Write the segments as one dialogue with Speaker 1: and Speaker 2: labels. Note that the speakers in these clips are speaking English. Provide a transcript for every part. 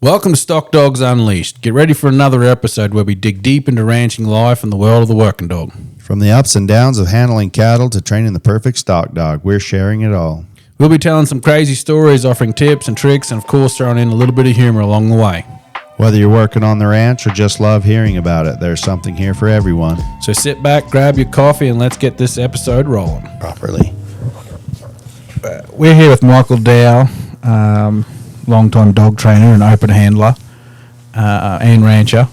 Speaker 1: Welcome to Stockdogs Unleashed. Get ready for another episode where we dig deep into ranching life and the world of the working dog.
Speaker 2: From the ups and downs of handling cattle to training the perfect stock dog, we're sharing it all.
Speaker 1: We'll be telling some crazy stories, offering tips and tricks, and of course throwing in a little bit of humor along the way.
Speaker 2: Whether you're working on the ranch or just love hearing about it, there's something here for everyone.
Speaker 1: So sit back, grab your coffee, and let's get this episode rolling.
Speaker 2: Properly.
Speaker 1: We're here with Michael Dow, long-time dog trainer and open handler and rancher.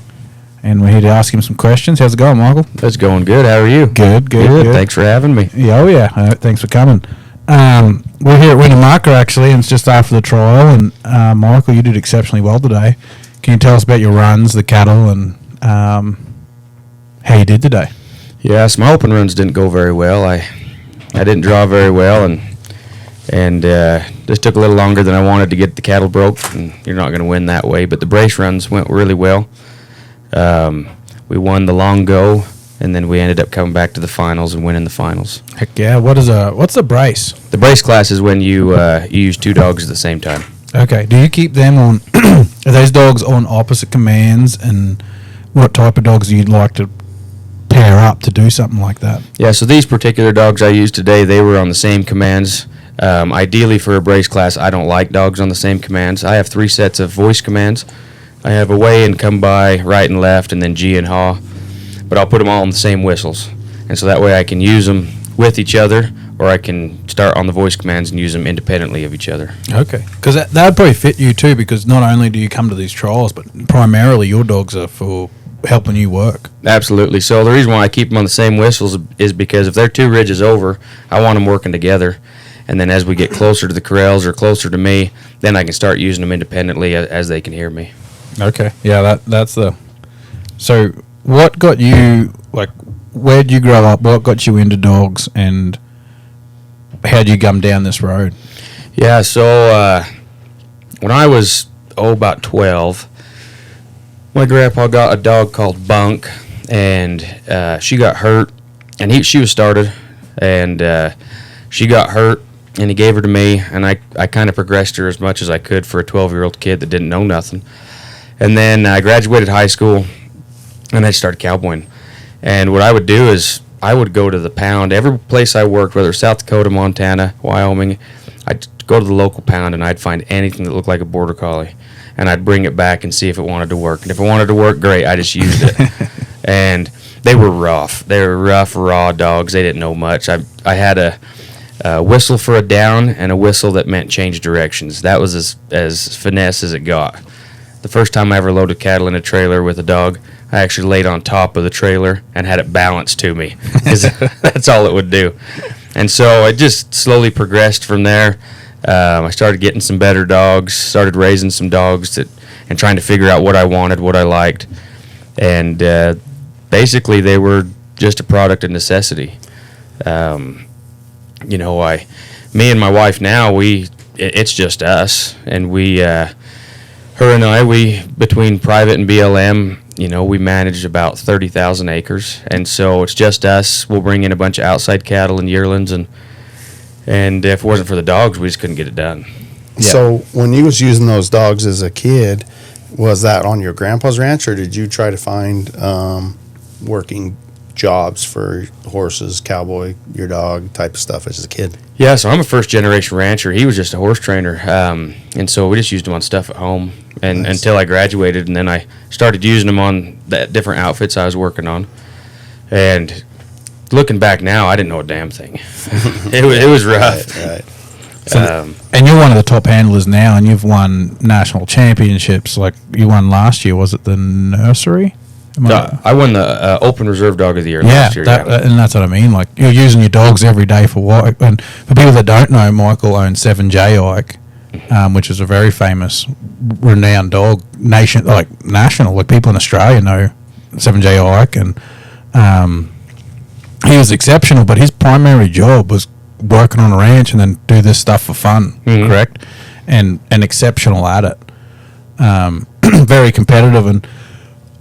Speaker 1: And we're here to ask him some questions. How's it going, Michael?
Speaker 3: It's going good. How are you?
Speaker 1: Good.
Speaker 3: Thanks for having me.
Speaker 1: Yeah, thanks for coming. We're here at Winnemucca, actually, and it's just after the trial. And Michael, you did exceptionally well today. Can you tell us about your runs, the cattle, and how you did today?
Speaker 3: Yes, my open runs didn't go very well. I didn't draw very well, and just took a little longer than I wanted to get the cattle broke. And you're not going to win that way. But the brace runs went really well. We won the long go, and then we ended up coming back to the finals and winning the finals.
Speaker 1: Heck yeah! What's a brace?
Speaker 3: The brace class is when you use two dogs at the same time.
Speaker 1: Okay. Do you keep them on? Are those dogs on opposite commands? And what type of dogs do you like to pair up to do something like that?
Speaker 3: Yeah. So these particular dogs I used today, they were on the same commands. Ideally, for a brace class, I don't like dogs on the same commands. I have 3 sets of voice commands. I have away and come by, right and left, and then G and haw. But I'll put them all on the same whistles. And so that way I can use them with each other, or I can start on the voice commands and use them independently of each other.
Speaker 1: Okay. Because that would probably fit you too, because not only do you come to these trials, but primarily your dogs are for helping you work.
Speaker 3: Absolutely. So the reason why I keep them on the same whistles is because if they're 2 ridges over, I want them working together. And then as we get closer to the corrals or closer to me, then I can start using them independently as they can hear me.
Speaker 1: Okay. Yeah, that's the... So what got you, like, where'd you grow up? What got you into dogs, and how'd you come down this road?
Speaker 3: Yeah, so when I was, about 12, my grandpa got a dog called Bunk, and she got hurt, and she was started, and she got hurt, and he gave her to me, and I kind of progressed her as much as I could for a 12-year-old kid that didn't know nothing. And then I graduated high school, and I started cowboying. And what I would do is I would go to the pound. Every place I worked, whether it's South Dakota, Montana, Wyoming, I'd go to the local pound, and I'd find anything that looked like a border collie. And I'd bring it back and see if it wanted to work. And if it wanted to work, great, I just used it. And they were rough. They were rough, raw dogs. They didn't know much. I had a whistle for a down and a whistle that meant change directions. That was as finesse as it got. The first time I ever loaded cattle in a trailer with a dog, I actually laid on top of the trailer and had it balanced to me. That's all it would do. And so I just slowly progressed from there. I started getting some better dogs, started raising some dogs and trying to figure out what I wanted, what I liked. And basically they were just a product of necessity. Me and my wife now, it's just us. And her and I, between private and BLM, we manage about 30,000 acres. And so it's just us. We'll bring in a bunch of outside cattle and yearlings. And if it wasn't for the dogs, we just couldn't get it done.
Speaker 4: Yeah. So when you was using those dogs as a kid, was that on your grandpa's ranch, or did you try to find working jobs for horses, cowboy, your dog type of stuff as a kid?
Speaker 3: Yeah, so I'm a first-generation rancher. He was just a horse trainer, and so we just used him on stuff at home and nice. Until I graduated, and then I started using him on the different outfits I was working on. And looking back now, I didn't know a damn thing. It was rough.
Speaker 4: Right.
Speaker 1: So, and you're one of the top handlers now, and you've won national championships. Like you won last year, was it the nursery?
Speaker 3: I won the Open Reserve Dog of the Year last year.
Speaker 1: And that's what I mean. Like you're using your dogs every day for what? And for people that don't know, Michael owns 7J Ike, which is a very famous, renowned dog, national. Like people in Australia know 7J Ike, and he was exceptional. But his primary job was working on a ranch and then do this stuff for fun, correct? And exceptional at it. Very competitive, and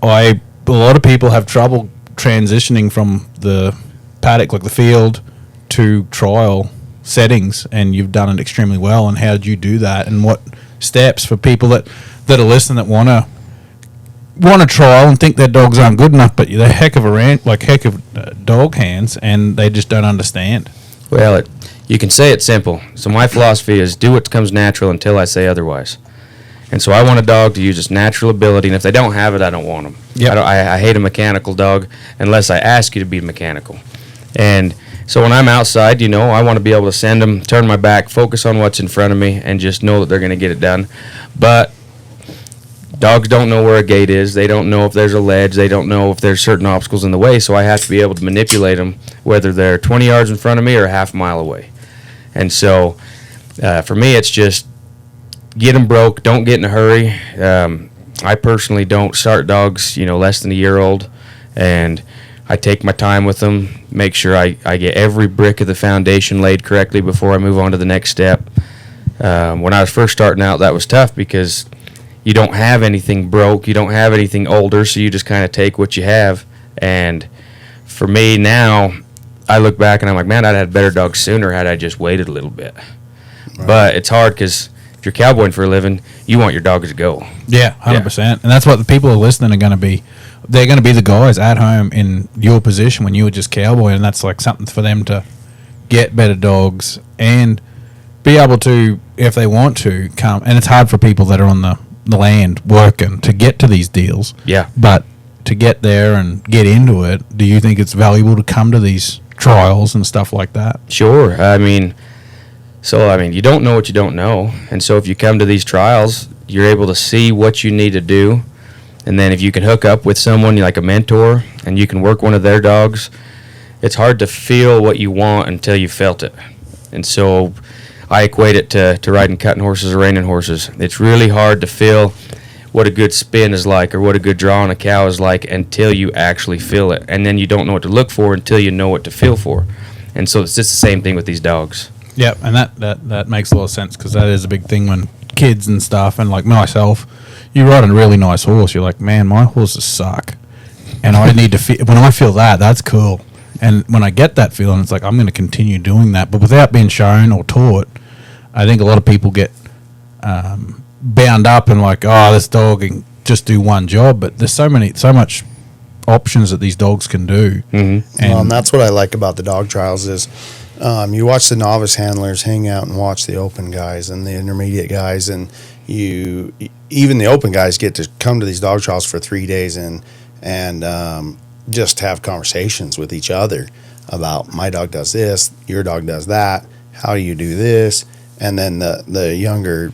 Speaker 1: a lot of people have trouble transitioning from the paddock, like the field, to trial settings, and you've done it extremely well. And how did you do that, and what steps for people that that are listening that want to trial and think their dogs aren't good enough, but they're heck of dog hands, and they just don't understand.
Speaker 3: Well, you can say it simple. So my philosophy is do what comes natural until I say otherwise. And so I want a dog to use its natural ability, and if they don't have it, I don't want them.
Speaker 1: Yep.
Speaker 3: I hate a mechanical dog unless I ask you to be mechanical. And so when I'm outside, I want to be able to send them, turn my back, focus on what's in front of me, and just know that they're going to get it done. But dogs don't know where a gate is. They don't know if there's a ledge. They don't know if there's certain obstacles in the way, so I have to be able to manipulate them, whether they're 20 yards in front of me or a half mile away. And so for me, it's just get them broke. Don't get in a hurry. I personally don't start dogs, less than a year old, and I take my time with them, make sure I get every brick of the foundation laid correctly before I move on to the next step. When I was first starting out, that was tough because you don't have anything broke, you don't have anything older, so you just kind of take what you have. And for me now, I look back and I'm like, man, I'd had better dogs sooner had I just waited a little bit. Right. But it's hard because if you're cowboying for a living, you want your dogs to go.
Speaker 1: Yeah, 100%. And that's what the people who are listening are going to be. They're going to be the guys at home in your position when you were just cowboy, and that's like something for them to get better dogs and be able to, if they want to, come. And it's hard for people that are on the land working to get to these deals.
Speaker 3: Yeah.
Speaker 1: But to get there and get into it, do you think it's valuable to come to these trials and stuff like that?
Speaker 3: Sure. You don't know what you don't know. And so if you come to these trials, you're able to see what you need to do. And then if you can hook up with someone like a mentor and you can work one of their dogs, it's hard to feel what you want until you felt it. And so I equate it to riding cutting horses or reining horses. It's really hard to feel what a good spin is like or what a good draw on a cow is like until you actually feel it. And then you don't know what to look for until you know what to feel for. And so it's just the same thing with these dogs.
Speaker 1: Yeah, and that makes a lot of sense because that is a big thing when kids and stuff, and like myself, you ride a really nice horse, you're like, man, my horses suck. And I need to feel, when I feel that, that's cool. And when I get that feeling, it's like, I'm going to continue doing that. But without being shown or taught, I think a lot of people get bound up and like, oh, this dog can just do one job. But there's so much options that these dogs can do.
Speaker 3: Mm-hmm.
Speaker 4: And that's what I like about the dog trials is you watch the novice handlers hang out and watch the open guys and the intermediate guys, and even the open guys get to come to these dog trials for 3 days and just have conversations with each other about my dog does this, your dog does that, how do you do this, and then the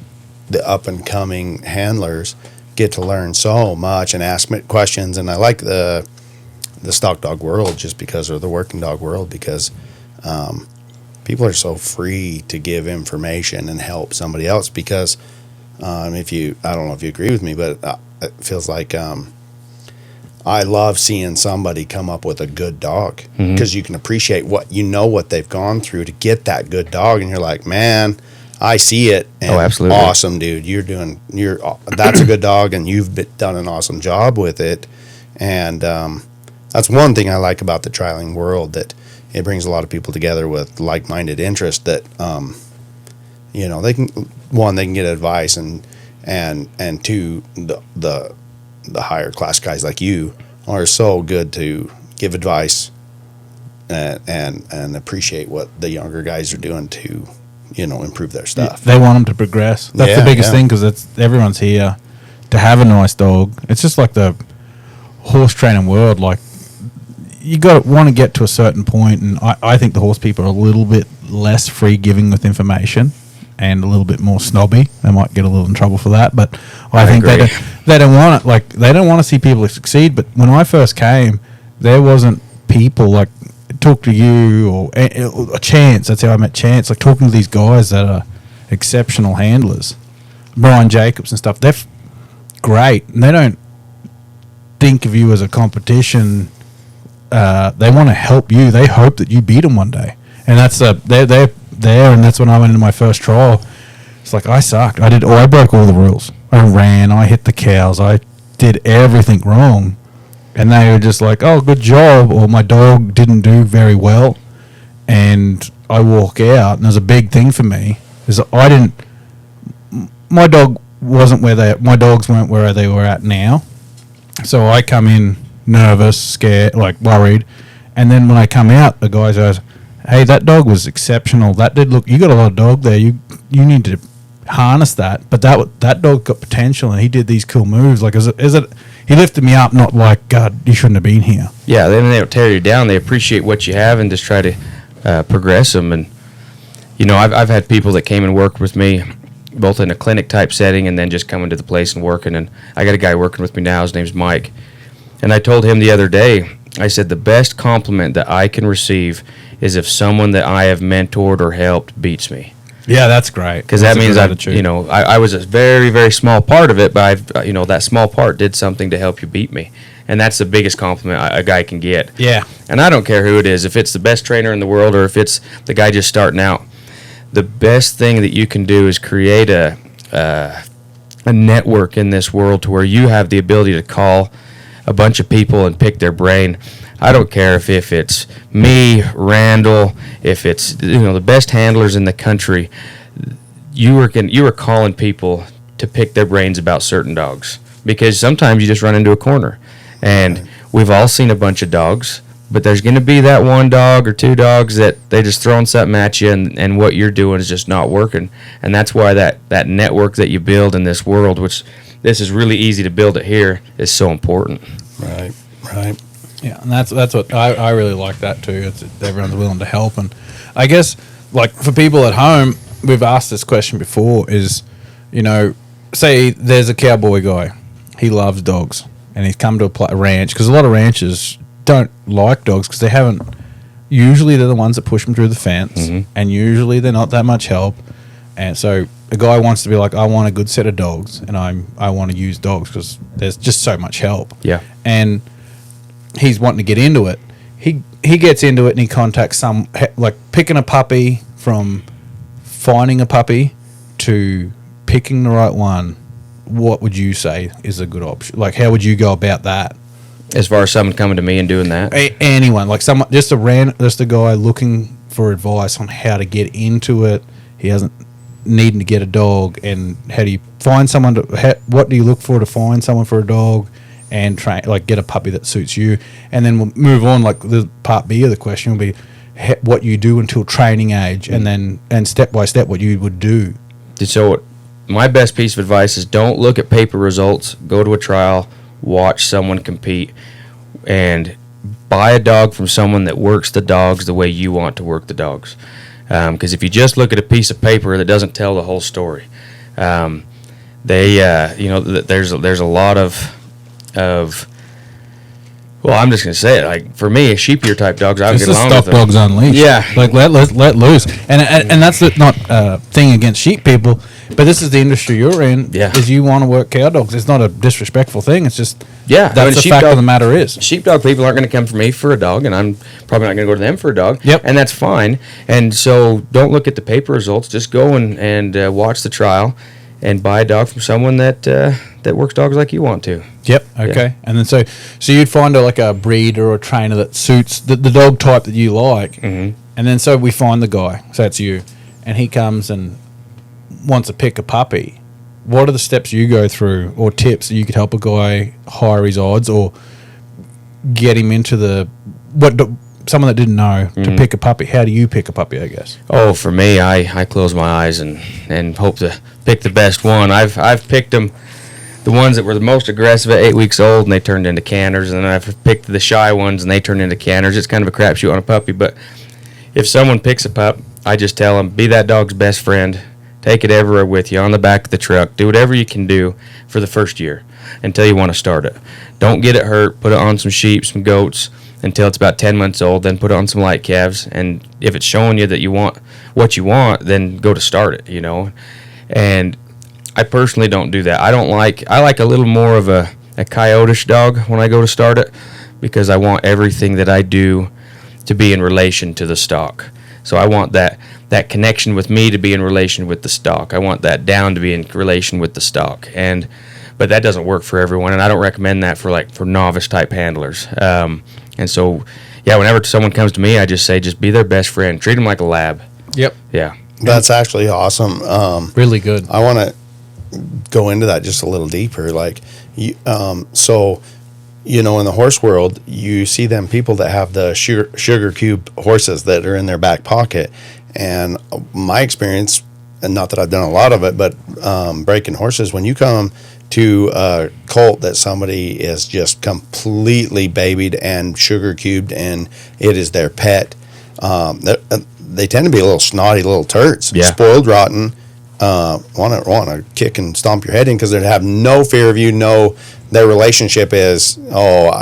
Speaker 4: up and coming handlers get to learn so much and ask questions. And I like the stock dog world just because, or the working dog world, because people are so free to give information and help somebody else because I don't know if you agree with me, but it feels like I love seeing somebody come up with a good dog because you can appreciate what they've gone through to get that good dog, and you're like, man, I see it. And
Speaker 3: absolutely.
Speaker 4: Awesome, dude. That's a good dog, and you've done an awesome job with it. And that's one thing I like about the trialing world, that it brings a lot of people together with like-minded interest that, they can get advice, and two, the higher class guys like you are so good to give advice and appreciate what the younger guys are doing to, improve their stuff.
Speaker 1: They want them to progress. That's the biggest thing, because everyone's here to have a nice dog. It's just like the horse training world. Like, you want to get to a certain point, and I think the horse people are a little bit less free giving with information and a little bit more snobby. They might get a little in trouble for that, but I think they don't want it. Like, they don't want to see people succeed. But when I first came, there wasn't people like talk to you or a Chance. That's how I met Chance. Like, talking to these guys that are exceptional handlers, Brian Jacobs and stuff. They're great, and they don't think of you as a competition. They want to help you. They hope that you beat them one day, and that's they're there. And that's when I went into my first trial. It's like, I sucked. I broke all the rules. I ran. I hit the cows. I did everything wrong, and they were just like, "Oh, good job," or my dog didn't do very well, and I walk out. And there's a big thing for me is my dog wasn't my dogs weren't where they were at now. So I come in nervous, scared, like worried, and then when I come out, the guy goes, "Hey, that dog was exceptional. That did look. You got a lot of dog there. You need to harness that." But that dog got potential, and he did these cool moves. Like, is it? He lifted me up, not like, God, you shouldn't have been here.
Speaker 3: Yeah, then they don't tear you down. They appreciate what you have and just try to progress them. And I've had people that came and worked with me, both in a clinic type setting and then just coming to the place and working. And I got a guy working with me now. His name's Mike. And I told him the other day, I said, the best compliment that I can receive is if someone that I have mentored or helped beats me.
Speaker 1: Yeah, that's great.
Speaker 3: Because that means I was a very, very small part of it, but that small part did something to help you beat me. And that's the biggest compliment a guy can get.
Speaker 1: Yeah.
Speaker 3: And I don't care who it is, if it's the best trainer in the world or if it's the guy just starting out. The best thing that you can do is create a network in this world to where you have the ability to call a bunch of people and pick their brain. I don't care if it's me, Randall, if it's the best handlers in the country. You were calling people to pick their brains about certain dogs, because sometimes you just run into a corner, and we've all seen a bunch of dogs, but there's going to be that one dog or two dogs that they just throwing something at you, and what you're doing is just not working. And that's why that network that you build in this world, which this is really easy to build it here, is so important.
Speaker 4: Right.
Speaker 1: Yeah, and that's what I really like that too. It's everyone's willing to help, and I guess like for people at home, we've asked this question before. Is say there's a cowboy guy, he loves dogs, and he's come to a ranch, because a lot of ranchers don't like dogs because they haven't. Usually they're the ones that push them through the fence, and usually they're not that much help. And so a guy wants to be like, I want a good set of dogs, and I want to use dogs because there's just so much help.
Speaker 3: Yeah.
Speaker 1: And he's wanting to get into it. He gets into it and he contacts like picking a puppy, from finding a puppy to picking the right one. What would you say is a good option? Like, how would you go about that?
Speaker 3: As far as someone coming to me and doing that?
Speaker 1: Anyone, like someone, just a guy looking for advice on how to get into it. He hasn't needing to get a dog, and how do you find someone what do you look for to find someone for a dog, and train, like, get a puppy that suits you. And then we'll move on, like the part B of the question will be what you do until training age, and step by step what you would do.
Speaker 3: So my best piece of advice is don't look at paper results. Go to a trial, watch someone compete, and buy a dog from someone that works the dogs the way you want to work the dogs. Because if you just look at a piece of paper, that doesn't tell the whole story. There's a lot of well, I'm just gonna say it. Like, for me, sheepier type dogs, I would get along with them.
Speaker 1: Stockdogs Unleashed.
Speaker 3: Yeah,
Speaker 1: like let loose, and that's not a thing against sheep people, but this is the industry you're in.
Speaker 3: Yeah,
Speaker 1: is you want to work cow dogs. It's not a disrespectful thing. It's just that's the fact of the matter is.
Speaker 3: Sheepdog people aren't going to come for me for a dog, and I'm probably not going to go to them for a dog.
Speaker 1: Yep,
Speaker 3: and that's fine. And so don't look at the paper results. Just go and watch the trial, and buy a dog from someone that works dogs like you want to.
Speaker 1: Yep. Okay. Yeah. And then so you'd find a breeder or a trainer that suits the dog type that you like, and then so we find the guy. So that's you, and he comes and wants to pick a puppy. What are the steps you go through, or tips that you could help a guy higher his odds, or get him into someone that didn't know to pick a puppy? How do you pick a puppy, I guess?
Speaker 3: Oh, for me, I close my eyes and hope to pick the best one. I've picked them, the ones that were the most aggressive at 8 weeks old, and they turned into canners, and then I've picked the shy ones, and they turned into canners. It's kind of a crapshoot on a puppy, but if someone picks a pup, I just tell them, be that dog's best friend. Take it everywhere with you, on the back of the truck. Do whatever you can do for the first year until you want to start it. Don't get it hurt. Put it on some sheep, some goats, until it's about 10 months old. Then put it on some light calves. And if it's showing you that you want what you want, then go to start it, And I personally don't do that. I like a little more of a coyote-ish dog when I go to start it, because I want everything that I do to be in relation to the stock. So I want that connection with me to be in relation with the stock. I want that down to be in relation with the stock. But that doesn't work for everyone, and I don't recommend that for novice type handlers. And so, yeah, whenever someone comes to me, I just say, just be their best friend. Treat them like a lab.
Speaker 1: Yep.
Speaker 3: Yeah.
Speaker 4: That's actually awesome.
Speaker 1: Really good.
Speaker 4: I want to go into that just a little deeper. Like, so, in the horse world, you see them people that have the sugar cube horses that are in their back pocket. And my experience, and not that I've done a lot of it, but breaking horses, when you come to a colt that somebody is just completely babied and sugar cubed and it is their pet, they tend to be a little snotty little turds, spoiled rotten, want to kick and stomp your head in because they have no fear of you. No, their relationship is,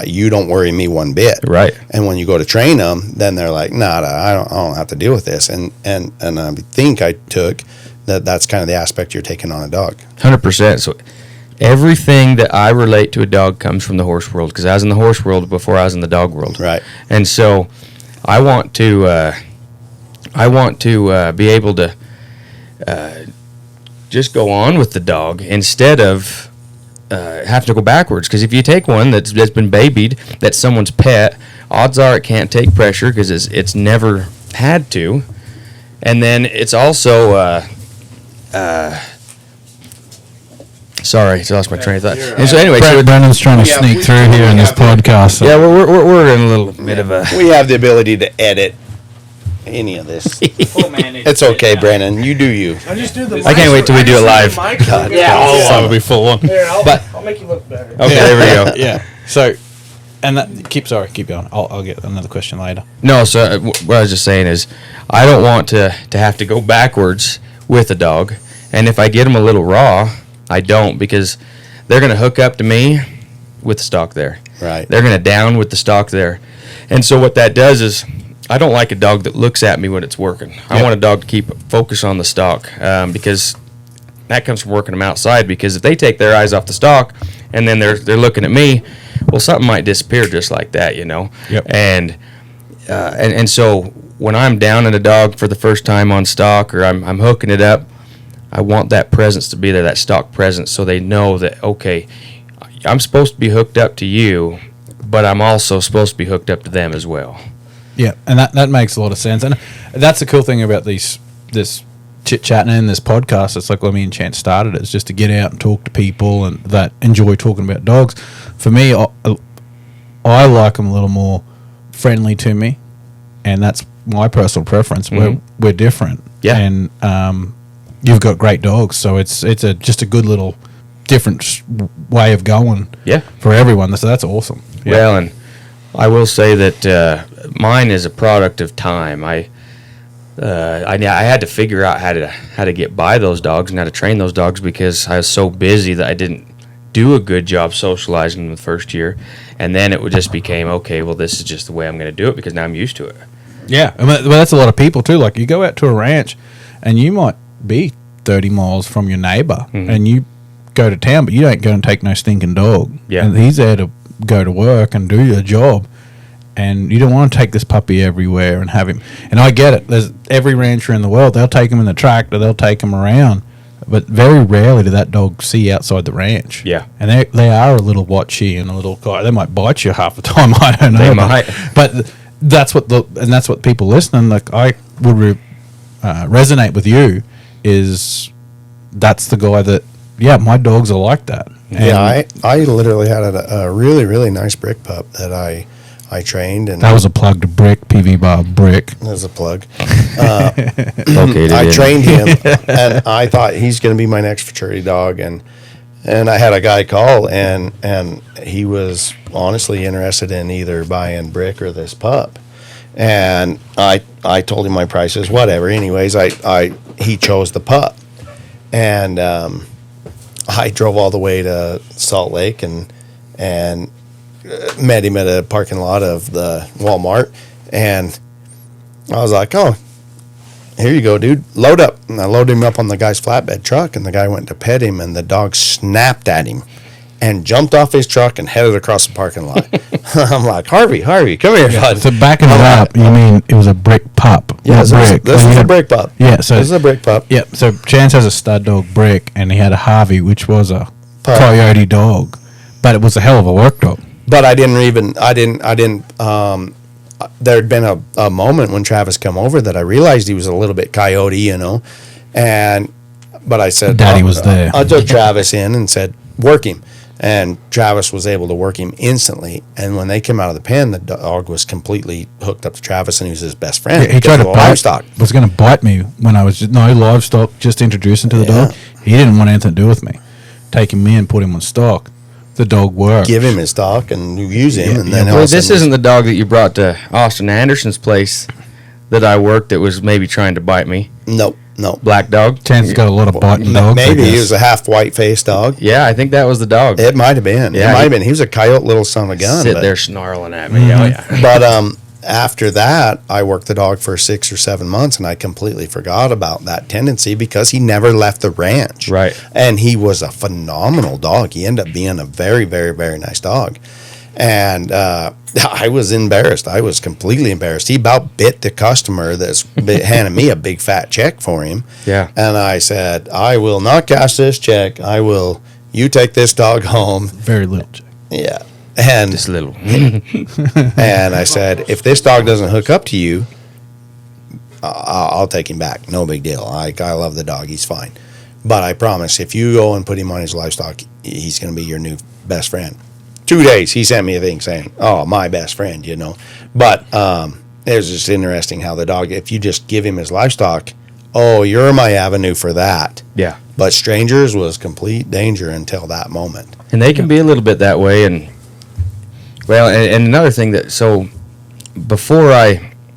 Speaker 4: you don't worry me one bit.
Speaker 3: Right.
Speaker 4: And when you go to train them, then they're like, I don't have to deal with this. And I think I took that's kind of the aspect you're taking on a dog.
Speaker 3: 100%. So everything that I relate to a dog comes from the horse world, because I was in the horse world before I was in the dog world.
Speaker 4: Right.
Speaker 3: And so I want to be able to just go on with the dog instead of have to go backwards. Because if you take one that's been babied, that's someone's pet, odds are it can't take pressure because it's never had to. And then it's also sorry, I lost my train of thought. And so anyway,
Speaker 1: Brandon's trying to sneak through here in this podcast. So.
Speaker 3: Yeah, we're in a little bit of a.
Speaker 4: We have the ability to edit any of this. It's okay, Brandon. You do you.
Speaker 3: I can't wait till we do it live.
Speaker 1: God,
Speaker 5: Yeah,
Speaker 1: that would be full on.
Speaker 5: Here,
Speaker 3: But-
Speaker 5: I'll make you look better.
Speaker 3: Okay, there we go.
Speaker 1: Yeah. So, and that keep going. I'll get another question later.
Speaker 3: No, so what I was just saying is, I don't want to have to go backwards with a dog, and if I get them a little raw, I don't, because they're going to hook up to me with the stock there.
Speaker 4: Right.
Speaker 3: They're going to down with the stock there, and so what that does is, I don't like a dog that looks at me when it's working. I want a dog to keep focus on the stock, because that comes from working them outside. Because if they take their eyes off the stock and then they're looking at me, well, something might disappear just like that,
Speaker 1: Yep.
Speaker 3: And so when I'm down at a dog for the first time on stock, or I'm hooking it up, I want that presence to be there, that stock presence, so they know that, okay, I'm supposed to be hooked up to you, but I'm also supposed to be hooked up to them as well.
Speaker 1: Yeah, and that makes a lot of sense, and that's the cool thing about this chit chatting in this podcast. It's like when me and Chance started it. It's just to get out and talk to people and that enjoy talking about dogs. For me, I like them a little more friendly to me, and that's my personal preference.
Speaker 3: Mm-hmm.
Speaker 1: We're different,
Speaker 3: Yeah.
Speaker 1: and you've got great dogs, so it's just a good little different way of going.
Speaker 3: Yeah.
Speaker 1: For everyone. So that's awesome. Yeah.
Speaker 3: Well, and I will say that mine is a product of time. I had to figure out how to get by those dogs and how to train those dogs, because I was so busy that I didn't do a good job socializing them the first year, and then it just became, okay, well, this is just the way I'm going to do it because now I'm used to it.
Speaker 1: Yeah, I mean, well, that's a lot of people too. Like, you go out to a ranch, and you might be 30 miles from your neighbor, and you go to town, but you don't go and take no stinking dog.
Speaker 3: Yeah.
Speaker 1: And he's there to go to work and do your job, and you don't want to take this puppy everywhere and have him. And I get it. There's every rancher in the world, they'll take him in the tractor, they'll take him around, but very rarely do that dog see outside the ranch.
Speaker 3: Yeah.
Speaker 1: And they are a little watchy and a little guy. They might bite you half the time. I don't know.
Speaker 3: They
Speaker 1: but,
Speaker 3: might.
Speaker 1: But that's what people listening, like, I would resonate with you, is that's the guy that, yeah, my dogs are like that.
Speaker 4: Yeah, I literally had a really, really nice brick pup that I trained, and
Speaker 1: That was a plug to Brick, PV Bar Brick.
Speaker 4: there's a plug.
Speaker 3: Okay,
Speaker 4: I trained him, and I thought he's going to be my next futurity dog, and I had a guy call, and he was honestly interested in either buying Brick or this pup, and I told him my prices, whatever. Anyways, he chose the pup, and I drove all the way to Salt Lake and met him at a parking lot of the Walmart, and I was like, oh, here you go, dude, load up. And I loaded him up on the guy's flatbed truck, and the guy went to pet him, and the dog snapped at him and jumped off his truck and headed across the parking lot. I'm like, Harvey, come here, bud.
Speaker 1: So backing it up, you mean it was a Brick pup?
Speaker 4: Yeah,
Speaker 1: not Brick.
Speaker 4: this is a Brick pup.
Speaker 1: Yeah, so
Speaker 4: This is a Brick pup.
Speaker 1: yeah, so Chance has a stud dog, Brick, and he had a Harvey, which was a
Speaker 4: Pup.
Speaker 1: coyote dog, but it was a hell of a work dog.
Speaker 4: But I didn't, there'd been a moment when Travis come over that I realized he was a little bit coyote, and But I said,
Speaker 1: Daddy was there.
Speaker 4: I took Travis in and said, work him. And Travis was able to work him instantly. And when they came out of the pen, the dog was completely hooked up to Travis, and he was his best friend.
Speaker 1: He tried to
Speaker 4: because of the
Speaker 1: bite.
Speaker 4: livestock.
Speaker 1: Was going to bite me when I was livestock. Just introducing to the
Speaker 4: Yeah.
Speaker 1: dog. He didn't want anything to do with me. Take him in, put him on stock. The dog worked.
Speaker 4: Give him his stock and use him, and then
Speaker 3: Well,
Speaker 4: all of a
Speaker 3: this
Speaker 4: sudden
Speaker 3: isn't the dog that you brought to Austin Anderson's place that I worked that was maybe trying to bite me.
Speaker 4: no.
Speaker 3: Black dog.
Speaker 1: Chance's got a lot of biting dogs. I
Speaker 4: Maybe he
Speaker 1: guess.
Speaker 4: was a half white faced dog.
Speaker 3: Yeah, I think that was the dog.
Speaker 4: It might have been.
Speaker 3: Yeah,
Speaker 4: It might have been. He was a coyote little son of a gun.
Speaker 3: Sit
Speaker 4: but-
Speaker 3: there snarling at me. Oh, yeah.
Speaker 4: But after that, I worked the dog for 6 or 7 months, and I completely forgot about that tendency because he never left the ranch.
Speaker 3: Right.
Speaker 4: And he was a phenomenal dog. He ended up being a very, very, very nice dog. And I was embarrassed. I was completely embarrassed. He about bit the customer that's handed me a big fat check for him.
Speaker 3: Yeah.
Speaker 4: And I said, I will not cash this check. You take this dog home.
Speaker 1: Very little. Jack.
Speaker 4: Yeah. And
Speaker 3: Just a little.
Speaker 4: and I said, if this dog doesn't hook up to you, I'll take him back. No big deal. I love the dog. He's fine. But I promise, if you go and put him on his livestock, he's going to be your new best friend. 2 days, he sent me a thing saying, oh, my best friend, you know. But it was just interesting how the dog, if you just give him his livestock, oh, you're my avenue for that.
Speaker 3: Yeah.
Speaker 4: But strangers was complete danger until that moment.
Speaker 3: And they can be a little bit that way. And, well, and another thing that, so before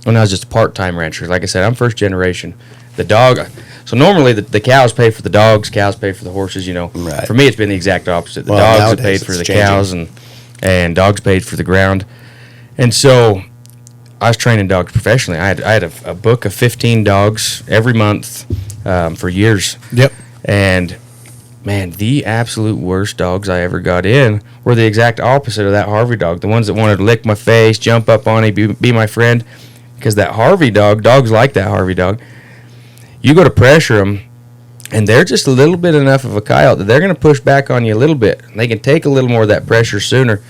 Speaker 3: when I was just a part-time rancher, like I said, I'm first generation. The dog, so normally the cows pay for the dogs, cows pay for the horses, you know.
Speaker 4: Right.
Speaker 3: For me, it's been the exact opposite. The
Speaker 4: Well,
Speaker 3: dogs have
Speaker 4: nowadays
Speaker 3: paid for
Speaker 4: it's
Speaker 3: the
Speaker 4: changing.
Speaker 3: cows, and dogs paid for the ground. And so I was training dogs professionally. I had a book of 15 dogs every month for years.
Speaker 1: Yep.
Speaker 3: And man, the absolute worst dogs I ever got in were the exact opposite of that Harvey dog. The ones that wanted to lick my face, jump up on me, be my friend. Because that Harvey dog, dogs like that Harvey dog, you go to pressure them, and they're just a little bit enough of a coyote that they're going to push back on you a little bit. They can take a little more of that pressure sooner.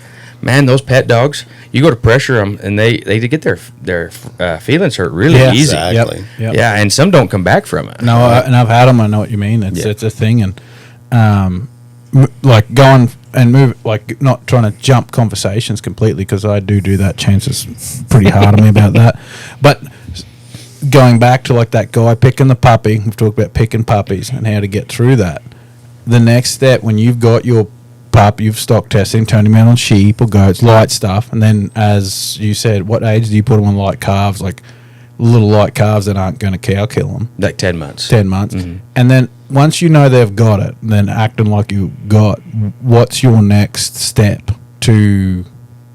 Speaker 3: Man, those pet dogs, you go to pressure them, and they get their feelings hurt really
Speaker 1: Yeah,
Speaker 3: easy.
Speaker 4: exactly.
Speaker 1: Yep.
Speaker 3: Yeah, and some don't come back from it.
Speaker 1: No, and I've had them. I know what you mean. It's a thing, and like going and move, like not trying to jump conversations completely because I do that. Chance is pretty hard on me about that. But going back to like that guy picking the puppy, we've talked about picking puppies and how to get through that. The next step when you've got your pup, you've stock testing, turning him out on sheep or goats, light stuff, and then as you said, what age do you put them on light calves, like little light calves that aren't going to cow kill them?
Speaker 3: Like 10 months.
Speaker 1: 10 months.
Speaker 3: Mm-hmm.
Speaker 1: And then once you know they've got it, then acting like you got, what's your next step to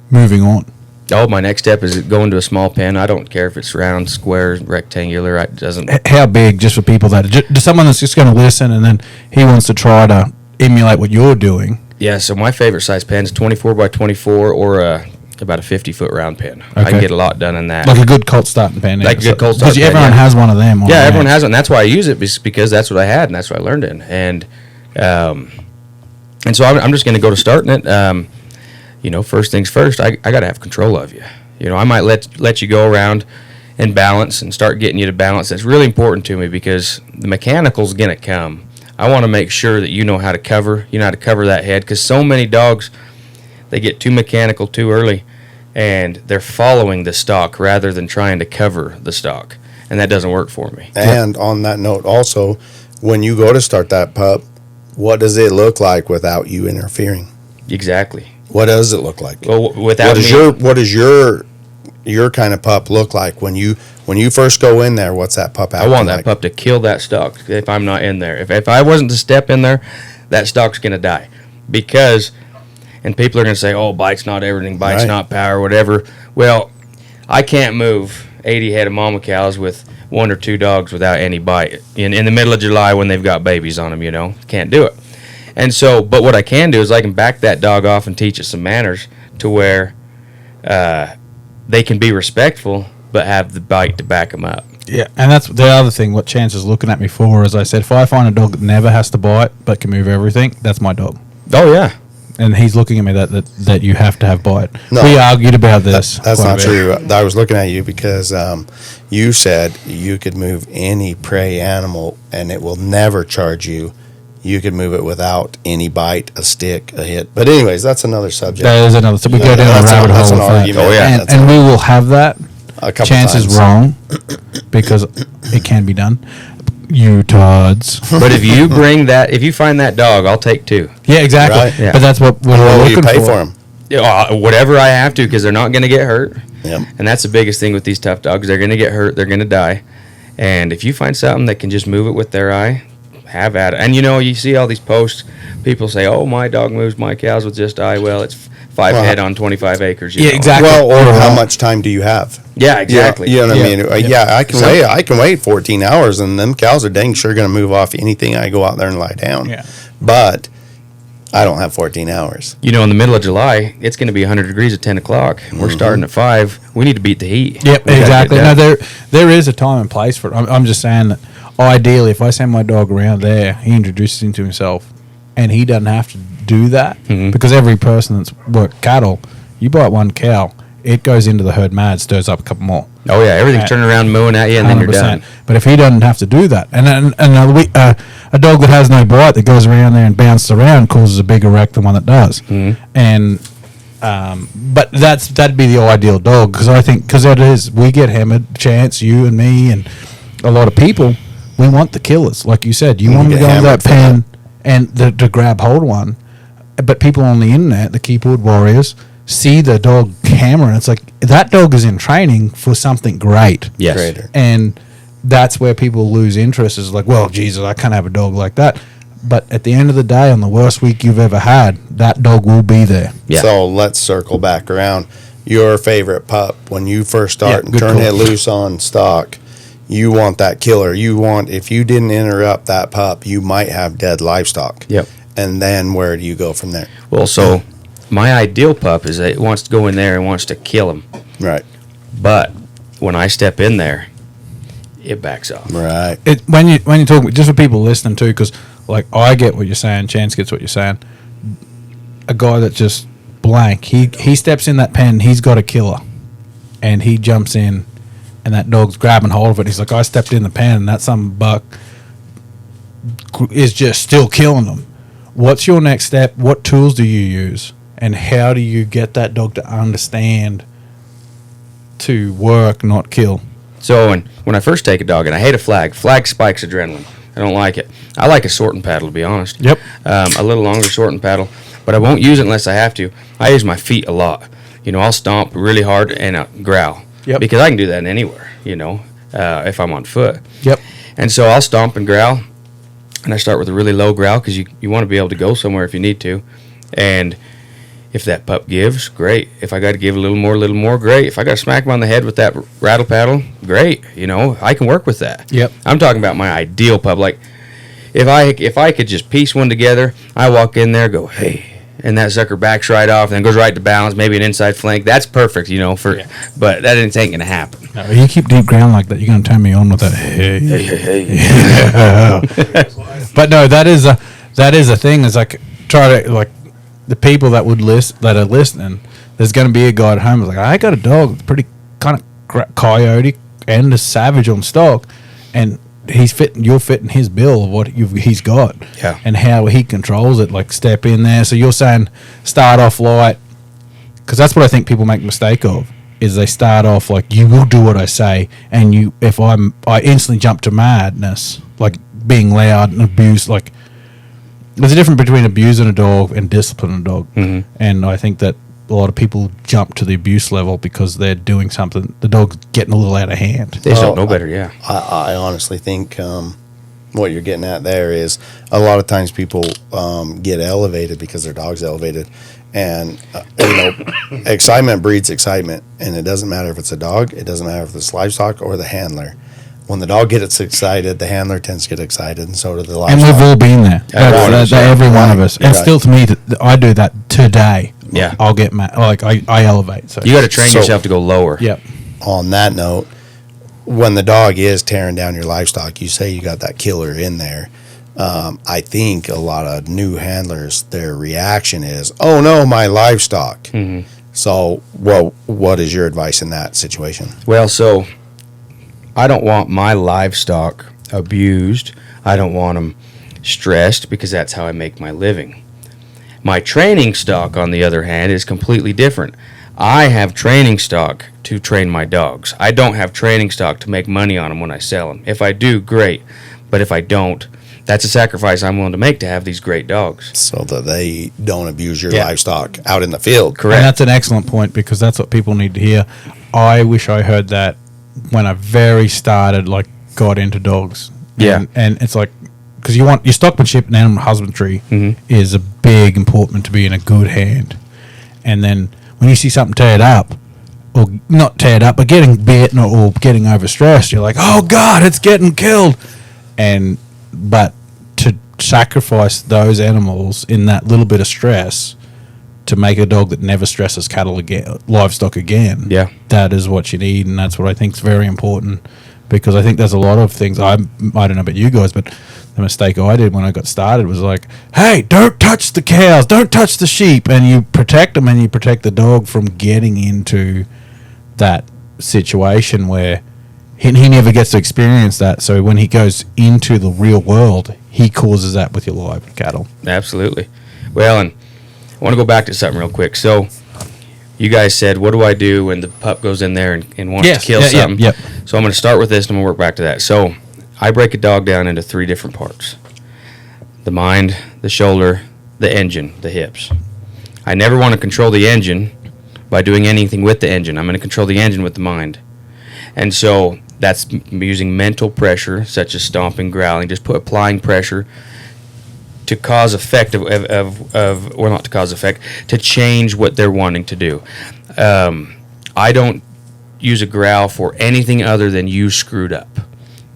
Speaker 1: moving on?
Speaker 3: Oh, my next step is going to a small pen. I don't care if it's round, square, rectangular. It doesn't.
Speaker 1: How big, just for people that, just someone that's just going to listen and then he wants to try to emulate what you're doing?
Speaker 3: Yeah, so my favorite size pen is 24 by 24 or about a 50-foot round pen. I
Speaker 1: Okay.
Speaker 3: can get a lot done in that.
Speaker 1: Like a good Colt starting pen.
Speaker 3: Like a good Colt starting
Speaker 1: Because
Speaker 3: pen,
Speaker 1: everyone
Speaker 3: yeah.
Speaker 1: has one of them.
Speaker 3: Yeah, everyone has one. That's why I use it, because that's what I had and that's what I learned in. And so I'm just going to go to starting it. First things first, I got to have control of you. I might let you go around and balance and start getting you to balance. That's really important to me because the mechanical's going to come. I want to make sure that you know how to cover that head, because so many dogs, they get too mechanical too early and they're following the stock rather than trying to cover the stock, and that doesn't work for me.
Speaker 4: And on that note, also, when you go to start that pup, what does it look like without you interfering?
Speaker 3: Exactly.
Speaker 4: What does it look like?
Speaker 3: Well, without
Speaker 4: What does your kind of pup look like when you first go in there? What's that pup?
Speaker 3: I want that pup to kill that stock if I'm not in there. If I wasn't to step in there, that stock's going to die. Because, and people are going to say, oh, bite's not everything, bite's
Speaker 4: Right.
Speaker 3: not power, whatever. Well, I can't move 80 head of mama cows with 1 or 2 dogs without any bite in the middle of July when they've got babies on them, Can't do it. And so, but what I can do is I can back that dog off and teach it some manners to where they can be respectful but have the bite to back them up.
Speaker 1: Yeah, and that's the other thing. What Chance is looking at me for, as I said, if I find a dog that never has to bite but can move everything, that's my dog.
Speaker 3: Oh, yeah.
Speaker 1: and he's looking at me that you have to have bite.
Speaker 4: No.
Speaker 1: We argued about this.
Speaker 4: That's
Speaker 1: quite a
Speaker 4: not
Speaker 1: bit.
Speaker 4: true. I was looking at you because you said you could move any prey animal and it will never charge you. You could move it without any bite, a stick, a hit. But anyways, that's another subject.
Speaker 1: That is another. So we go down a
Speaker 4: That's
Speaker 1: rabbit
Speaker 4: that's
Speaker 1: hole
Speaker 4: an
Speaker 1: with that.
Speaker 4: argument.
Speaker 3: Oh, yeah.
Speaker 4: That's
Speaker 1: And we will have that.
Speaker 4: a couple
Speaker 1: Chances
Speaker 4: times.
Speaker 1: wrong because it can be done. You tods.
Speaker 3: But if you find that dog, I'll take 2.
Speaker 1: Yeah, exactly.
Speaker 4: Right.
Speaker 3: Yeah.
Speaker 1: But that's what we're
Speaker 4: What will
Speaker 1: looking
Speaker 4: you pay
Speaker 1: for.
Speaker 4: for them?
Speaker 3: Whatever I have to, because they're not going to get hurt.
Speaker 4: Yep.
Speaker 3: And that's the biggest thing with these tough dogs. They're going to get hurt. They're going to die. And if you find something that can just move it with their eye, have at it. And you see all these posts. People say, "Oh, my dog moves my cows with just eye." Well, it's 5
Speaker 4: Well,
Speaker 3: head on 25 acres.
Speaker 1: Yeah, exactly.
Speaker 4: Well, or
Speaker 1: Yeah.
Speaker 4: how much time do you have?
Speaker 3: Yeah, exactly.
Speaker 4: You know what I mean?
Speaker 1: Yeah.
Speaker 4: I can wait. I can wait 14 hours, and them cows are dang sure going to move off anything I go out there and lie down.
Speaker 1: Yeah.
Speaker 4: But I don't have 14 hours.
Speaker 3: In the middle of July, it's going to be 100 degrees at 10 o'clock. We're starting at 5. We need to beat the heat.
Speaker 1: Yep,
Speaker 3: We gotta
Speaker 1: exactly.
Speaker 3: get
Speaker 1: No,
Speaker 3: done.
Speaker 1: there is a time and place for it. I'm just saying that ideally, if I send my dog around there, he introduces him to himself, and he doesn't have to do that because every person that's worked cattle, you bite one cow, it goes into the herd mad, stirs up a couple more.
Speaker 3: Oh, yeah. Everything's turning around, mooing at you, and then you're
Speaker 1: 100%.
Speaker 3: done.
Speaker 1: But if he doesn't have to do that, and a dog that has no bite that goes around there and bounces around causes a bigger wreck than one that does. And but that'd be the ideal dog because it is. We get hammered, Chance, you and me, and a lot of people. We want the killers, like you said. You want them to
Speaker 4: get
Speaker 1: go into that
Speaker 4: hammered for that.
Speaker 1: pen and to grab hold of one. But people on the internet, the keyboard warriors, see the dog hammer, and it's like that dog is in training for something great.
Speaker 3: Yes.
Speaker 4: Greater.
Speaker 1: And that's where people lose interest is like, well, Jesus, I can't have a dog like that. But at the end of the day, on the worst week you've ever had, that dog will be there.
Speaker 3: Yeah.
Speaker 4: So let's circle back around. Your favorite pup, when you first start
Speaker 1: Yeah,
Speaker 4: and
Speaker 1: good
Speaker 4: turn
Speaker 1: call.
Speaker 4: it loose on stock, you want that killer. If you didn't interrupt that pup, you might have dead livestock.
Speaker 3: Yep.
Speaker 4: And then where do you go from there?
Speaker 3: Well, so my ideal pup is that it wants to go in there and wants to kill him.
Speaker 4: Right.
Speaker 3: But when I step in there, it backs off.
Speaker 4: Right.
Speaker 1: When you talk, just for people listening too, because like I get what you're saying, Chance gets what you're saying. A guy that's just blank, he steps in that pen, he's got a killer, and he jumps in, and that dog's grabbing hold of it. He's like, I stepped in the pen, and that some buck is just still killing them. What's your next step? What tools do you use, and how do you get that dog to understand to work, not kill?
Speaker 3: So when I first take a dog, and I hate a flag spikes adrenaline. I don't like it. I like a sorting paddle, to be honest.
Speaker 1: Yep.
Speaker 3: A little longer sorting paddle, but I won't use it unless I have to. I use my feet a lot. I'll stomp really hard and growl.
Speaker 1: Yep.
Speaker 3: Because I can do that anywhere, if I'm on foot.
Speaker 1: Yep.
Speaker 3: And so I'll stomp and growl, and I start with a really low growl because you want to be able to go somewhere if you need to. And if that pup gives, great. If I got to give a little more, great. If I got to smack him on the head with that rattle paddle, great. I can work with that.
Speaker 1: Yep.
Speaker 3: I'm talking about my ideal pup. Like, if I could just piece one together, I walk in there, go, hey, and that sucker backs right off, and then goes right to balance, maybe an inside flank. That's perfect, but that ain't going to happen.
Speaker 1: No, you keep deep ground like that, you're going to turn me on with that. Hey. But no, that is a thing. It's like try to like the people that are listening. There's going to be a guy at home who's like, I got a dog, that's pretty kind of coyote and a savage on stock, and you're fitting his bill of what he's got,
Speaker 3: Yeah.
Speaker 1: and how he controls it. Like step in there. So you're saying start off light, because that's what I think people make a mistake of. Is they start off like you will do what I say, and I instantly jump to madness, like being loud and abuse. Like there's a difference between abusing a dog and disciplining a dog, and I think that a lot of people jump to the abuse level because they're doing something. The dog's getting a little out of hand.
Speaker 3: They just don't know better, yeah.
Speaker 4: I honestly think what you're getting at there is a lot of times people get elevated because their dog's elevated. And, excitement breeds excitement. And it doesn't matter if it's a dog. It doesn't matter if it's livestock or the handler. When the dog gets excited, the handler tends to get excited, and so do the
Speaker 1: And
Speaker 4: livestock.
Speaker 1: we've all been there. Every one of us. And
Speaker 4: Right.
Speaker 1: still, to me, I do that today.
Speaker 3: Yeah.
Speaker 1: I'll get mad. Like I elevate. So
Speaker 3: You got to train
Speaker 4: So-
Speaker 3: yourself to go lower.
Speaker 1: Yep.
Speaker 4: On that note, when the dog is tearing down your livestock, you say you got that killer in there. I think a lot of new handlers, their reaction is, "Oh no, my livestock."
Speaker 3: Mm-hmm.
Speaker 4: So, what is your advice in that situation?
Speaker 3: Well, so I don't want my livestock abused. I don't want them stressed because that's how I make my living. My training stock, on the other hand, is completely different. I have training stock to train my dogs. I don't have training stock to make money on them when I sell them. If I do, great. But if I don't, that's a sacrifice I'm willing to make to have these great dogs.
Speaker 4: So that they don't abuse your
Speaker 3: Yeah.
Speaker 4: livestock out in the field.
Speaker 3: Correct.
Speaker 1: And that's an excellent point because that's what people need to hear. I wish I heard that when I very started, like, got into dogs.
Speaker 3: Yeah.
Speaker 1: And it's like, because your stockmanship and animal husbandry is a big important to be in a good hand. And then when you see something teared up, or not teared up, but getting bit or getting overstressed, you're like, oh God, it's getting killed. But to sacrifice those animals in that little bit of stress to make a dog that never stresses livestock again,
Speaker 3: Yeah.
Speaker 1: that is what you need, and that's what I think is very important. Because I think there's a lot of things, I don't know about you guys, but the mistake I did when I got started was like, hey, don't touch the cows, don't touch the sheep, and you protect them and you protect the dog from getting into that situation where he never gets to experience that. So when he goes into the real world, he causes that with your live cattle.
Speaker 3: Absolutely. Well, and I want to go back to something real quick. So you guys said, what do I do when the pup goes in there and wants to kill something?
Speaker 1: Yep.
Speaker 3: So I'm going to start with this and I'm going to work back to that. So I break a dog down into 3 different parts: the mind, the shoulder, the engine, the hips. I never want to control the engine by doing anything with the engine. I'm going to control the engine with the mind. And so that's using mental pressure, such as stomping, growling, just applying pressure to cause effect or not to cause effect, to change what they're wanting to do. I don't use a growl for anything other than you screwed up.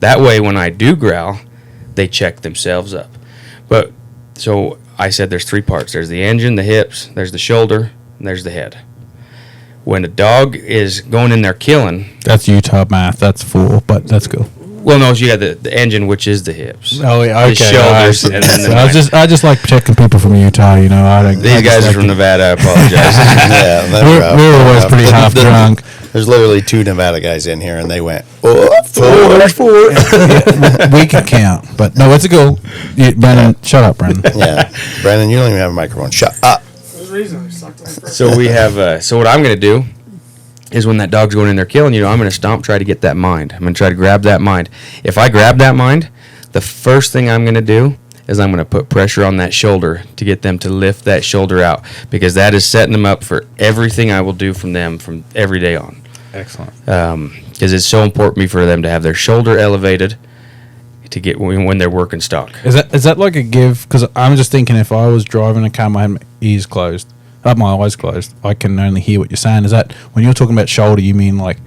Speaker 3: That way, when I do growl, they check themselves up. But so I said there's 3 parts. There's the engine, the hips, there's the shoulder, and there's the head. When a dog is going in there killing,
Speaker 1: That's Utah math, that's 4, but that's cool.
Speaker 3: well, no, you got the engine, which is the hips.
Speaker 1: Oh, yeah,
Speaker 3: The shoulders, and then the mind.
Speaker 1: I just like protecting people from Utah, you know.
Speaker 3: These guys are from Nevada. I apologize.
Speaker 4: Yeah,
Speaker 1: We're always pretty half drunk.
Speaker 4: There's literally 2 Nevada guys in here, and they went,
Speaker 1: Four. We can count, but no, it's a goal. Brandon, shut up, Brandon.
Speaker 4: Yeah, Brandon, you don't even have a microphone. Shut up.
Speaker 5: There's a reason I sucked on it first.
Speaker 3: So we have. So what I'm going to do is when that dog's going in there killing, I'm going to stomp, try to get that mind. I'm going to try to grab that mind. If I grab that mind, the first thing I'm going to do is I'm going to put pressure on that shoulder to get them to lift that shoulder out, because that is setting them up for everything I will do from them from every day on.
Speaker 1: Excellent.
Speaker 3: Because it's so important for them to have their shoulder elevated to get when they're working stock.
Speaker 1: Is that like a give? Because I'm just thinking, if I was driving a car, my ears closed, my eyes closed, I can only hear what you're saying. Is that when you're talking about shoulder, you mean like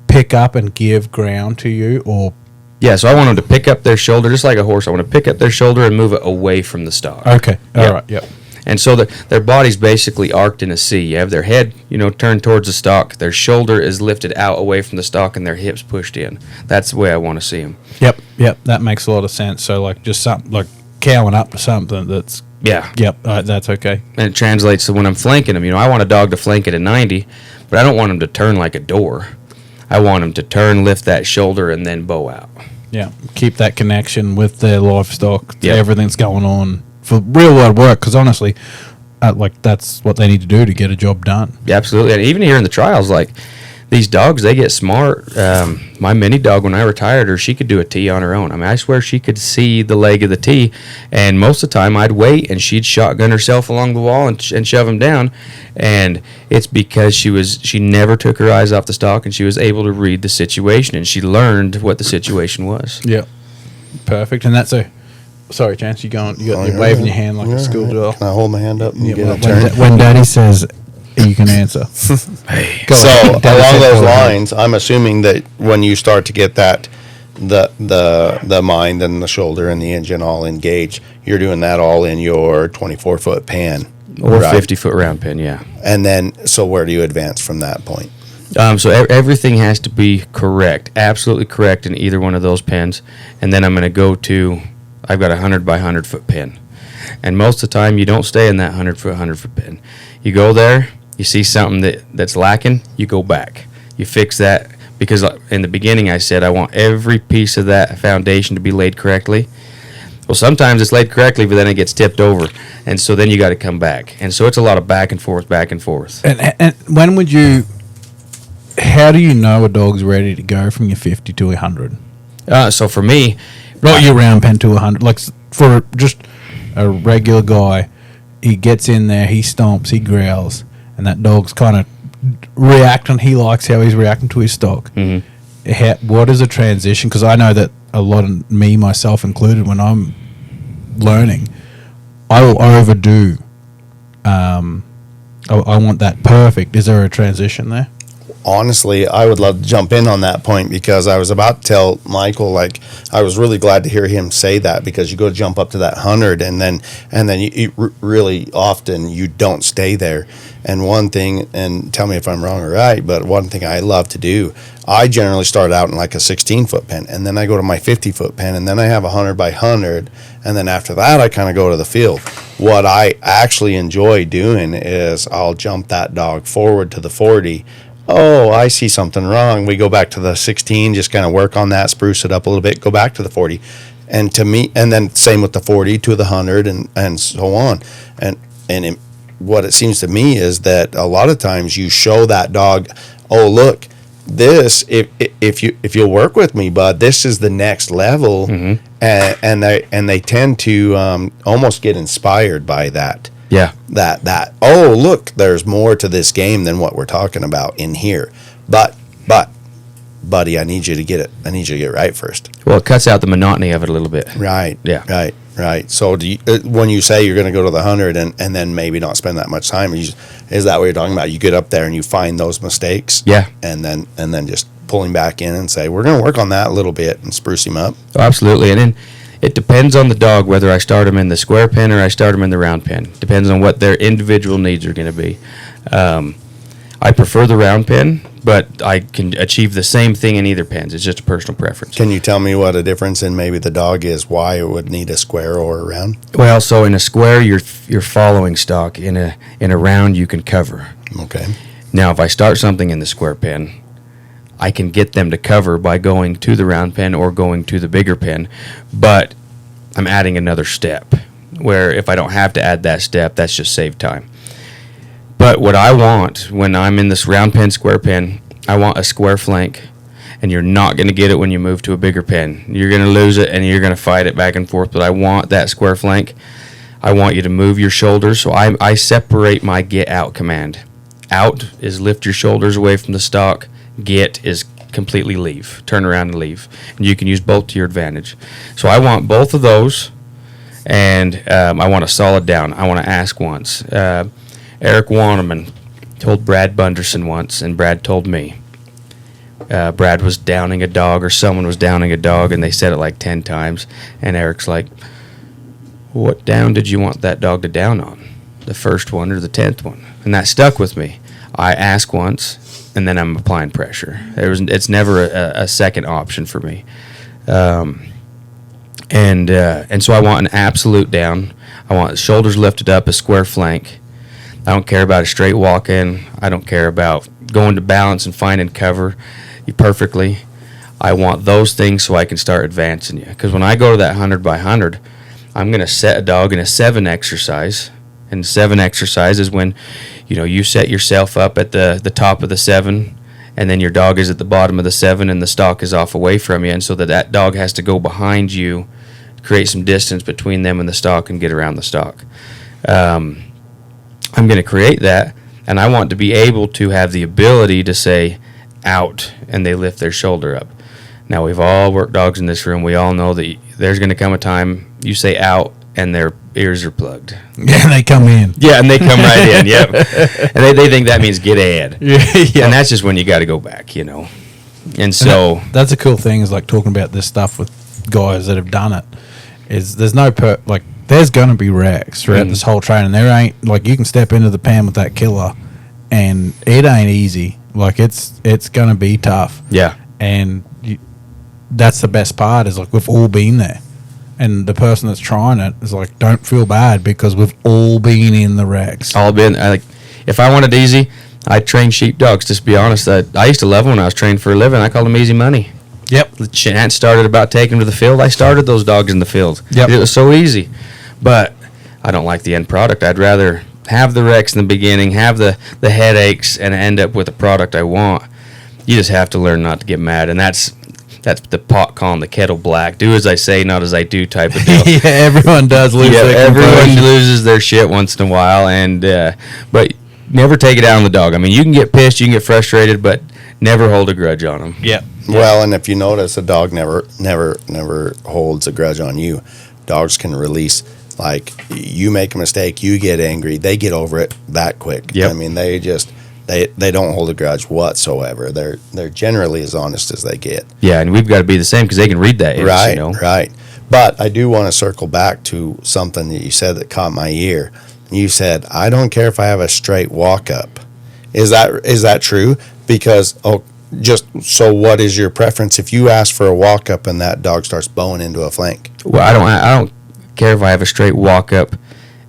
Speaker 1: pick up and give ground to you, or?
Speaker 3: Yeah, so I want them to pick up their shoulder just like a horse. I want to pick up their shoulder and move it away from the stock.
Speaker 1: Okay. All
Speaker 3: Yep.
Speaker 1: right. Yep.
Speaker 3: And so their body's basically arced in a C. You have their head, turned towards the stock. Their shoulder is lifted out away from the stock, and their hips pushed in. That's the way I want to see them.
Speaker 1: Yep. That makes a lot of sense. So like just something like cowing up to something that's.
Speaker 3: Yeah.
Speaker 1: Yep. That's okay.
Speaker 3: And it translates to when I'm flanking them. I want a dog to flank at a 90, but I don't want them to turn like a door. I want them to turn, lift that shoulder, and then bow out.
Speaker 1: Yeah. Keep that connection with their livestock.
Speaker 3: Yep.
Speaker 1: Everything's going on for real world work. Because honestly, that's what they need to do to get a job done.
Speaker 3: Yeah, absolutely. And even here in the trials, like these dogs, they get smart. My mini dog, when I retired her, she could do a T on her own. I mean, I swear she could see the leg of the T, and most of the time I'd wait and she'd shotgun herself along the wall and shove him down. And it's because she never took her eyes off the stock, and she was able to read the situation, and she learned what the situation was.
Speaker 1: Yeah. Perfect. And that's a. Sorry, Chance, you're waving your hand like a schoolgirl.
Speaker 4: Can I hold my hand up and
Speaker 1: Yeah,
Speaker 4: get a
Speaker 1: when,
Speaker 4: turn?
Speaker 1: when Daddy says you can answer. Go
Speaker 4: So
Speaker 1: ahead. Daddy
Speaker 4: along
Speaker 1: said
Speaker 4: those
Speaker 1: go ahead.
Speaker 4: lines, I'm assuming that when you start to get that, the mind and the shoulder and the engine all engaged, you're doing that all in your 24-foot pan.
Speaker 3: Or
Speaker 4: right?
Speaker 3: 50-foot round pin, yeah.
Speaker 4: And then, so where do you advance from that point?
Speaker 3: So everything has to be correct, absolutely correct in either one of those pins. And then I'm going to go to I've got a 100 by 100 foot pen. And most of the time, you don't stay in that 100 foot pen. You go there, you see something that's lacking, you go back. You fix that, because in the beginning I said I want every piece of that foundation to be laid correctly. Well, sometimes it's laid correctly, but then it gets tipped over, and so then you got to come back. And so it's a lot of back and forth, back and forth.
Speaker 1: And when would you? How do you know a dog's ready to go from your 50 to 100?
Speaker 3: So for me,
Speaker 1: Not your round pen to 100. Like for just a regular guy, he gets in there, he stomps, he growls, and that dog's kind of reacting. He likes how he's reacting to his stock.
Speaker 3: Mm-hmm.
Speaker 1: What is a transition? Because I know that a lot of me, myself included, when I'm learning, I will overdo. I want that perfect. Is there a transition there?
Speaker 4: Honestly, I would love to jump in on that point, because I was about to tell Michael, like, I was really glad to hear him say that, because you go jump up to that 100, and then you really often you don't stay there. And one thing, and tell me if I'm wrong or right, but one thing I love to do, I generally start out in like a 16-foot pen, and then I go to my 50-foot pen, and then I have a 100 by 100, and then after that I kind of go to the field. What I actually enjoy doing is I'll jump that dog forward to the 40. Oh, I see something wrong. We go back to the 16, just kind of work on that, spruce it up a little bit, go back to the 40. And to me, and then same with the 40 to the 100 and so on. And what it seems to me is that a lot of times you show that dog, oh, look, this, if you'll work with me, bud, this is the next level.
Speaker 3: Mm-hmm.
Speaker 4: And they tend to almost get inspired by that.
Speaker 3: Yeah.
Speaker 4: That oh, look, there's more to this game than what we're talking about in here. But buddy, I need you to get it. I need you to get it right first.
Speaker 3: Well, it cuts out the monotony of it a little bit.
Speaker 4: Right.
Speaker 3: Yeah.
Speaker 4: Right. So do you, when you say you're going to go to the 100 and then maybe not spend that much time, is that what you're talking about? You get up there and you find those mistakes.
Speaker 3: Yeah.
Speaker 4: And then just pull him back in and say, we're going to work on that a little bit and spruce him up.
Speaker 3: Oh, absolutely. And then it depends on the dog whether I start them in the square pen or I start them in the round pen. Depends on what their individual needs are going to be. I prefer the round pen, but I can achieve the same thing in either pens. It's just a personal preference.
Speaker 4: Can you tell me what a difference in maybe the dog is, why it would need a square or a round?
Speaker 3: Well, so in a square, you're following stock. In a round, you can cover.
Speaker 4: Okay.
Speaker 3: Now, if I start something in the square pen, I can get them to cover by going to the round pen or going to the bigger pen, but I'm adding another step, where if I don't have to add that step, that's just save time. But what I want when I'm in this round pen, square pen, I want a square flank, and you're not going to get it when you move to a bigger pen. You're going to lose it, and you're going to fight it back and forth, but I want that square flank. I want you to move your shoulders, so I separate my get out command. Out is lift your shoulders away from the stock. Get is completely leave, turn around and leave. And you can use both to your advantage. So I want both of those, and I want a solid down. I want to ask once. Eric Wanneman told Brad Bunderson once, and Brad told me. Brad was downing a dog, or someone was downing a dog, and they said it like 10 times. And Eric's like, what down did you want that dog to down on? The first one or the 10th one? And that stuck with me. I ask once, and then I'm applying pressure. It's never a second option for me. And so I want an absolute down. I want shoulders lifted up, a square flank. I don't care about a straight walk in. I don't care about going to balance and finding cover perfectly. I want those things so I can start advancing you. Because when I go to that 100 by 100, I'm going to set a dog in a 7 exercise. And 7 exercise is when, you set yourself up at the top of the 7, and then your dog is at the bottom of the 7, and the stock is off away from you. And so that dog has to go behind you, create some distance between them and the stock, and get around the stock. I'm going to create that, and I want to be able to have the ability to say out, and they lift their shoulder up. Now, we've all worked dogs in this room. We all know that there's going to come a time you say out, and their ears are plugged.
Speaker 1: Yeah, they come in.
Speaker 3: Yeah, and they come right in, yep. And they think that means get ahead.
Speaker 1: Yeah.
Speaker 3: And that's just when you got to go back, And so...
Speaker 1: that's a cool thing, is like talking about this stuff with guys that have done it, is there's no there's going to be wrecks throughout this whole training. There ain't, you can step into the pen with that killer, and it ain't easy. It's going to be tough.
Speaker 3: Yeah.
Speaker 1: And that's the best part, is we've all been there. And the person that's trying it is like, don't feel bad because we've all been in the wrecks.
Speaker 3: All been if I wanted easy, I'd train sheepdogs. Just to be honest, I used to love when I was trained for a living. I called them easy money.
Speaker 1: Yep.
Speaker 3: The chance started about taking them to the field. I started those dogs in the field.
Speaker 1: Yep.
Speaker 3: It was so easy. But I don't like the end product. I'd rather have the wrecks in the beginning, have the headaches, and end up with a product I want. You just have to learn not to get mad, and that's the pot calling the kettle black. Do as I say, not as I do type of deal.
Speaker 1: Yeah, everyone does lose their
Speaker 3: everyone
Speaker 1: composure.
Speaker 3: loses their shit once in a while, and but never take it out on the dog. I mean, you can get pissed, you can get frustrated, but never hold a grudge on them.
Speaker 1: Yep.
Speaker 4: Well, and if you notice, a dog never holds a grudge on you. Dogs can release, like, you make a mistake, you get angry, they get over it that quick.
Speaker 3: Yep.
Speaker 4: I mean, they don't hold a grudge whatsoever. They're generally as honest as they get.
Speaker 3: Yeah, and we've got to be the same because they can read that.
Speaker 4: Right,
Speaker 3: You know?
Speaker 4: right. But I do want to circle back to something that you said that caught my ear. You said, I don't care if I have a straight walk up. Is that true? Because, just so what is your preference if you ask for a walk up and that dog starts bowing into a flank?
Speaker 3: Well, I don't care if I have a straight walk up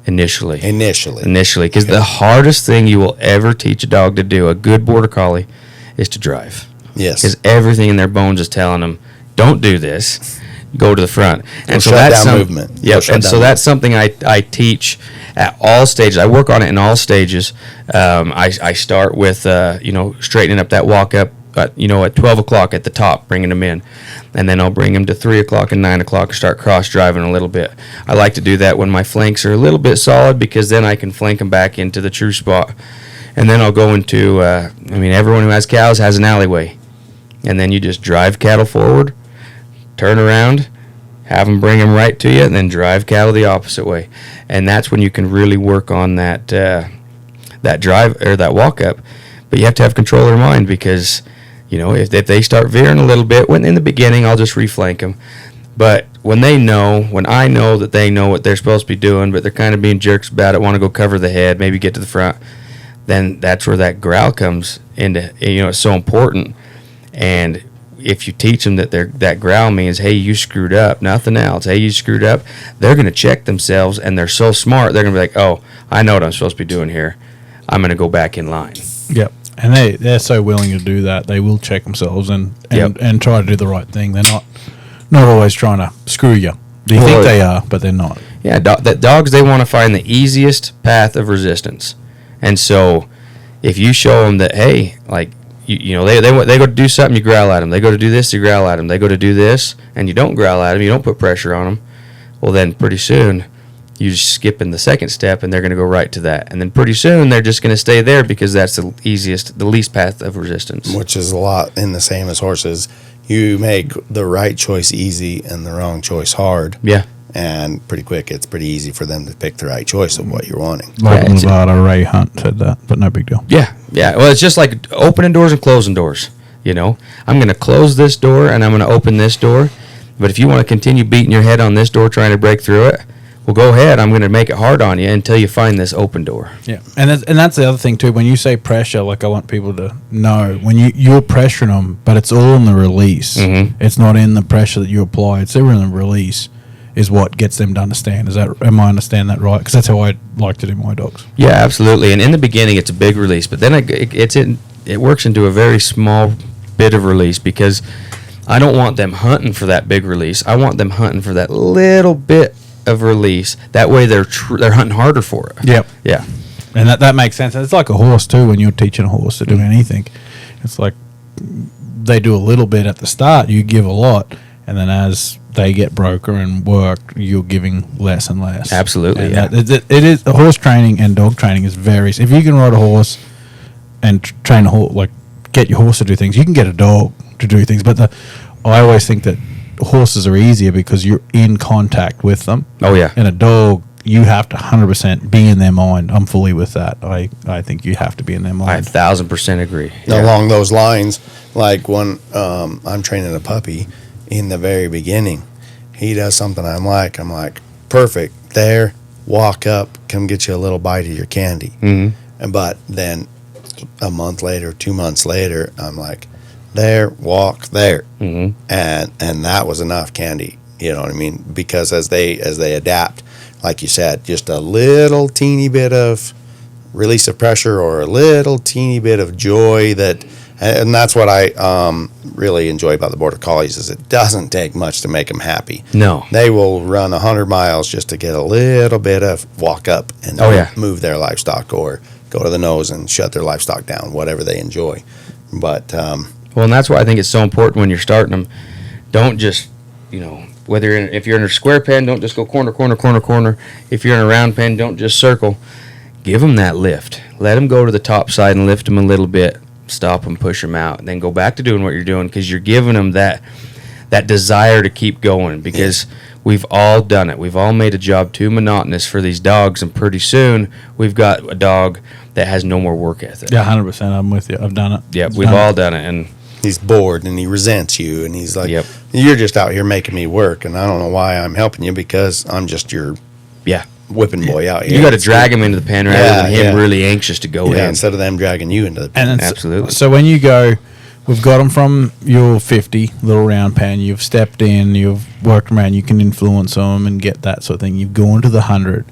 Speaker 3: initially, because the hardest thing you will ever teach a dog to do, a good border collie, is to drive.
Speaker 4: Yes.
Speaker 3: Because everything in their bones is telling them, don't do this, go to the front. And so
Speaker 4: shut
Speaker 3: that's
Speaker 4: down movement.
Speaker 3: Yep. And so that's something I teach at all stages. I work on it in all stages. I start with straightening up that walk up at 12 o'clock at the top, bringing them in, and then I'll bring them to 3 o'clock and 9 o'clock and start cross driving a little bit. I like to do that when my flanks are a little bit solid, because then I can flank them back into the true spot. And then I'll go into everyone who has cows has an alleyway, and then you just drive cattle forward, turn around, have them bring them right to you, and then drive cattle the opposite way. And that's when you can really work on that drive or that walk up. But you have to have control of your mind, because if they start veering a little bit, when in the beginning I'll just reflank them. But when I know that they know what they're supposed to be doing, but they're kind of being jerks about it, want to go cover the head, maybe get to the front, then that's where that growl comes into. It's so important. And if you teach them that growl means, hey, you screwed up, nothing else. Hey, you screwed up, they're going to check themselves, and they're so smart, they're going to be like, oh, I know what I'm supposed to be doing here. I'm going to go back in line.
Speaker 1: Yep. And they're so willing to do that. They will check themselves and try to do the right thing. They're not always trying to screw you. They think they are, but they're not.
Speaker 3: Yeah, dogs, they want to find the easiest path of resistance. And so if you show them that, hey, like, they go to do something, you growl at them. They go to do this, you growl at them. They go to do this, and you don't growl at them. You don't put pressure on them. Well, then pretty soon you just skip in the second step, and they're going to go right to that. And then pretty soon they're just going to stay there, because that's the least path of resistance.
Speaker 4: Which is a lot in the same as horses. You make the right choice easy and the wrong choice hard.
Speaker 3: Yeah.
Speaker 4: And pretty quick, it's pretty easy for them to pick the right choice of what you're wanting.
Speaker 1: Like Nevada Ray Hunt said that, but no big deal.
Speaker 3: Yeah. Well, it's just like opening doors and closing doors. I'm going to close this door and I'm going to open this door. But if you want to continue beating your head on this door trying to break through it, well, go ahead. I'm going to make it hard on you until you find this open door.
Speaker 1: Yeah, and that's the other thing too. When you say pressure, like, I want people to know when you're pressuring them, but it's all in the release.
Speaker 3: Mm-hmm.
Speaker 1: It's not in the pressure that you apply. It's in the release is what gets them to understand. Am I understanding that right? Because that's how I like to do my dogs.
Speaker 3: Yeah, absolutely. And in the beginning, it's a big release, but then it works into a very small bit of release, because I don't want them hunting for that big release. I want them hunting for that little bit of release. That way they're hunting harder for it.
Speaker 1: Yep.
Speaker 3: Yeah.
Speaker 1: And that makes sense. It's like a horse too. When you're teaching a horse to do anything, it's like they do a little bit at the start, you give a lot, and then as they get broker and work, you're giving less and less.
Speaker 3: Absolutely.
Speaker 1: And it is horse training and dog training is very. If you can ride a horse and train a horse, like get your horse to do things, you can get a dog to do things. But I always think that horses are easier because you're in contact with them.
Speaker 3: Oh yeah.
Speaker 1: And a dog, you have to 100% be in their mind. I'm fully with that. I think you have to be in their mind.
Speaker 3: I 1,000% agree.
Speaker 4: Along those lines, like when I'm training a puppy, in the very beginning, he does something I'm like, perfect, there, walk up, come get you a little bite of your candy.
Speaker 3: Mm-hmm.
Speaker 4: But then a month later, 2 months later, I'm like, there, walk there.
Speaker 3: Mm-hmm.
Speaker 4: And that was enough candy. You know what I mean? Because as they adapt, like you said, just a little teeny bit of release of pressure or a little teeny bit of joy and that's what I really enjoy about the Border Collies is it doesn't take much to make them happy.
Speaker 3: No.
Speaker 4: They will run 100 miles just to get a little bit of walk up and move their livestock or go to the nose and shut their livestock down, whatever they enjoy. But
Speaker 3: well, and that's why I think it's so important when you're starting them. Don't just, if you're in a square pen, don't just go corner, corner, corner, corner. If you're in a round pen, don't just circle. Give them that lift. Let them go to the top side and lift them a little bit. Stop them, push them out, and then go back to doing what you're doing because you're giving them that desire to keep going because we've all done it. We've all made a job too monotonous for these dogs, and pretty soon we've got a dog that has no more work ethic.
Speaker 1: Yeah, 100%. I'm with you. I've done it.
Speaker 3: Yeah, we've all done it, and
Speaker 4: he's bored and he resents you, and he's like,
Speaker 3: Yep.
Speaker 4: "You're just out here making me work, and I don't know why I'm helping you because I'm just your whipping boy out here."
Speaker 3: You got to drag him into the pen rather than him really anxious to go in.
Speaker 4: Instead of them dragging you into the pen.
Speaker 1: And
Speaker 3: Absolutely.
Speaker 1: So when you go, we've got them from your 50 little round pen. You've stepped in. You've worked around. You can influence them and get that sort of thing. You've gone to the 100,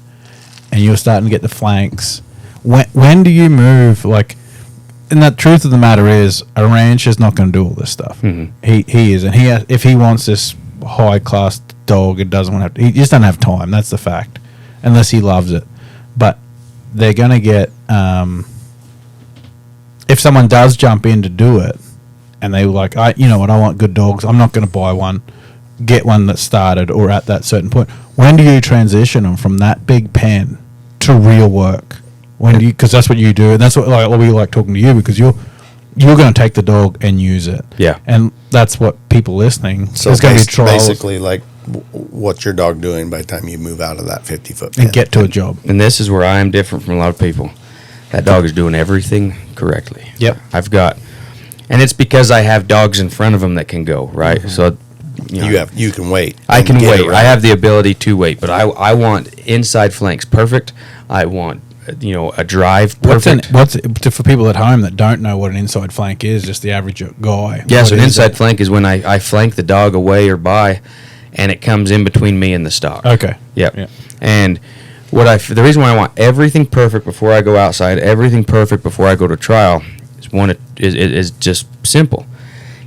Speaker 1: and you're starting to get the flanks. When do you move? Like, and the truth of the matter is, a rancher's not going to do all this stuff.
Speaker 3: Mm-hmm.
Speaker 1: He is, and if he wants this high class dog, it doesn't want to. He just doesn't have time. That's the fact. Unless he loves it. But they're going to get, if someone does jump in to do it, and they were like, I want good dogs, I'm not going to buy one, get one that started or at that certain point. When do you transition them from that big pen to real work? When do you, because that's what you do, and that's what we like talking to you, because you're going to take the dog and use it.
Speaker 3: Yeah.
Speaker 1: And that's what people listening,
Speaker 4: So
Speaker 1: there's going to be trials
Speaker 4: basically, like, what's your dog doing by the time you move out of that 50-foot pen?
Speaker 1: and get to a job.
Speaker 3: And this is where I am different from a lot of people. That dog is doing everything correctly.
Speaker 1: Yep.
Speaker 3: And it's because I have dogs in front of him that can go, right?
Speaker 1: Mm-hmm.
Speaker 3: So,
Speaker 4: You can wait.
Speaker 3: I
Speaker 4: and
Speaker 3: can
Speaker 4: get
Speaker 3: wait.
Speaker 4: around.
Speaker 3: I have the ability to wait, but I want inside flanks perfect. I want, a drive perfect.
Speaker 1: For people at home that don't know what an inside flank is, just the average guy.
Speaker 3: Yeah,
Speaker 1: what
Speaker 3: so an
Speaker 1: is
Speaker 3: inside
Speaker 1: it?
Speaker 3: flank is when I flank the dog away or by, and it comes in between me and the stock.
Speaker 1: Okay.
Speaker 3: Yep.
Speaker 1: Yeah.
Speaker 3: And the reason why I want everything perfect before I go outside, everything perfect before I go to trial, is just simple.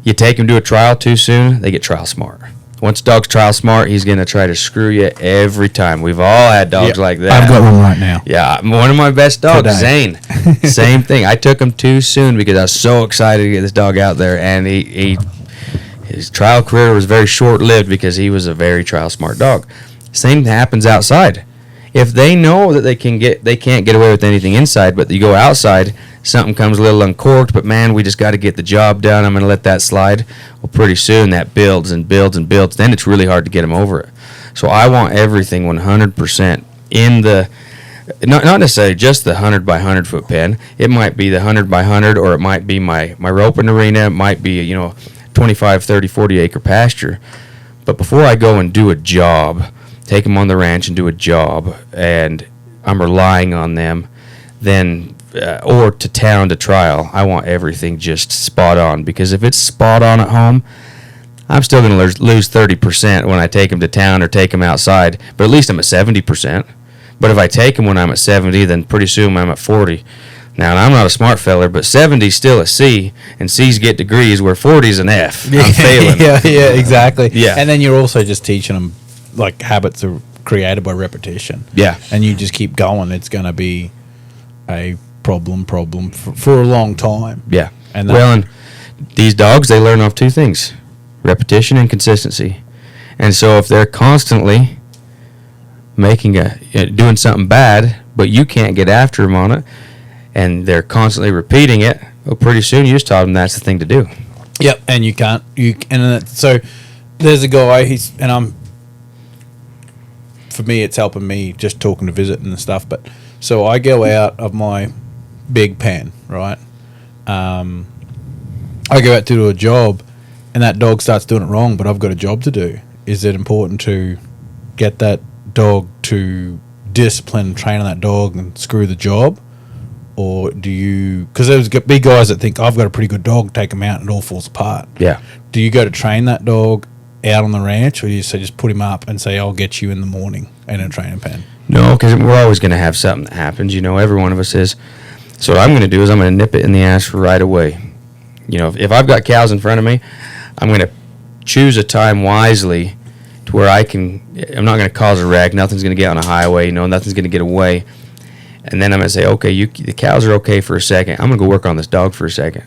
Speaker 3: You take them to a trial too soon, they get trial smart. Once a dog's trial smart, he's going to try to screw you every time. We've all had dogs like that.
Speaker 1: I've got one right now.
Speaker 3: Yeah, one of my best dogs,
Speaker 1: Today.
Speaker 3: Zane. Same thing. I took him too soon because I was so excited to get this dog out there, and his trial career was very short-lived because he was a very trial smart dog. Same happens outside. If they know that they can't get away with anything inside, but you go outside, something comes a little uncorked, but man, we just got to get the job done. I'm going to let that slide. Well, pretty soon that builds and builds and builds. Then it's really hard to get them over it. So I want everything 100% in the, not necessarily just the 100 by 100 foot pen. It might be the 100 by 100, or it might be my roping arena. It might be 25, 30, 40 acre pasture. But before I go and do a job, take them on the ranch and do a job, and I'm relying on them, then or to town to trial, I want everything just spot on, because if it's spot on at home, I'm still going to lose 30% when I take them to town or take them outside, but at least I'm at 70%. But if I take them when I'm at 70, then pretty soon I'm at 40. Now, I'm not a smart feller, but 70's still a C, and C's get degrees, where 40's an F. I'm failing.
Speaker 1: Yeah, exactly.
Speaker 3: Yeah.
Speaker 1: And then you're also just teaching them, like, habits are created by repetition.
Speaker 3: Yeah.
Speaker 1: And you just keep going. It's going to be a problem for a long time.
Speaker 3: Yeah.
Speaker 1: And
Speaker 3: And these dogs, they learn off two things: repetition and consistency. And so if they're constantly doing something bad, but you can't get after them on it, and they're constantly repeating it, well, pretty soon you just taught them that's the thing to do.
Speaker 1: Yep. And so there's a guy, for me, it's helping me just talking to visit and stuff. But so I go out of my big pen, right? I go out to do a job, and that dog starts doing it wrong, but I've got a job to do. Is it important to get that dog to discipline, train on that dog, and screw the job? Or do you, because there's big guys that think, I've got a pretty good dog, take them out and it all falls apart.
Speaker 3: Yeah.
Speaker 1: Do you go to train that dog out on the ranch, or you say just put him up and say, I'll get you in the morning in a training pen?
Speaker 3: No, because we're always going to have something that happens. Every one of us is. So what I'm going to do is I'm going to nip it in the ass right away. If I've got cows in front of me, I'm going to choose a time wisely to where I'm not going to cause a wreck. Nothing's going to get on a highway. Nothing's going to get away. And then I'm going to say, okay, the cows are okay for a second. I'm going to go work on this dog for a second.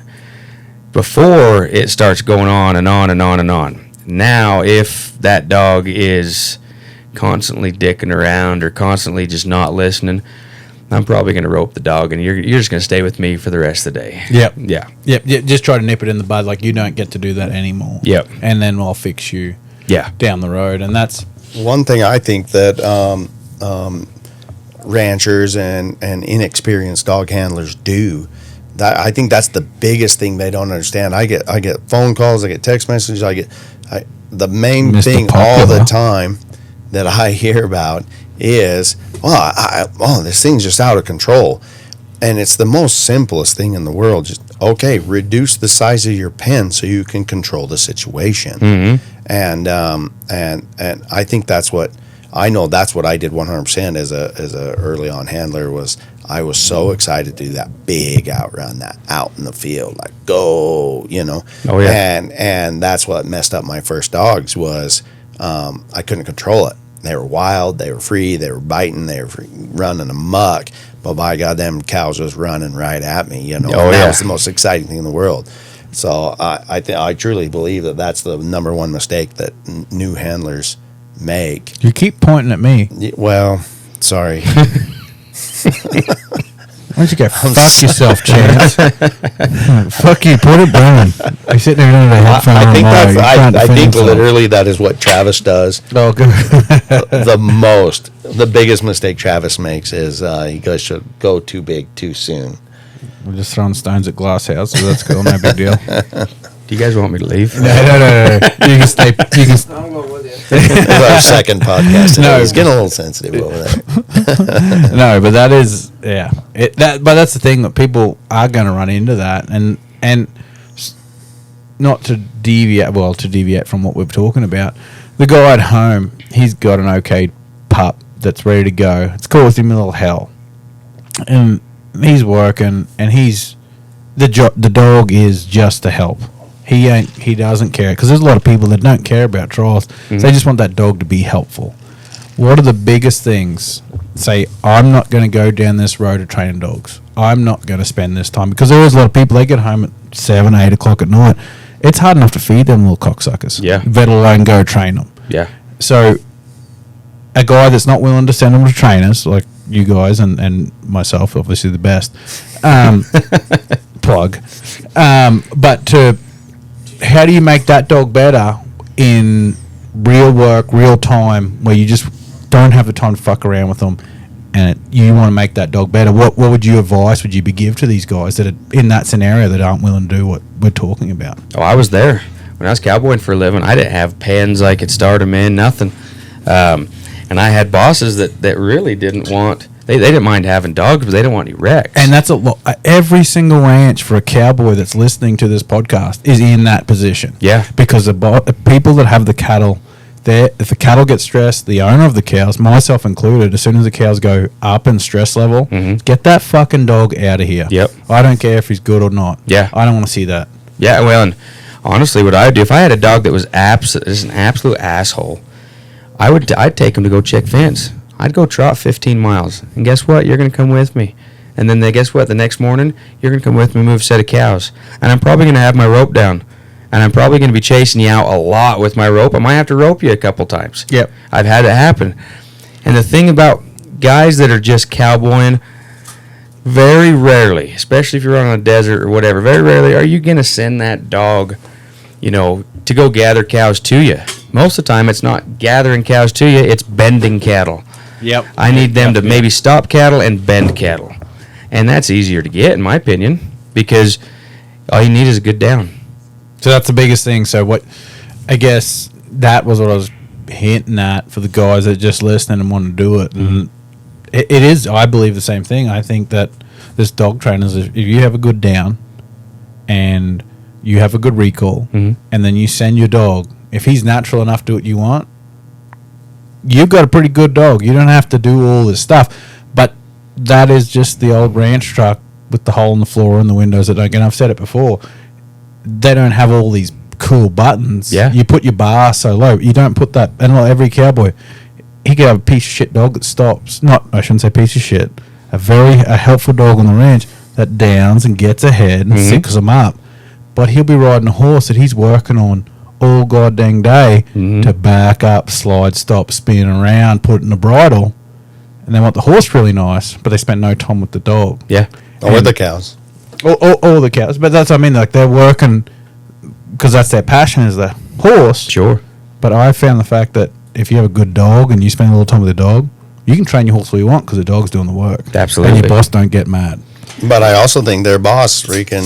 Speaker 3: Before it starts going on and on and on and on. Now, if that dog is constantly dicking around or constantly just not listening, I'm probably going to rope the dog, and you're just going to stay with me for the rest of the day.
Speaker 1: Yep.
Speaker 3: Yeah.
Speaker 1: Yep. Just try to nip it in the bud. Like, you don't get to do that anymore.
Speaker 3: Yep.
Speaker 1: And then I'll fix you down the road. And that's
Speaker 4: one thing I think that ranchers and inexperienced dog handlers do. That I think that's the biggest thing they don't understand. I get phone calls, I get text messages, the main
Speaker 1: Mr.
Speaker 4: thing
Speaker 1: Popular.
Speaker 4: all the time that I hear about is, this thing's just out of control. And it's the most simplest thing in the world. Just, reduce the size of your pen so you can control the situation.
Speaker 3: Mm-hmm.
Speaker 4: And I think that's what I did 100% as a early on handler. Was I was so excited to do that big outrun, that out in the field, like go,
Speaker 3: Oh yeah.
Speaker 4: And that's what messed up my first dogs was I couldn't control it. They were wild, they were free, they were biting, they were running amok. But by God, them cows was running right at me, That was the most exciting thing in the world. So I truly believe that that's the number one mistake that new handlers make.
Speaker 1: you keep pointing at me.
Speaker 4: Well, sorry.
Speaker 1: Why don't you go fuck yourself, Chance? Fuck you, put it down. I sit there under the headphone.
Speaker 4: I think literally that is what Travis does.
Speaker 1: Oh, good.
Speaker 4: The biggest mistake Travis makes is he should go too big too soon.
Speaker 1: We're just throwing stones at glass house, so that's cool. No big deal.
Speaker 3: Do you guys want me to leave?
Speaker 1: No. You can stay.
Speaker 5: I'm going with you.
Speaker 4: It's our second podcast.
Speaker 1: No.
Speaker 4: He's getting a little sensitive over there.
Speaker 1: No, but that is but that's the thing, that people are going to run into that, and not to deviate from what we're talking about. The guy at home, he's got an okay pup that's ready to go. It's caused him a little hell, and he's working, and the dog is just to help. He doesn't care, because there's a lot of people that don't care about trials.
Speaker 3: Mm-hmm.
Speaker 1: So they just want that dog to be helpful. What are the biggest things? Say, I'm not going to go down this road of training dogs. I'm not going to spend this time, because there is a lot of people, they get home at 7, 8 o'clock at night. It's hard enough to feed them little cocksuckers.
Speaker 3: Yeah.
Speaker 1: Let alone go train them.
Speaker 3: Yeah.
Speaker 1: So a guy that's not willing to send them to trainers, like you guys and myself, obviously the best, plug. But how do you make that dog better in real work, real time, where you just don't have the time to fuck around with them, and you want to make that dog better? What would you advise would you give to these guys that are in that scenario that aren't willing to do what we're talking about?
Speaker 3: Oh, I was there. When I was cowboying for a living, I didn't have pens I could start them in, nothing. And I had bosses that really didn't want... They didn't mind having dogs, but they didn't want any wrecks.
Speaker 1: And that's every single ranch for a cowboy that's listening to this podcast is in that position.
Speaker 3: Yeah.
Speaker 1: Because the people that have the cattle, if the cattle get stressed, the owner of the cows, myself included, as soon as the cows go up in stress level, get that fucking dog out of here.
Speaker 3: Yep.
Speaker 1: I don't care if he's good or not.
Speaker 3: Yeah.
Speaker 1: I don't want to see that.
Speaker 3: Yeah, well, and honestly, what I would do, if I had a dog that was an absolute asshole, I'd take him to go check fence. I'd go trot 15 miles. And guess what? You're going to come with me. And then guess what? The next morning, you're going to come with me and move a set of cows. And I'm probably going to have my rope down. And I'm probably going to be chasing you out a lot with my rope. I might have to rope you a couple times.
Speaker 1: Yep.
Speaker 3: I've had it happen. And the thing about guys that are just cowboying, very rarely, especially if you're on a desert or whatever, very rarely are you going to send that dog, to go gather cows to you. Most of the time, it's not gathering cows to you, it's bending cattle.
Speaker 1: Yep.
Speaker 3: I need them to maybe stop cattle and bend cattle. And that's easier to get, in my opinion, because all you need is a good down.
Speaker 1: So that's the biggest thing. So I guess that was what I was hinting at for the guys that are just listening and want to do it. And it is, I believe, the same thing. I think that this dog trainers, if you have a good down and you have a good recall, and then you send your dog if he's natural enough to do what you want, you've got a pretty good dog. You don't have to do all this stuff. But that is just the old ranch truck with the hole in the floor and the windows that don't get. And I've said it before. They don't have all these cool buttons.
Speaker 3: Yeah.
Speaker 1: You put your bar so low. You don't put that. And like every cowboy, he could have a piece of shit dog that stops. I shouldn't say piece of shit. A helpful dog on the ranch that downs and gets ahead and sickles them up. But he'll be riding a horse that he's working on all goddamn day to back up, slide, stop, spin around, put in the bridle. And they want the horse really nice, but they spend no time with the dog.
Speaker 3: Yeah.
Speaker 4: Or the cows.
Speaker 1: All the cows. But that's what I mean. Like, they're working because that's their passion is the horse.
Speaker 3: Sure.
Speaker 1: But I found the fact that if you have a good dog and you spend a little time with the dog, you can train your horse all you want because the dog's doing the work.
Speaker 3: Absolutely.
Speaker 1: And your boss don't get mad.
Speaker 4: But I also think their boss they're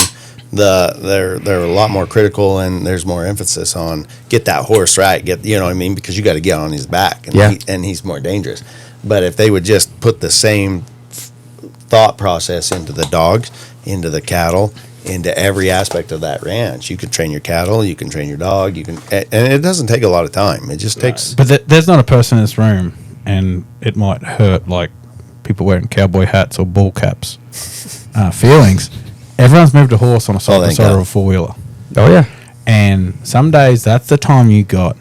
Speaker 4: a lot more critical, and there's more emphasis on get that horse right, you know what I mean, because you got to get on his back, and and he's more dangerous. But if they would just put the same thought process into the dogs, into the cattle, into every aspect of that ranch, you can train your cattle, you can train your dog, and it doesn't take a lot of time. It just takes.
Speaker 1: But there's not a person in this room, and it might hurt like people wearing cowboy hats or ball caps. Feelings. Everyone's moved a horse on a side by side of a four-wheeler.
Speaker 3: Oh, yeah.
Speaker 1: And some days that's the time you got.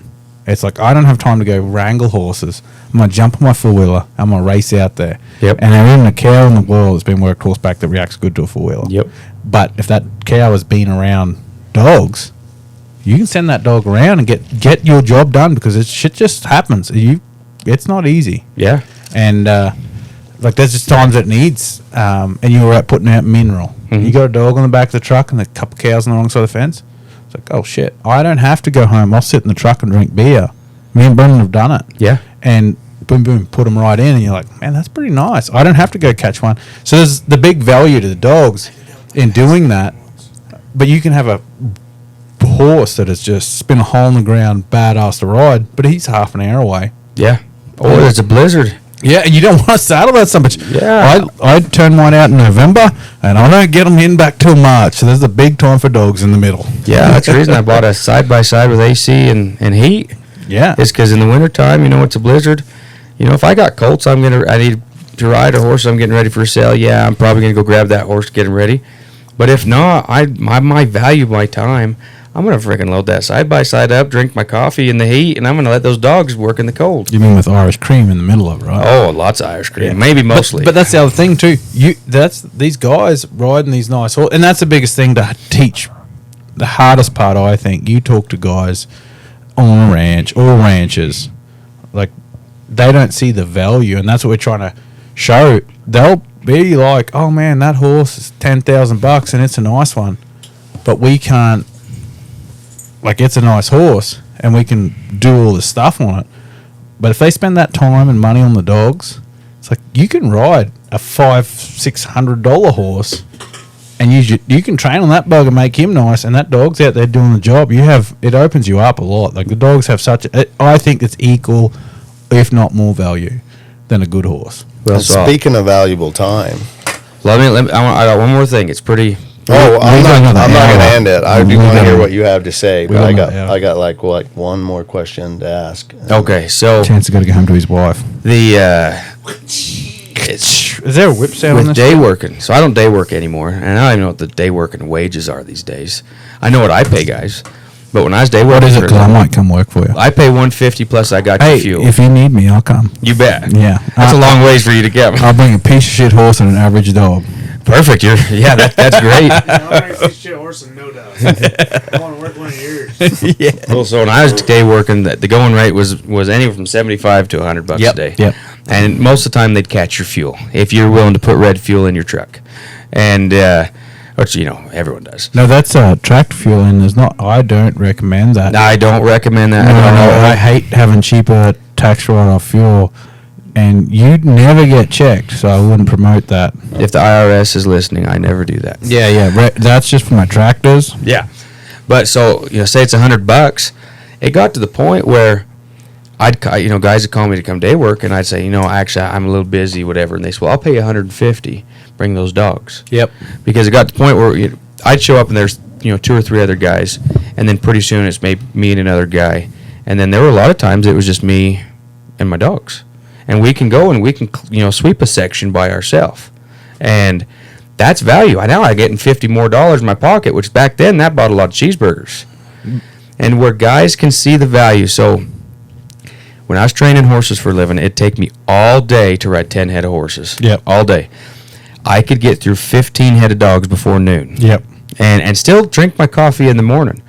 Speaker 1: It's like, I don't have time to go wrangle horses. I'm going to jump on my four-wheeler. I'm going to race out there.
Speaker 3: Yep.
Speaker 1: And there isn't a cow in the world that's been worked horseback that reacts good to a four-wheeler.
Speaker 3: Yep.
Speaker 1: But if that cow has been around dogs, you can send that dog around and get your job done because shit just happens. It's not easy.
Speaker 3: Yeah.
Speaker 1: And like there's just times it needs, and you were out putting out mineral. You got a dog on the back of the truck and a couple cows on the wrong side of the fence. It's like, oh shit, I don't have to go home. I'll sit in the truck and drink beer. Me and Brendan have done it.
Speaker 3: Yeah.
Speaker 1: And boom, boom, put them right in, and you're like, man, that's pretty nice. I don't have to go catch one. So there's the big value to the dogs in doing that. But you can have a horse that has just spin a hole in the ground, badass to ride, but he's half an hour away.
Speaker 3: Yeah. Or there's a blizzard.
Speaker 1: Yeah, and you don't want to saddle that so much.
Speaker 3: Yeah.
Speaker 1: I turn mine out in November, and I don't get them in back till March. So there's a big time for dogs in the middle.
Speaker 3: Yeah, that's the reason I bought a side-by-side with AC and heat.
Speaker 1: Yeah.
Speaker 3: It's because in the wintertime, it's a blizzard. If I got colts, I need to ride a horse, I'm getting ready for a sale. Yeah, I'm probably going to go grab that horse, get him ready. But if not, I value my time. I'm going to freaking load that side-by-side up, drink my coffee in the heat, and I'm going to let those dogs work in the cold.
Speaker 1: You mean with Irish cream in the middle of it, right?
Speaker 3: Oh, lots of Irish cream.
Speaker 1: Yeah.
Speaker 3: Maybe mostly.
Speaker 1: But that's the other thing, too. That's these guys riding these nice horses. And that's the biggest thing to teach. The hardest part, I think, you talk to guys on a ranch or ranches, like, they don't see the value, and that's what we're trying to show. They'll be like, oh, man, that horse is $10,000 and it's a nice one. But we can't. Like, it's a nice horse, and we can do all this stuff on it. But if they spend that time and money on the dogs, it's like you can ride a $500-$600 horse, and you can train on that bug and make him nice, and that dog's out there doing the job. It opens you up a lot. Like, the dogs have I think it's equal, if not more value, than a good horse.
Speaker 3: Well,
Speaker 4: Speaking of valuable time.
Speaker 3: I got one more thing. It's pretty.
Speaker 4: I'm not going to end it. I do want to hear what you have to say, but I got like one more question to ask.
Speaker 3: Okay, so
Speaker 1: Chance has got to go home to his wife. Is there a whip sound on
Speaker 3: with
Speaker 1: this?
Speaker 3: day working? So I don't day work anymore, and I don't even know what the day working wages are these days. I know what I pay guys, but when I was day working,
Speaker 1: What is it? Because I might come work for you.
Speaker 3: I pay $150 plus I got
Speaker 1: Hey,
Speaker 3: your fuel.
Speaker 1: if you need me, I'll come.
Speaker 3: You bet.
Speaker 1: Yeah.
Speaker 3: That's a long ways for you to get.
Speaker 1: I'll bring a piece of shit horse and an average dog.
Speaker 3: Perfect. That's great.
Speaker 5: I'm this shit horse and no doubt. I want to work one of yours.
Speaker 3: Yeah. Well, so when I was day working, the going rate was anywhere from $75 to $100 a day.
Speaker 1: Yep.
Speaker 3: And most of the time they'd catch your fuel if you're willing to put red fuel in your truck, and which everyone does.
Speaker 1: No, that's tractor fuel, and I don't recommend that.
Speaker 3: I don't recommend that.
Speaker 1: No, I hate having cheaper tax write-off fuel, and you'd never get checked, so I wouldn't promote that.
Speaker 3: If the IRS is listening, I never do that.
Speaker 1: Yeah. That's just for my tractors.
Speaker 3: Yeah, but so say it's $100. It got to the point where guys would call me to come day work, and I'd say, actually I'm a little busy, whatever, and they say, well, I'll pay you $150. Bring those dogs.
Speaker 1: Yep.
Speaker 3: Because it got to the point where I'd show up and there's 2 or 3 other guys, and and then pretty soon it's maybe me and another guy, and then there were a lot of times it was just me and my dogs, and we can go and we can sweep a section by ourselves, and that's value. Now I getting $50 more in my pocket, which back then that bought a lot of cheeseburgers, and where guys can see the value. So when I was training horses for a living, it'd take me all day to ride 10 head of horses.
Speaker 1: Yep.
Speaker 3: All day. I could get through 15 head of dogs before noon.
Speaker 1: Yep.
Speaker 3: And still drink my coffee in the morning.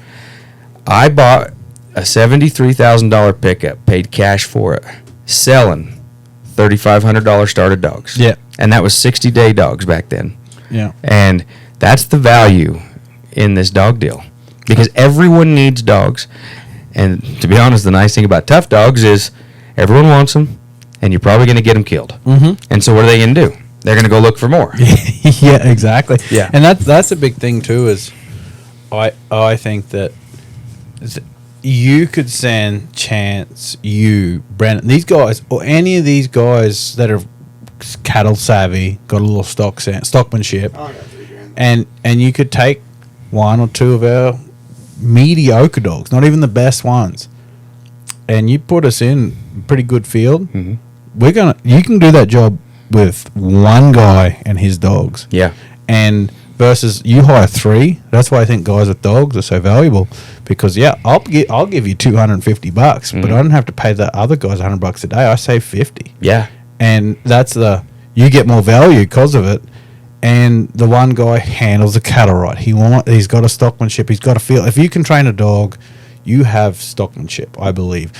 Speaker 3: I bought a $73,000 pickup, paid cash for it, selling $3,500 started dogs.
Speaker 1: Yeah.
Speaker 3: And that was 60-day dogs back then.
Speaker 1: Yeah.
Speaker 3: And that's the value in this dog deal, because everyone needs dogs. And to be honest, the nice thing about tough dogs is everyone wants them, and you're probably going to get them killed.
Speaker 1: Mm-hmm.
Speaker 3: And so what are they going to do? They're going to go look for more.
Speaker 1: Yeah, exactly.
Speaker 3: Yeah.
Speaker 1: And that's a big thing too. Is I think that you could send Chance, Brennan, these guys, or any of these guys that are cattle savvy, got a little stockmanship,
Speaker 5: Oh, I got $3,000.
Speaker 1: and you could take one or two of our mediocre dogs, not even the best ones, and you put us in a pretty good field.
Speaker 3: Mm-hmm.
Speaker 1: You can do that job with one guy and his dogs.
Speaker 3: Yeah.
Speaker 1: And versus you hire three. That's why I think guys with dogs are so valuable, because I'll give you $250, but I don't have to pay the other guys $100 a day. I save $50.
Speaker 3: Yeah.
Speaker 1: And you get more value because of it. And the one guy handles the cattle right. He's got a stockmanship. He's got a feel. If you can train a dog, you have stockmanship, I believe.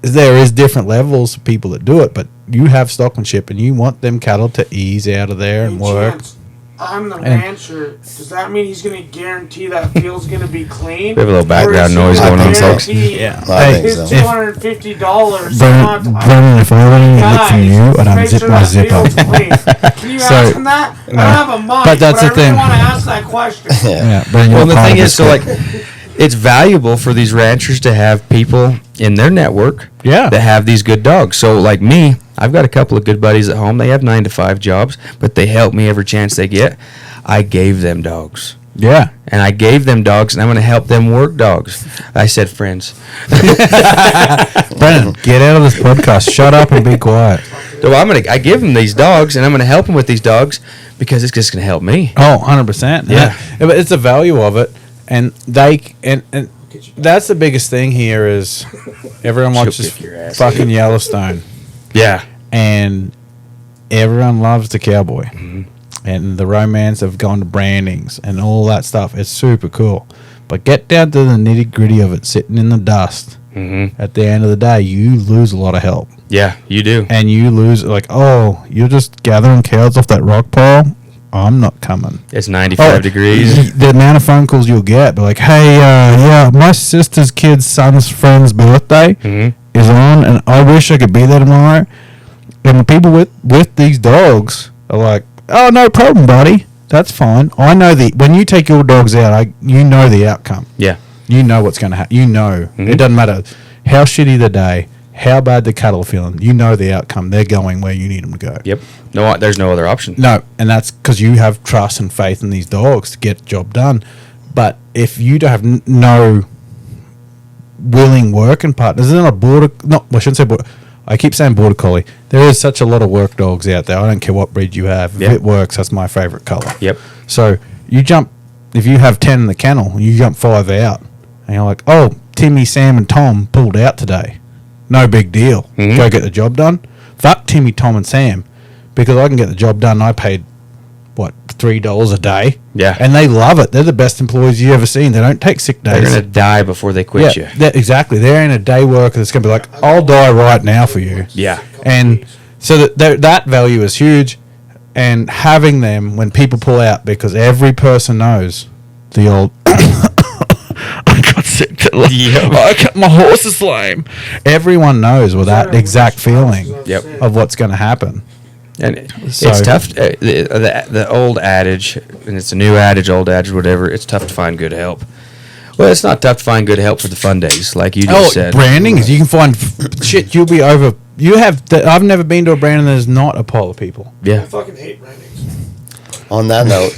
Speaker 1: There is different levels of people that do it, but you have stockmanship, and you want them cattle to ease out of there and
Speaker 5: Hey,
Speaker 1: work.
Speaker 5: Chance, I'm the
Speaker 1: And-
Speaker 5: rancher. Does that mean he's going to guarantee that field's going to be clean?
Speaker 3: We have a little background noise
Speaker 4: going on,
Speaker 3: folks.
Speaker 1: Yeah.
Speaker 4: I think
Speaker 5: His
Speaker 4: so.
Speaker 5: $250.
Speaker 1: Brennan, if I want to look from you, and
Speaker 5: make
Speaker 1: unzip
Speaker 5: sure
Speaker 1: my
Speaker 5: that
Speaker 1: zipper.
Speaker 5: field's clean. Can you
Speaker 1: So-
Speaker 5: ask him that? I don't have a mic,
Speaker 1: But that's
Speaker 5: I
Speaker 1: the
Speaker 5: really
Speaker 1: thing.
Speaker 5: want to ask that question.
Speaker 1: Yeah, Brennan,
Speaker 3: Well,
Speaker 1: you're
Speaker 3: the
Speaker 1: part
Speaker 3: thing
Speaker 1: of
Speaker 3: is,
Speaker 1: this
Speaker 3: so
Speaker 1: group.
Speaker 3: like, it's valuable for these ranchers to have people in their network
Speaker 1: Yeah.
Speaker 3: that have these good dogs. So, like me, I've got a couple of good buddies at home. They have 9-to-5 jobs, but they help me every chance they get. I gave them dogs.
Speaker 1: Yeah.
Speaker 3: And I gave them dogs, and I'm going to help them work dogs. I said friends.
Speaker 1: Brennan, get out of this podcast. Shut up and be quiet.
Speaker 3: So I give them these dogs, and I'm going to help them with these dogs because it's just going to help me.
Speaker 1: Oh, 100%.
Speaker 3: Yeah.
Speaker 1: But it's the value of it. And and that's the biggest thing here is everyone
Speaker 3: She'll
Speaker 1: watches
Speaker 3: kick your ass.
Speaker 1: fucking Yellowstone.
Speaker 3: Yeah.
Speaker 1: And everyone loves the cowboy. And the romance of going to brandings and all that stuff. It's super cool. But get down to the nitty gritty of it, sitting in the dust.
Speaker 3: Mm-hmm.
Speaker 1: At the end of the day, you lose a lot of help.
Speaker 3: Yeah, you do.
Speaker 1: And you lose, like, oh, you're just gathering cows off that rock pile? I'm not coming.
Speaker 3: It's 95 degrees.
Speaker 1: The amount of phone calls you'll get, be like, hey, yeah, my sister's kid's son's friend's birthday is on, and I wish I could be there tomorrow. And the people with these dogs are like, oh, no problem, buddy. That's fine. I know when you take your dogs out, you know the outcome.
Speaker 3: Yeah.
Speaker 1: You know what's going to happen. You know. It doesn't matter how shitty the day, how bad the cattle are feeling. You know the outcome. They're going where you need them to go.
Speaker 3: Yep. No, there's no other option.
Speaker 1: No, and that's because you have trust and faith in these dogs to get the job done. But if you don't have no willing working partners, then I shouldn't say border. I keep saying border collie. There is such a lot of work dogs out there. I don't care what breed you have. If
Speaker 3: Yeah.
Speaker 1: it works, that's my favorite color.
Speaker 3: Yep.
Speaker 1: So if you have 10 in the kennel, you jump 5 out, and you're like, oh, Timmy, Sam, and Tom pulled out today. No big deal. Go get the job done. Fuck Timmy, Tom, and Sam, because I can get the job done. I paid, $3 a day?
Speaker 3: Yeah.
Speaker 1: And they love it. They're the best employees you've ever seen. They don't take sick days.
Speaker 3: They're going to die before they quit you.
Speaker 1: Exactly. They're in a day worker that's going to be like, I'll die right now for you.
Speaker 3: Yeah.
Speaker 1: And so that value is huge. And having them when people pull out, because every person knows the old, I got sick today. My horse is lame. Everyone knows with that exact feeling
Speaker 3: Yep.
Speaker 1: of what's going to happen.
Speaker 3: And
Speaker 1: So-
Speaker 3: it's tough. The old adage, and it's a new adage, old adage, whatever. It's tough to find good help. Well, it's not tough to find good help for the fun days, like you just said.
Speaker 1: Branding is you can find shit. You'll be over. I've never been to a branding there's not a pile of people.
Speaker 5: I
Speaker 3: Yeah.
Speaker 5: fucking hate brandings.
Speaker 4: On that note,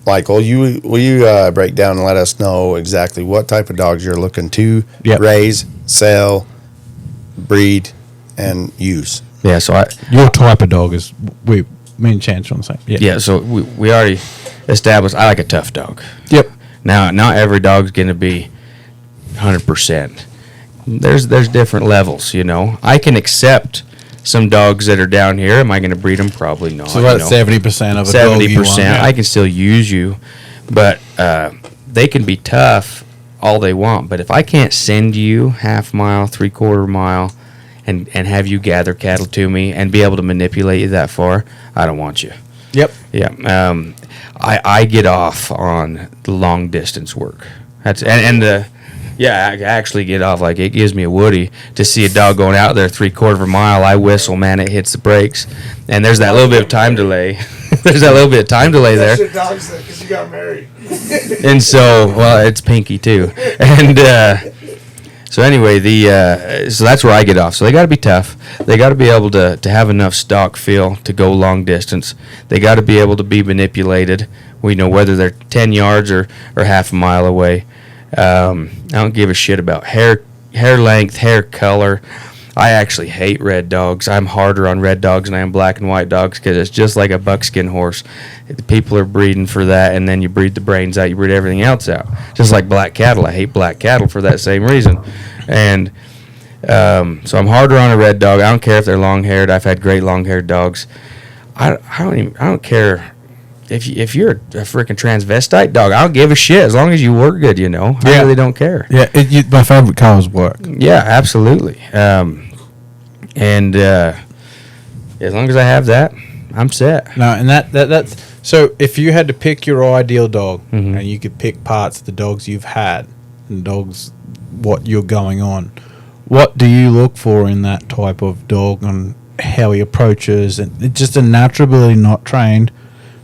Speaker 4: Michael, will you break down and let us know exactly what type of dogs you're looking to
Speaker 1: Yep.
Speaker 4: raise, sell, breed, and use?
Speaker 3: Yeah, so
Speaker 1: Your type of dog is me and Chance are on the same.
Speaker 3: yeah, so we already established I like a tough dog.
Speaker 1: Yep.
Speaker 3: Now, not every dog's going to be 100%. There's different levels, you know. I can accept some dogs that are down here. Am I going to breed them? Probably not.
Speaker 1: So that's 70% of a dog you want.
Speaker 3: 70%.
Speaker 1: Yeah.
Speaker 3: I can still use you, but they can be tough all they want. But if I can't send you half mile, 3/4 mile, and have you gather cattle to me and be able to manipulate you that far, I don't want you.
Speaker 1: Yep.
Speaker 3: Yeah. I get off on the long distance work. That's and the. Yeah, I actually get off. Like, it gives me a woody to see a dog going out there 3/4 of a mile. I whistle, man, it hits the brakes. And there's that little bit of time delay. There's that little bit of time delay there.
Speaker 5: That's your dog's there because you got married.
Speaker 3: And so, well, it's Pinky too. And so anyway, so that's where I get off. So they got to be tough. They got to be able to have enough stock feel to go long distance. They got to be able to be manipulated. We know whether they're 10 yards or half a mile away. I don't give a shit about hair length, hair color. I actually hate red dogs. I'm harder on red dogs than I am black and white dogs because it's just like a buckskin horse. People are breeding for that, and then you breed the brains out, you breed everything else out. Just like black cattle. I hate black cattle for that same reason. And so I'm harder on a red dog. I don't care if they're long-haired. I've had great long-haired dogs. I don't care. If you're a freaking transvestite dog, I don't give a shit as long as you work good, you know. I really don't care.
Speaker 1: Yeah, my favorite car is work.
Speaker 3: Yeah, absolutely. And as long as I have that, I'm set.
Speaker 1: No, and that's so. If you had to pick your ideal dog, and you could pick parts of the dogs you've had and dogs what you're going on, what do you look for in that type of dog and how he approaches, and it's just a natural ability, not trained.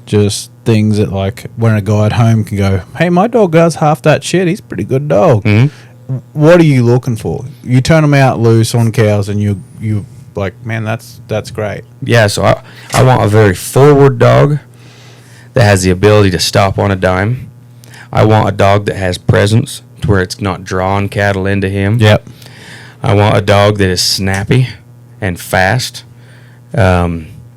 Speaker 1: Just things that, like, when a guy at home can go, hey, my dog does half that shit. He's a pretty good dog.
Speaker 3: Mm-hmm.
Speaker 1: What are you looking for? You turn them out loose on cows, and you like, man, that's great.
Speaker 3: Yeah, so I want a very forward dog that has the ability to stop on a dime. I want a dog that has presence to where it's not drawing cattle into him.
Speaker 1: Yep.
Speaker 3: I want a dog that is snappy and fast.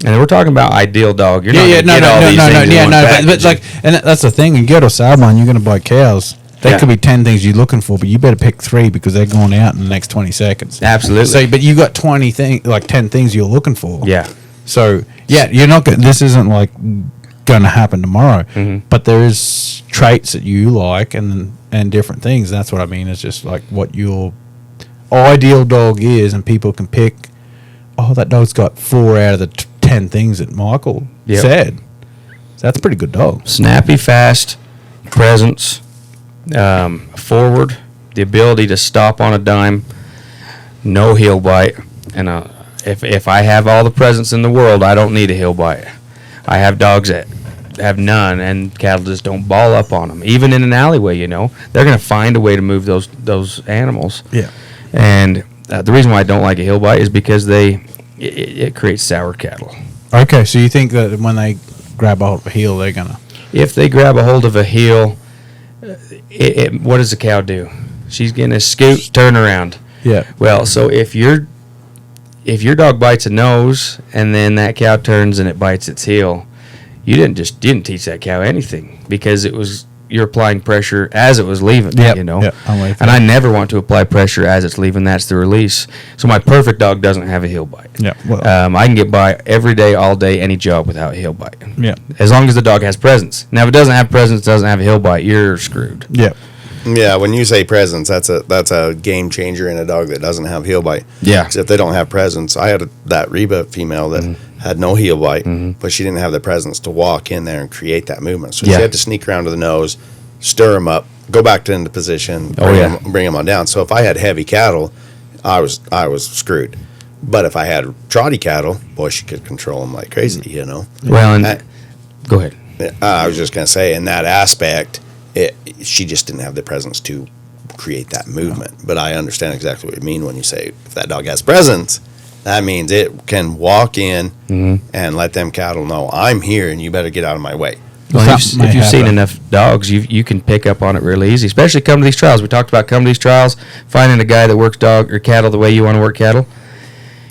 Speaker 3: And we're talking about ideal dog. You're not going to get all these things in one package.
Speaker 1: But like, and that's the thing. You go to a salon, you're going to buy cows. There could be 10 things you're looking for, but you better pick 3 because they're going out in the next 20 seconds.
Speaker 3: Absolutely.
Speaker 1: So, but you got 20 things, like 10 things you're looking for.
Speaker 3: Yeah.
Speaker 1: So, yeah, you're not. This isn't like going to happen tomorrow. Mm-hmm. But there is traits that you like and different things. That's what I mean. It's just like what your ideal dog is, and people can pick. Oh, that dog's got 4 out of the 10 things that Michael said. So that's a pretty good dog.
Speaker 3: Snappy, fast, presence, forward, the ability to stop on a dime, no heel bite. And if I have all the presence in the world, I don't need a heel bite. I have dogs that have none, and cattle just don't ball up on them. Even in an alleyway, you know, they're going to find a way to move those animals.
Speaker 1: Yeah.
Speaker 3: And the reason why I don't like a heel bite is because it creates sour cattle.
Speaker 1: Okay, so you think that when they grab a hold of a heel, they're gonna? If
Speaker 3: they grab a hold of a heel, what does the cow do? She's gonna scoot, turn around.
Speaker 1: Yeah.
Speaker 3: Well, so if your dog bites a nose and then that cow turns and it bites its heel, you didn't teach that cow anything because you're applying pressure as it was leaving, you know.
Speaker 1: Yep,
Speaker 3: and I never want to apply pressure as it's leaving. That's the release. So my perfect dog doesn't have a heel bite.
Speaker 1: Yeah. Well,
Speaker 3: I can get by every day, all day, any job without a heel bite.
Speaker 1: Yeah.
Speaker 3: As long as the dog has presence. Now, if it doesn't have presence, doesn't have a heel bite, you're screwed.
Speaker 1: Yeah.
Speaker 4: Yeah, when you say presence, that's a game changer in a dog that doesn't have heel bite.
Speaker 3: Yeah.
Speaker 4: Because if they don't have presence, I had that Reba female that had no heel bite, but she didn't have the presence to walk in there and create that movement. So she had to sneak around to the nose, stir them up, go back into position, bring them on down. So if I had heavy cattle, I was screwed. But if I had trotty cattle, boy, she could control them like crazy, you know.
Speaker 3: Well, go ahead.
Speaker 4: I was just gonna say, in that aspect, she just didn't have the presence to create that movement. But I understand exactly what you mean when you say if that dog has presence, that means it can walk in and let them cattle know I'm here and you better get out of my way.
Speaker 3: Well, if
Speaker 1: Something may
Speaker 3: you've seen
Speaker 1: happen.
Speaker 3: enough dogs, you can pick up on it really easy. Especially come to these trials. We talked about come to these trials, finding a guy that works dog or cattle the way you want to work cattle.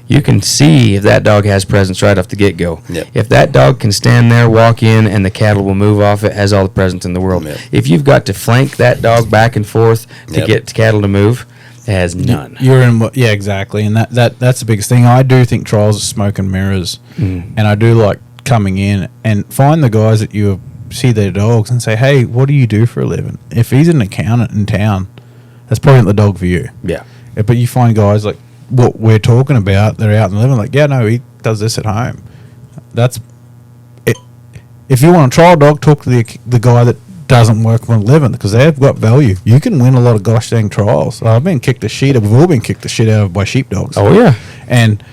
Speaker 3: You can see if that dog has presence right off the get-go.
Speaker 4: Yep.
Speaker 3: If that dog can stand there, walk in, and the cattle will move off, it has all the presence in the world.
Speaker 4: Yep.
Speaker 3: If you've got to flank that dog back and forth to
Speaker 4: Yep.
Speaker 3: get cattle to move, it has none.
Speaker 1: You're in, yeah, exactly, and that's the biggest thing. I do think trials are smoke and mirrors, and I do like coming in and find the guys that you see their dogs and say, "Hey, what do you do for a living?" If he's an accountant in town, that's probably not the dog for you.
Speaker 3: Yeah.
Speaker 1: But you find guys like what we're talking about, they're out and living like, yeah, no, he does this at home. That's it. If you want a trial dog, talk to the guy that doesn't work on living, because they've got value. You can win a lot of gosh dang trials. I've been kicked the shit. We've all been kicked the shit out of by sheepdogs.
Speaker 3: Oh yeah.
Speaker 1: And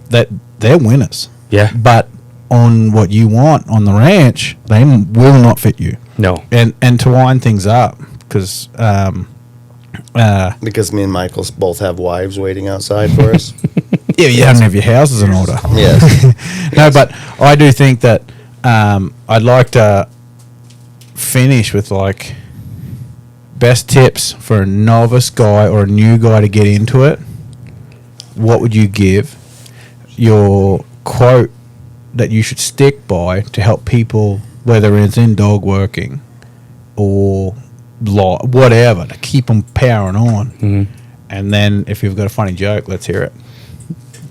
Speaker 1: that they're winners.
Speaker 3: Yeah.
Speaker 1: But on what you want on the ranch, they will not fit you.
Speaker 3: No.
Speaker 1: And to wind things up, because
Speaker 4: Because me and Michael both have wives waiting outside for us.
Speaker 1: yeah, you don't have your houses in order.
Speaker 4: Yes.
Speaker 1: No, but I do think that I'd like to finish with like best tips for a novice guy or a new guy to get into it. What would you give? Your quote that you should stick by to help people, whether it's in dog working or whatever, to keep them powering on.
Speaker 3: Mhm.
Speaker 1: And then if you've got a funny joke, let's hear it.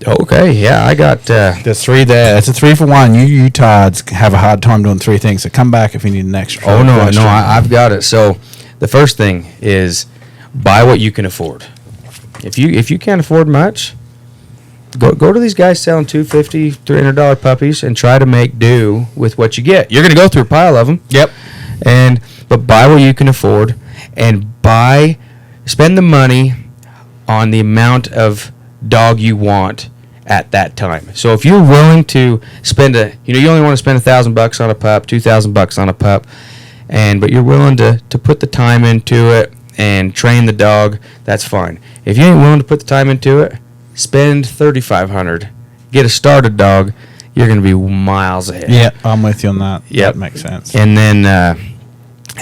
Speaker 3: Okay. Yeah, I got.
Speaker 1: There's three there. It's a 3 for 1. You tards have a hard time doing 3 things. So come back if you need an extra.
Speaker 3: Oh no,
Speaker 1: question.
Speaker 3: no, I've got it. So, the first thing is buy what you can afford. If you can't afford much, go to these guys selling $250, $300 puppies and try to make do with what you get. You're gonna go through a pile of them.
Speaker 1: Yep.
Speaker 3: But buy what you can afford, and spend the money on the amount of dog you want at that time. So if you're willing to spend you only want to spend $1,000 on a pup, $2,000 on a pup, but you're willing to put the time into it and train the dog, that's fine. If you ain't willing to put the time into it, spend $3,500, get a started dog. You're gonna be miles ahead.
Speaker 1: Yeah, I'm with you on that.
Speaker 3: Yep.
Speaker 1: That makes sense.
Speaker 3: And then,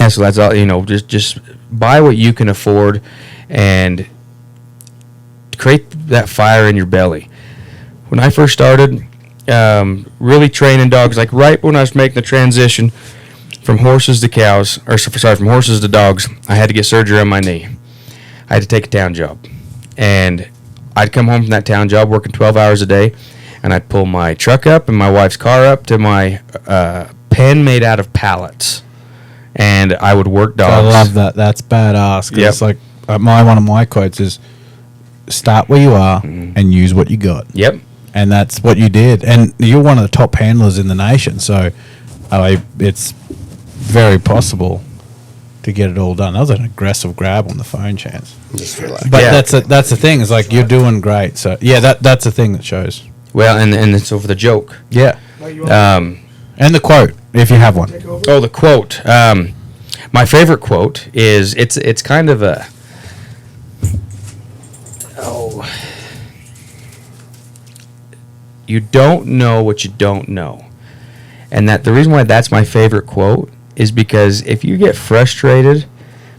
Speaker 3: so that's all. Just buy what you can afford, and create that fire in your belly. When I first started, really training dogs, like right when I was making the transition from horses to cows, from horses to dogs, I had to get surgery on my knee. I had to take a town job, and I'd come home from that town job working 12 hours a day, and I'd pull my truck up and my wife's car up to my pen made out of pallets, and I would work dogs.
Speaker 1: I love that. That's badass. 'Cause
Speaker 3: Yep.
Speaker 1: it's like one of my quotes is, start where you are and use what you got.
Speaker 3: Yep.
Speaker 1: And that's what you did. And you're one of the top handlers in the nation. So it's very possible to get it all done. That was an aggressive grab on the phone, Chance.
Speaker 4: Just relax.
Speaker 1: But
Speaker 3: Yeah.
Speaker 1: that's the thing. Is like you're doing great. So yeah, that's the thing that shows.
Speaker 3: Well, and so for the joke,
Speaker 1: Yeah.
Speaker 5: Like you want
Speaker 1: And the quote, if you have one.
Speaker 5: to take over?
Speaker 3: oh, the quote. My favorite quote is it's kind of a you don't know what you don't know, and that the reason why that's my favorite quote is because if you get frustrated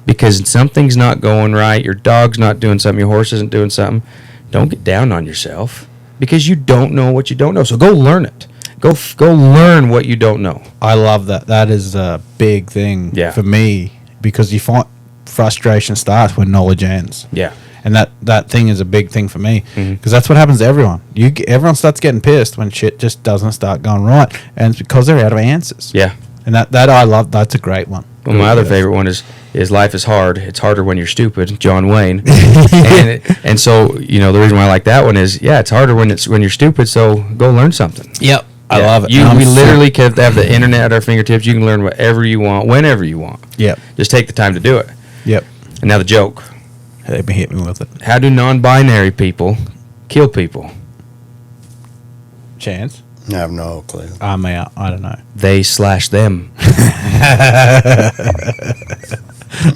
Speaker 3: because something's not going right, your dog's not doing something, your horse isn't doing something, don't get down on yourself because you don't know what you don't know. So go learn it. Go learn what you don't know.
Speaker 1: I love that. That is a big thing
Speaker 3: Yeah.
Speaker 1: for me, because you find frustration starts when knowledge ends.
Speaker 3: Yeah.
Speaker 1: And that thing is a big thing for me,
Speaker 3: Mhm.
Speaker 1: because that's what happens to everyone. Everyone starts getting pissed when shit just doesn't start going right, and it's because they're out of answers.
Speaker 3: Yeah.
Speaker 1: And that I love. That's a great one.
Speaker 3: Well, my other
Speaker 1: Yes.
Speaker 3: favorite one is life is hard. It's harder when you're stupid. John Wayne. and so the reason why I like that one is it's harder when you're stupid. So go learn something.
Speaker 1: Yep, I
Speaker 3: Yeah.
Speaker 1: love it.
Speaker 3: We
Speaker 1: And I'm
Speaker 3: literally can have the internet at our fingertips. You can learn whatever you want, whenever you want.
Speaker 1: Yep,
Speaker 3: Just take the time to do it.
Speaker 1: yep.
Speaker 3: And now the joke:
Speaker 1: Hit me with it,
Speaker 3: how do non-binary people kill people?
Speaker 1: Chance.
Speaker 4: I have no clue.
Speaker 1: I'm out. I don't know.
Speaker 3: They slash them.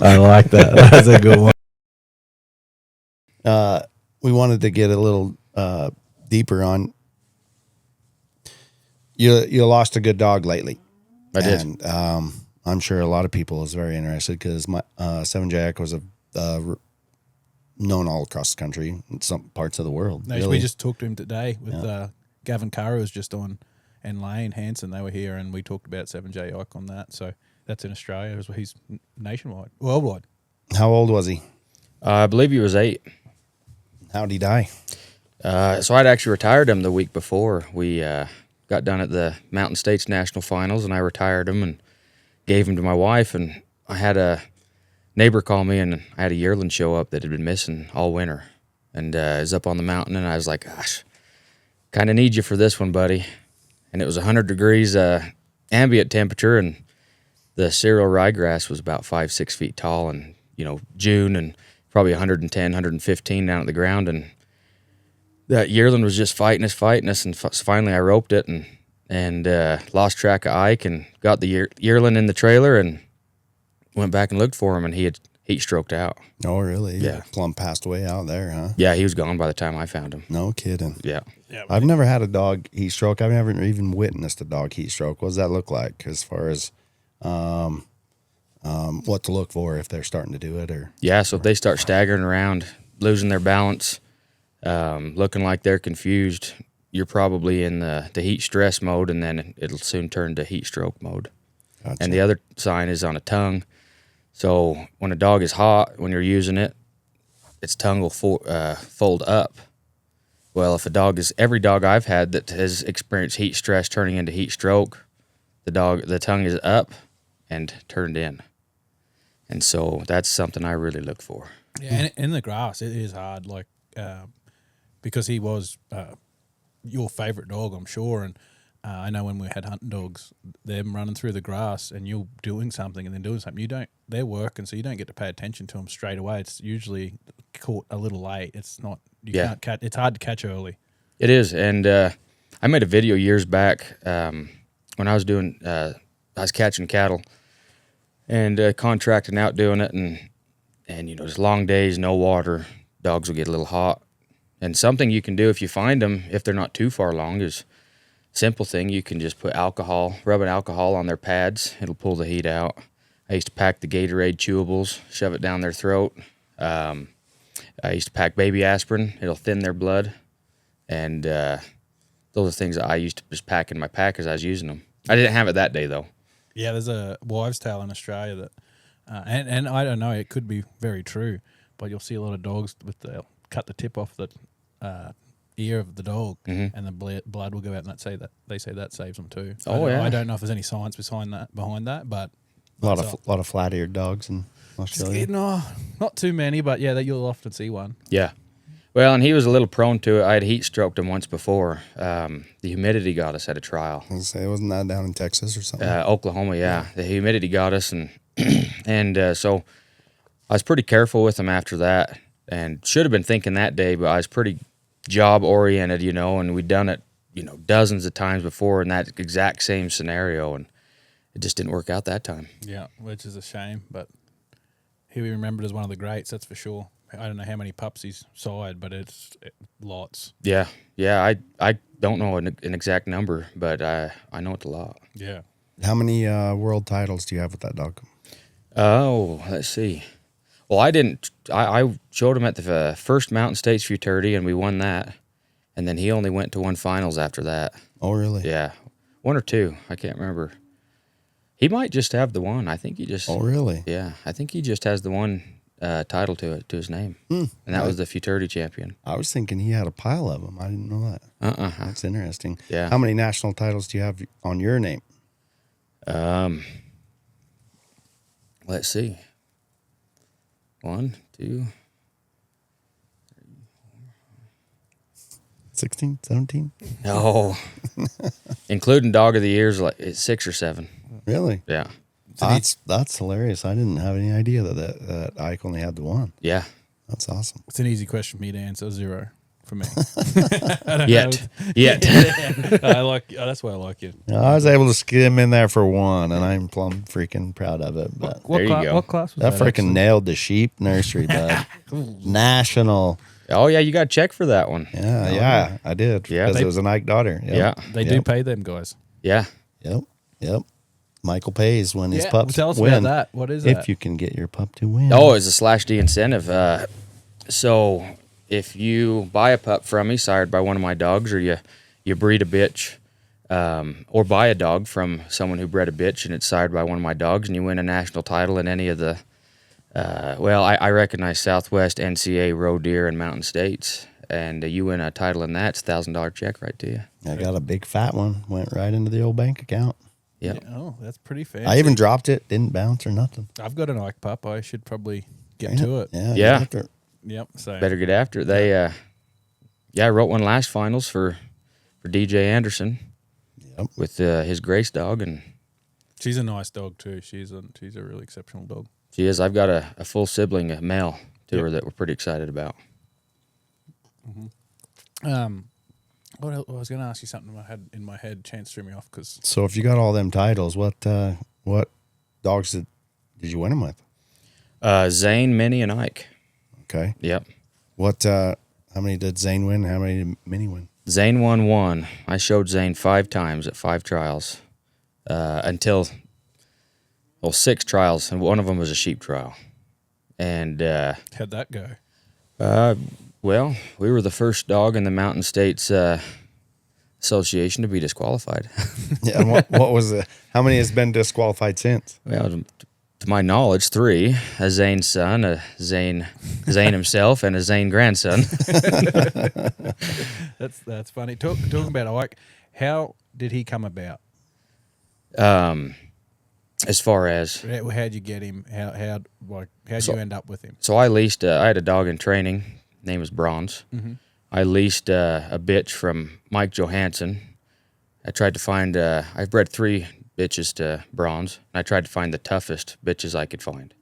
Speaker 1: I like that. That's a good one.
Speaker 4: We wanted to get a little deeper on. You lost a good dog lately.
Speaker 3: I did.
Speaker 2: And I'm sure a lot of people is very interested because my 7J Ike was known all across the country, in some parts of the world.
Speaker 1: No,
Speaker 2: really.
Speaker 1: we just talked to him today with Gavin Curra was just on, and Lane Hanson. They were here, and we talked about 7J Ike on that. So that's in Australia. He's nationwide, worldwide.
Speaker 2: How old was he?
Speaker 3: I believe he was 8.
Speaker 2: How'd he die?
Speaker 3: So I'd actually retired him the week before. We got done at the Mountain States National Finals, and I retired him and gave him to my wife. And I had a neighbor call me, and I had a yearling show up that had been missing all winter. And it was up on the mountain, and I was like, gosh, kind of need you for this one, buddy. And it was 100 degrees ambient temperature, and the cereal ryegrass was about 5-6 feet tall, and, June, and probably 110, 115 down at the ground. And that yearling was just fighting us, and finally I roped it and lost track of Ike and got the yearling in the trailer and went back and looked for him, and he had heat stroked out.
Speaker 2: Oh, really?
Speaker 3: Yeah.
Speaker 2: Plum passed away out there, huh?
Speaker 3: Yeah, he was gone by the time I found him.
Speaker 2: No kidding.
Speaker 3: Yeah.
Speaker 2: I've never had a dog heat stroke. I've never even witnessed a dog heat stroke. What does that look like as far as what to look for if they're starting to do it? Or
Speaker 3: Yeah, so if they start staggering around, losing their balance, looking like they're confused, you're probably in the heat stress mode, and then it'll soon turn to heat stroke mode.
Speaker 2: Gotcha.
Speaker 3: And the other sign is on a tongue. So when a dog is hot, when you're using it, its tongue will fold up. Well, if every dog I've had that has experienced heat stress turning into heat stroke, the tongue is up and turned in. And so that's something I really look for.
Speaker 1: Yeah, and in the grass, it is hard, because he was your favourite dog, I'm sure. And I know when we had hunting dogs, them running through the grass and you're doing something and then doing something, they're working, so you don't get to pay attention to them straight away. It's usually caught a little late. It's not, can't catch, it's hard to catch early.
Speaker 3: It is. And I made a video years back when I was catching cattle and contracting out doing it, and just long days, no water, dogs will get a little hot. And something you can do if you find them, if they're not too far along, is simple thing. You can just put rubbing alcohol on their pads. It'll pull the heat out. I used to pack the Gatorade chewables, shove it down their throat. I used to pack baby aspirin. It'll thin their blood. And those are things that I used to just pack in my pack as I was using them. I didn't have it that day, though.
Speaker 1: Yeah, there's a wives' tale in Australia that, and I don't know, it could be very true, but you'll see a lot of dogs they'll cut the tip off the ear of the dog, and the blood will go out, and they say that saves them too. I don't know if there's any science behind that, but
Speaker 2: a lot of flat-eared dogs in Australia.
Speaker 1: No, not too many, but yeah, you'll often see one.
Speaker 3: Yeah. Well, and he was a little prone to it. I had heat stroked him once before. The humidity got us at a trial.
Speaker 2: I was gonna say, wasn't that down in Texas or something?
Speaker 3: Oklahoma, yeah. The humidity got us, and so I was pretty careful with him after that, and should have been thinking that day, but I was pretty job-oriented, and we'd done it, dozens of times before in that exact same scenario, and it just didn't work out that time.
Speaker 1: Yeah, which is a shame, but he'll be remembered as one of the greats, that's for sure. I don't know how many pups he's sired, but it's lots.
Speaker 3: Yeah. I don't know an exact number, but I know it's a lot.
Speaker 1: Yeah.
Speaker 2: How many world titles do you have with that dog?
Speaker 3: Oh, let's see. Well, I showed him at the first Mountain States Futurity, and we won that. And then he only went to one finals after that.
Speaker 2: Oh, really?
Speaker 3: Yeah. 1 or 2. I can't remember. He might just have the one. I think he just...
Speaker 2: Oh, really?
Speaker 3: Yeah. I think he just has the one title to his name. And that was the Futurity champion.
Speaker 2: I was thinking he had a pile of them. I didn't know that. That's interesting.
Speaker 3: Yeah.
Speaker 2: How many national titles do you have on your name?
Speaker 3: Let's see. 1, 2...
Speaker 2: 16, 17?
Speaker 3: No. Including Dog of the Years, it's 6 or 7.
Speaker 2: Really?
Speaker 3: Yeah.
Speaker 2: That's hilarious. I didn't have any idea that Ike only had the one.
Speaker 3: Yeah.
Speaker 2: That's awesome.
Speaker 1: It's an easy question for me to answer. 0 for me.
Speaker 3: Yet.
Speaker 1: I like. That's why I like you.
Speaker 2: I was able to skim in there for 1, and I'm plumb freaking proud of it. But
Speaker 3: There you go.
Speaker 1: What class was
Speaker 2: that
Speaker 1: that?
Speaker 2: freaking nailed the sheep nursery, bud. National.
Speaker 3: Oh, yeah, you got to check for that one.
Speaker 2: Yeah, I did.
Speaker 3: Yeah.
Speaker 2: Because it was an Ike daughter.
Speaker 3: Yeah.
Speaker 1: They do pay them guys.
Speaker 3: Yeah.
Speaker 2: Yep.
Speaker 4: Michael pays when his
Speaker 1: Yeah,
Speaker 4: pups
Speaker 1: tell us
Speaker 4: win.
Speaker 1: about that. What is
Speaker 4: If
Speaker 1: that?
Speaker 4: you can get your pup to win.
Speaker 3: Oh, it's a /D incentive. So if you buy a pup from me, sired by one of my dogs, or you breed a bitch, or buy a dog from someone who bred a bitch and it's sired by one of my dogs, and you win a national title in any of the, I recognize Southwest, NCA, Roe Deer, and Mountain States, and you win a title in that, it's $1,000 check right to you.
Speaker 4: I got a big fat one. Went right into the old bank account.
Speaker 3: Yep.
Speaker 1: Yeah, oh, that's pretty fancy.
Speaker 4: I even dropped it. Didn't bounce or nothing.
Speaker 1: I've got an Ike pup. I should probably get
Speaker 4: Ain't
Speaker 1: to it.
Speaker 4: Yeah.
Speaker 3: Yeah.
Speaker 4: get after it.
Speaker 1: Yep. So
Speaker 3: Better get after it. They, I wrote one last finals for DJ Anderson
Speaker 4: Yep.
Speaker 3: with his Grace dog, and
Speaker 1: she's a nice dog too. She's a really exceptional dog.
Speaker 3: she is. I've got a full sibling, a male, to
Speaker 1: Yep.
Speaker 3: her that we're pretty excited about.
Speaker 1: What else? I was going to ask you something I had in my head. Chance threw me off because
Speaker 4: So if you got all them titles, what dogs did you win them with?
Speaker 3: Zane, Minnie, and Ike.
Speaker 4: Okay.
Speaker 3: Yep.
Speaker 4: How many did Zane win? How many did Minnie win?
Speaker 3: Zane won one. I showed Zane 5 times at 5 trials until 6 trials, and one of them was a sheep trial. And
Speaker 1: how'd that go?
Speaker 3: well, we were the first dog in the Mountain States Association to be disqualified.
Speaker 4: Yeah. And what was it? How many has been disqualified since?
Speaker 3: Well, to my knowledge, 3: a Zane son, a Zane himself, and a Zane grandson.
Speaker 1: That's funny. Talking about Ike, how did he come about?
Speaker 3: As far as
Speaker 1: How'd you get him? How'd you end up with him?
Speaker 3: so, I leased. I had a dog in training. Name was Bronze.
Speaker 1: Mm-hmm.
Speaker 3: I leased a bitch from Mike Johansson. I tried to find. I've bred 3 bitches to Bronze. And I tried to find the toughest bitches I could find.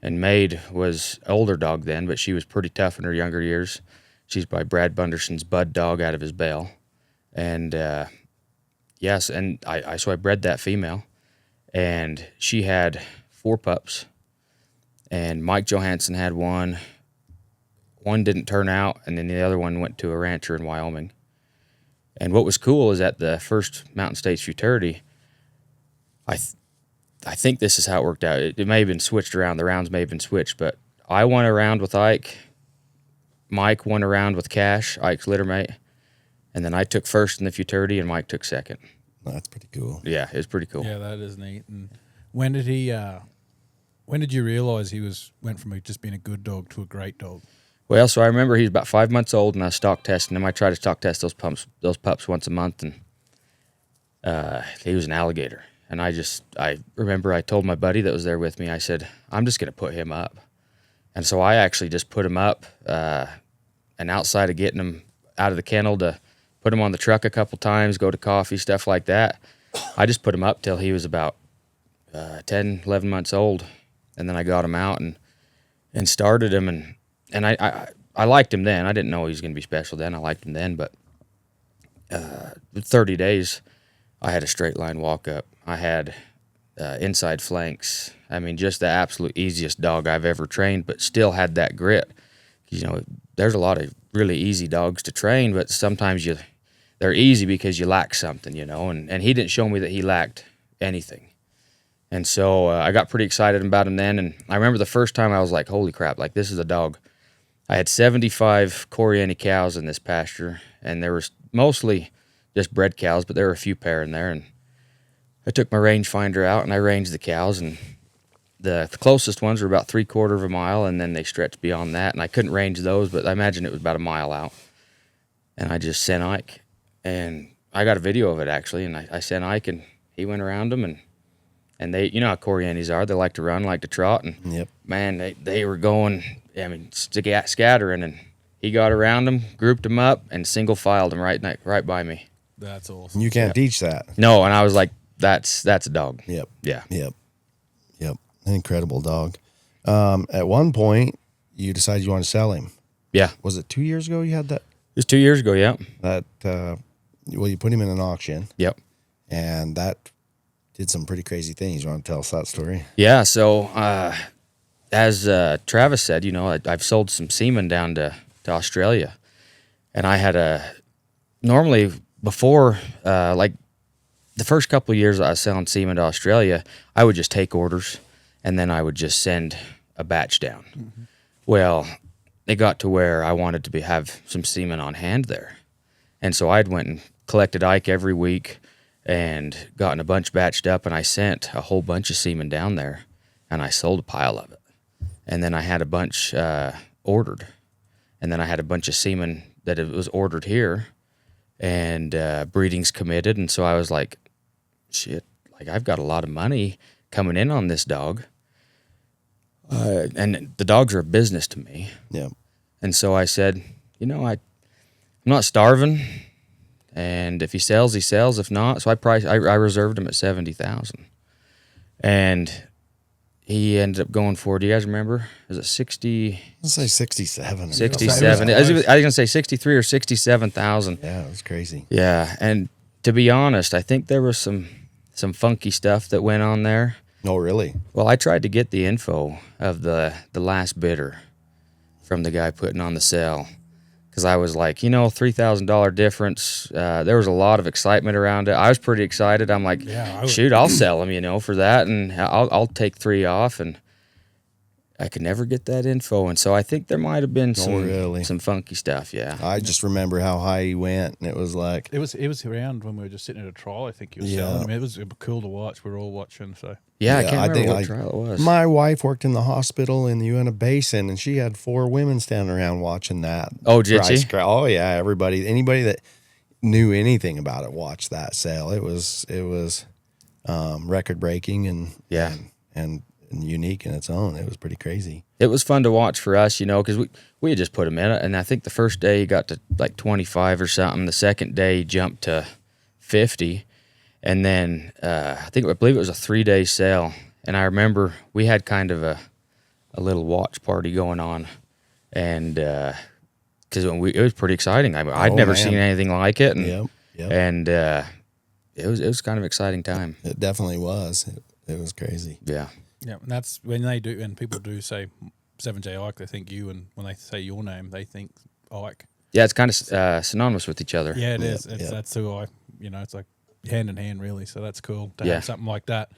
Speaker 3: And Maid was an older dog then, but she was pretty tough in her younger years. She's by Brad Bunderson's bud dog out of his bale. And yes, and so I bred that female, and she had 4 pups. And Mike Johansson had one. One didn't turn out, and then the other one went to a rancher in Wyoming. And what was cool is at the first Mountain States Futurity, I think this is how it worked out. It may have been switched around. The rounds may have been switched, but I won a round with Ike. Mike won a round with Cash, Ike's littermate. And then I took first in the Futurity, and Mike took second.
Speaker 4: That's pretty cool.
Speaker 3: Yeah, it was pretty cool.
Speaker 1: Yeah, that is neat. And when did he? When did you realize he went from just being a good dog to a great dog?
Speaker 3: Well, so I remember he was about 5 months old, and I was stock testing him. I try to stock test those pups once a month, and he was an alligator. And I remember I told my buddy that was there with me, I said, I'm just going to put him up. And so I actually just put him up, and outside of getting him out of the kennel to put him on the truck a couple times, go to coffee, stuff like that, I just put him up till he was about 10, 11 months old. And then I got him out and started him, and I liked him then. I didn't know he was going to be special then. I liked him then, but 30 days, I had a straight line walk up. I had inside flanks. I mean, just the absolute easiest dog I've ever trained, but still had that grit. You know, there's a lot of really easy dogs to train, but sometimes they're easy because you lack something, you know, and he didn't show me that he lacked anything. And so I got pretty excited about him then, and I remember the first time I was like, holy crap, like this is a dog. I had 75 Coriani cows in this pasture, and there was mostly just bred cows, but there were a few pair in there, and I took my rangefinder out and I ranged the cows, and the closest ones were about 3/4 of a mile, and then they stretched beyond that, and I couldn't range those, but I imagine it was about a mile out. And I just sent Ike, and I got a video of it actually, and I sent Ike, and he went around them, and they, you know how Corianis are, they like to run, like to trot, and
Speaker 4: Yep.
Speaker 3: man, they were going, I mean, scattering, and he got around them, grouped them up, and single filed them right by me.
Speaker 1: That's awesome.
Speaker 4: You can't teach that.
Speaker 3: No, and I was like, that's a dog.
Speaker 4: Yep.
Speaker 3: Yeah.
Speaker 4: Yep. An incredible dog. At one point, you decided you wanted to sell him.
Speaker 3: Yeah.
Speaker 4: Was it 2 years ago you had that?
Speaker 3: It was 2 years ago, yeah.
Speaker 4: You put him in an auction,
Speaker 3: Yep.
Speaker 4: and that did some pretty crazy things. You want to tell us that story?
Speaker 3: Yeah, so as Travis said, you know, I've sold some semen down to Australia, and I had normally before, like the first couple of years that I was selling semen to Australia, I would just take orders, and then I would just send a batch down. Mm-hmm. Well, it got to where I wanted to have some semen on hand there. And so I'd went and collected Ike every week and gotten a bunch batched up, and I sent a whole bunch of semen down there, and I sold a pile of it. And then I had a bunch ordered, and then I had a bunch of semen that it was ordered here, and breeding's committed. And so I was like, shit, like I've got a lot of money coming in on this dog. And the dogs are a business to me.
Speaker 2: Yeah.
Speaker 3: And so I said, I'm not starving, and if he sells, he sells. If not, so I reserved him at $70,000, and he ended up going for. Do you guys remember? Was it 60?
Speaker 2: Let's say 67.
Speaker 3: 67. I was gonna say 63 or 67,000.
Speaker 2: Yeah, it was crazy.
Speaker 3: Yeah, and to be honest, I think there was some funky stuff that went on there.
Speaker 2: Oh, really?
Speaker 3: Well, I tried to get the info of the last bidder from the guy putting on the sale, because I was like, $3,000 difference. There was a lot of excitement around it. I was pretty excited. I'm like, shoot, I'll sell them, for that, and I'll take 3 off, and I could never get that info. And so I think there might have been some funky stuff. Yeah,
Speaker 2: I just remember how high he went, and it was like
Speaker 1: it was around when we were just sitting at a trial. I think he was selling them. It was cool to watch. We were all watching. So
Speaker 3: I can't remember what trial it was.
Speaker 2: My wife worked in the hospital in the Uinta Basin, and she had 4 women standing around watching that.
Speaker 3: Oh, did she?
Speaker 2: Oh yeah, anybody that knew anything about it watched that sale. It was record breaking and unique in its own. It was pretty crazy.
Speaker 3: It was fun to watch for us, because we had just put him in it, and I think the first day he got to like 25 or something. The second day he jumped to 50, and then I believe it was a 3-day sale. And I remember we had kind of a little watch party going on, and because it was pretty exciting. I'd never seen anything like it, and and it was kind of exciting time.
Speaker 2: It definitely was. It was crazy.
Speaker 3: Yeah.
Speaker 1: Yeah, and that's when people do say 7J Ike, they think you, and when they say your name, they think Ike.
Speaker 3: Yeah, it's kind of synonymous with each other.
Speaker 1: Yeah, it is. That's who it's like hand in hand, really. So that's cool to have something like that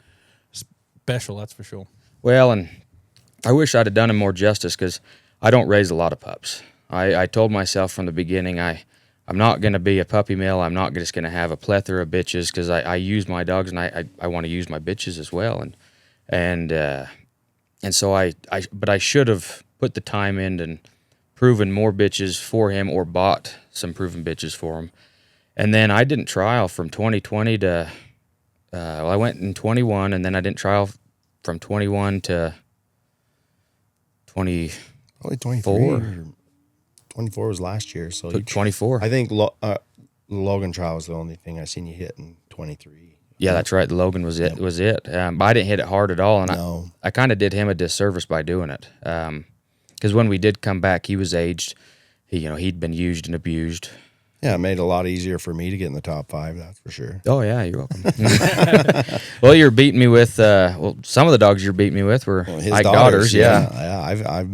Speaker 1: special. That's for sure.
Speaker 3: Well, and I wish I'd have done him more justice, because I don't raise a lot of pups. I told myself from the beginning I'm not going to be a puppy mill. I'm not just going to have a plethora of bitches, because I use my dogs, and I want to use my bitches as well. And so I should have put the time in and proven more bitches for him, or bought some proven bitches for him. And then I didn't trial from 2020 to, I went in 21, and then I didn't trial from 21 to 20.
Speaker 2: Probably 24. 24 was last year. So
Speaker 3: 24.
Speaker 2: I think Logan trial was the only thing I seen you hit in 23.
Speaker 3: Yeah, that's right. Logan was it. But I didn't hit it hard at all, and I kind of did him a disservice by doing it. Because when we did come back, he was aged. He'd been used and abused.
Speaker 2: Yeah, it made it a lot easier for me to get in the top 5. That's for sure.
Speaker 3: Oh yeah, you're welcome. Well, you're beating me with. Some of the dogs you're beating me with were
Speaker 2: his
Speaker 3: Ike daughters.
Speaker 2: Yeah. I've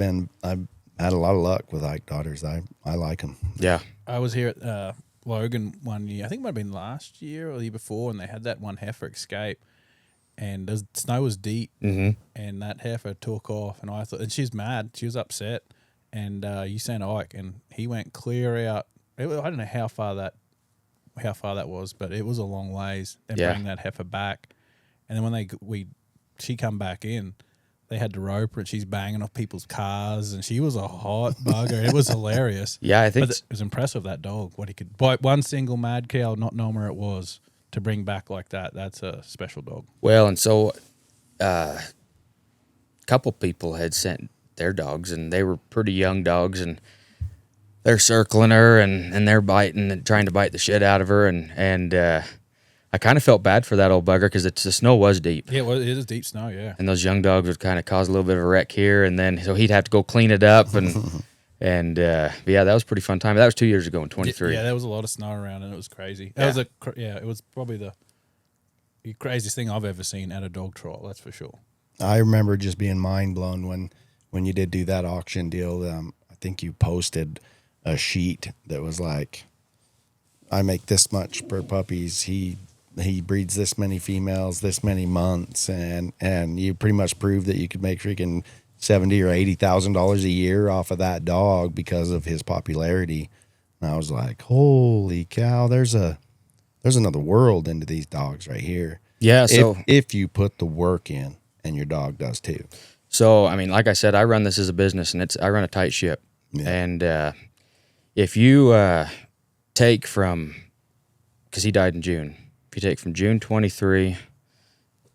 Speaker 2: had a lot of luck with Ike daughters. I like them.
Speaker 3: Yeah.
Speaker 1: I was here at Logan one year. I think it might have been last year or the year before, and they had that one heifer escape, and the snow was deep, and that heifer took off, and I thought, and she's mad, she was upset, and you sent Ike, and he went clear out. I don't know how far that was, but it was a long ways. And bring that heifer back, and then when she come back in, they had to rope her, and she's banging off people's cars, and she was a hot bugger. It was hilarious.
Speaker 3: Yeah, I think
Speaker 1: it was impressive, that dog, what he could bite one single mad cow, not knowing where it was, to bring back like that. That's a special dog.
Speaker 3: Well, and so a couple people had sent their dogs, and they were pretty young dogs, and they're circling her, and they're biting and trying to bite the shit out of her, and I kind of felt bad for that old bugger, because the snow was deep.
Speaker 1: Yeah, well, it is deep snow, yeah.
Speaker 3: And those young dogs would kind of cause a little bit of a wreck here, and then so he'd have to go clean it up, and yeah, that was a pretty fun time. That was 2 years ago in 23.
Speaker 1: Yeah, there was a lot of snow around, and it was crazy. It was probably the craziest thing I've ever seen at a dog trial. That's for sure.
Speaker 2: I remember just being mind blown when you did do that auction deal. I think you posted a sheet that was like, I make this much per puppies. He he breeds this many females, this many months, and you pretty much proved that you could make freaking $70,000 or $80,000 a year off of that dog because of his popularity. And I was like, holy cow, there's another world into these dogs right here.
Speaker 3: Yeah. So
Speaker 2: if you put the work in, and your dog does too.
Speaker 3: So, I mean, like I said, I run this as a business, and I run a tight ship.
Speaker 2: Yeah.
Speaker 3: And if you take from, because he died in June, if you take from June 23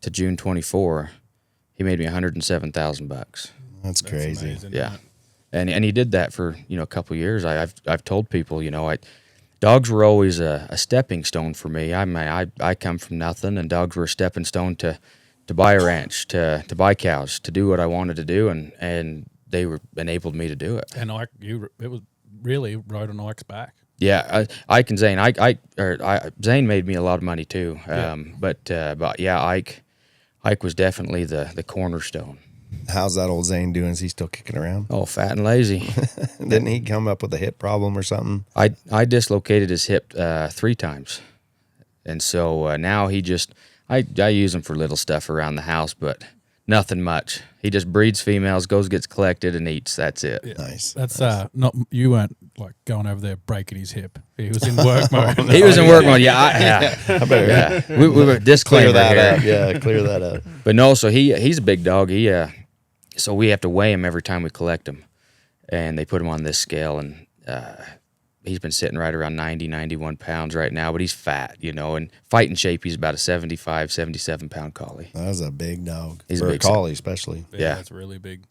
Speaker 3: to June 24, he made me $107,000.
Speaker 2: That's crazy.
Speaker 1: Amazing,
Speaker 3: Yeah,
Speaker 1: isn't it?
Speaker 3: and he did that for a couple of years. I've told people, dogs were always a stepping stone for me. I come from nothing, and dogs were a stepping stone to buy a ranch, to buy cows, to do what I wanted to do, and they enabled me to do it.
Speaker 1: And it was really rode on Ike's back.
Speaker 3: Yeah, Ike and Zane. Zane made me a lot of money too. But yeah, Ike was definitely the cornerstone.
Speaker 2: How's that old Zane doing? Is he still kicking around?
Speaker 3: Oh, fat and lazy.
Speaker 2: Didn't he come up with a hip problem or something?
Speaker 3: I dislocated his hip 3 times, and so now he just I use him for little stuff around the house, but nothing much. He just breeds females, gets collected, and eats. That's it.
Speaker 1: Yeah.
Speaker 2: Nice.
Speaker 1: That's not you weren't like going over there breaking his hip. He was in work mode.
Speaker 3: He was in work mode. Yeah.
Speaker 2: I better
Speaker 3: Yeah. We were disclaimer
Speaker 2: clear that
Speaker 3: here.
Speaker 2: up. Yeah, clear that up.
Speaker 3: But no, so he's a big dog. So we have to weigh him every time we collect him, and they put him on this scale, and he's been sitting right around 90, 91 pounds right now, but he's fat, and fighting shape, he's about a 75, 77-pound collie.
Speaker 2: That was a big dog.
Speaker 3: He's
Speaker 2: for
Speaker 3: a
Speaker 2: a
Speaker 3: big
Speaker 2: collie, especially.
Speaker 3: Yeah.
Speaker 1: That's really big.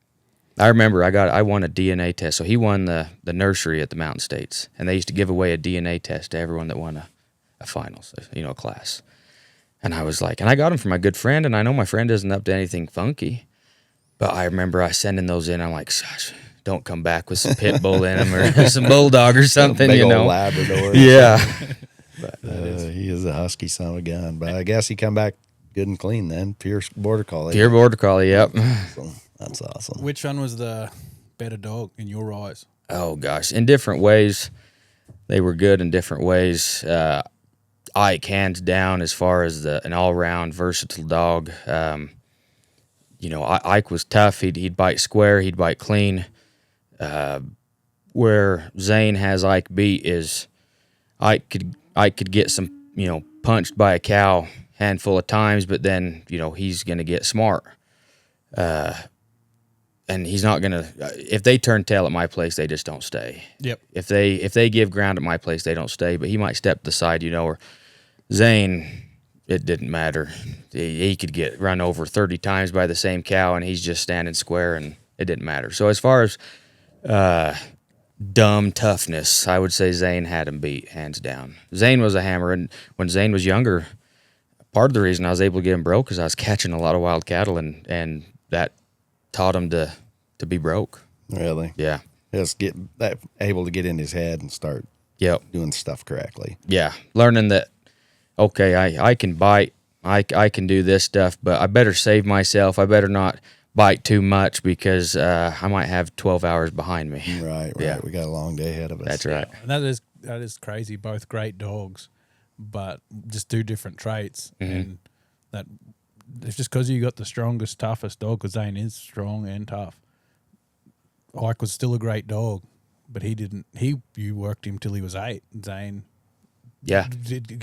Speaker 3: I remember I won a DNA test. So he won the nursery at the Mountain States, and they used to give away a DNA test to everyone that won a finals, a class. And I was like, and I got him from my good friend, and I know my friend isn't up to anything funky, but I remember I sending those in. I'm like, gosh, don't come back with some pit bull in him or some bulldog or something,
Speaker 2: Big old Labrador.
Speaker 3: Yeah.
Speaker 2: He is a husky son of a gun, but I guess he come back good and clean then. Pure border collie.
Speaker 3: Pure border collie, yep.
Speaker 2: So, that's awesome.
Speaker 1: Which one was the better dog in your eyes?
Speaker 3: Oh, gosh. In different ways, they were good in different ways. Ike, hands down, as far as an all-round versatile dog. Ike was tough. He'd bite square. He'd bite clean. Where Zane has Ike beat is Ike could get some, punched by a cow handful of times, but then, he's going to get smart. And he's not going to, if they turn tail at my place, they just don't stay.
Speaker 1: Yep.
Speaker 3: If they give ground at my place, they don't stay, but he might step to the side, or Zane, it didn't matter. He could get run over 30 times by the same cow, and he's just standing square, and it didn't matter. So as far as dumb toughness, I would say Zane had him beat, hands down. Zane was a hammer, and when Zane was younger, part of the reason I was able to get him broke is I was catching a lot of wild cattle, and that taught him to be broke.
Speaker 2: Really?
Speaker 3: Yeah.
Speaker 2: Just get that able to get in his head and start doing stuff correctly.
Speaker 3: Yeah. Learning that, okay, I can bite, I can do this stuff, but I better save myself. I better not bite too much because I might have 12 hours behind me.
Speaker 2: Right.
Speaker 3: Yeah.
Speaker 2: We got a long day ahead of us.
Speaker 3: That's right.
Speaker 1: And that is crazy. Both great dogs, but just do different traits.
Speaker 3: Mm-hmm.
Speaker 1: And that it's just because you got the strongest, toughest dog, because Zane is strong and tough. Ike was still a great dog, but you worked him till he was 8. Zane.
Speaker 3: Yeah.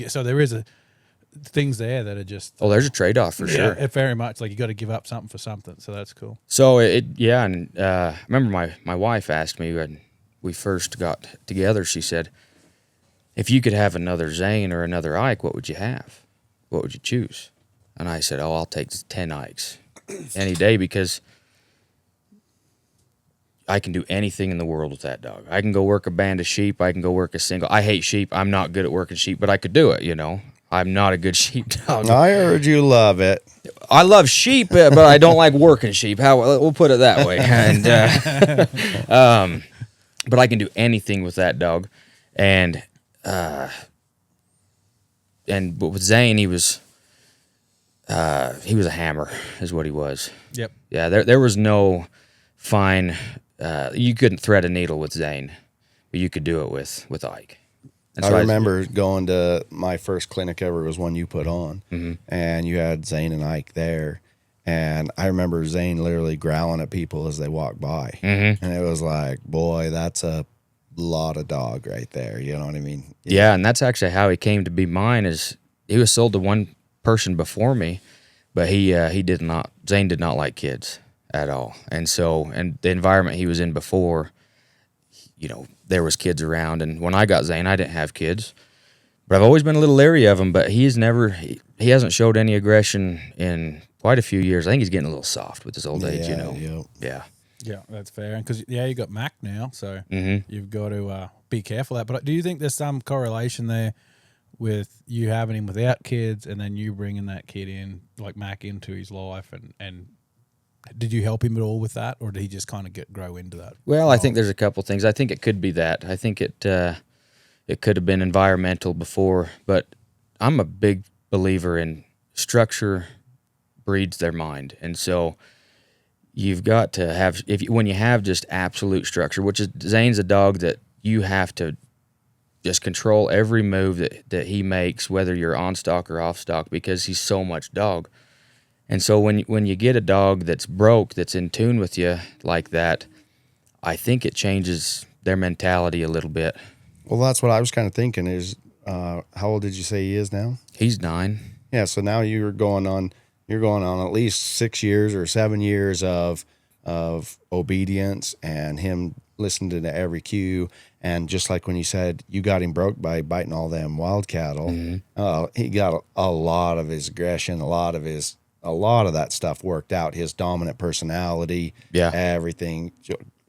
Speaker 1: So there is things there that are just.
Speaker 3: Oh, there's a trade-off for sure.
Speaker 1: Yeah, very much. Like you got to give up something for something. So that's cool.
Speaker 3: So and I remember my wife asked me when we first got together, she said, if you could have another Zane or another Ike, what would you have? What would you choose? And I said, I'll take 10 Ikes any day because I can do anything in the world with that dog. I can go work a band of sheep. I can go work a single. I hate sheep. I'm not good at working sheep, but I could do it, I'm not a good sheep dog.
Speaker 2: I heard you love it.
Speaker 3: I love sheep, but I don't like working sheep. We'll put it that way. And but I can do anything with that dog, and but with Zane, he was a hammer, is what he was.
Speaker 1: Yep.
Speaker 3: Yeah, there was no fine. You couldn't thread a needle with Zane, but you could do it with Ike. And
Speaker 2: I
Speaker 3: so
Speaker 2: remember going to my first clinic ever was one you put on, and you had Zane and Ike there. And I remember Zane literally growling at people as they walked by. And it was like, boy, that's a lot of dog right there. You know what I mean?
Speaker 3: Yeah, and that's actually how he came to be mine. Is he was sold to one person before me, but he did not. Zane did not like kids at all, and the environment he was in before, there was kids around. And when I got Zane, I didn't have kids, but I've always been a little leery of him. But he hasn't showed any aggression in quite a few years. I think he's getting a little soft with his old age.
Speaker 2: Yeah.
Speaker 1: Yeah, that's fair. Because you got Mac now, so you've got to be careful of that. But do you think there's some correlation there with you having him without kids, and then you bringing that kid in, like Mac, into his life, and did you help him at all with that, or did he just kind of grow into that?
Speaker 3: Well, I think there's a couple things. I think it could be that. I think it could have been environmental before, but I'm a big believer in structure breeds their mind, and so you've got to have when you have just absolute structure, which is Zane's a dog that you have to just control every move that he makes, whether you're on stock or off stock, because he's so much dog. And so when you get a dog that's broke, that's in tune with you like that, I think it changes their mentality a little bit.
Speaker 2: Well, that's what I was kind of thinking is, how old did you say he is now?
Speaker 3: He's 9.
Speaker 2: Yeah. So now you're going on at least 6 years or 7 years of obedience and him listening to every cue. And just like when you said you got him broke by biting all them wild cattle, he got a lot of his aggression, a lot of that stuff worked out. His dominant personality, everything.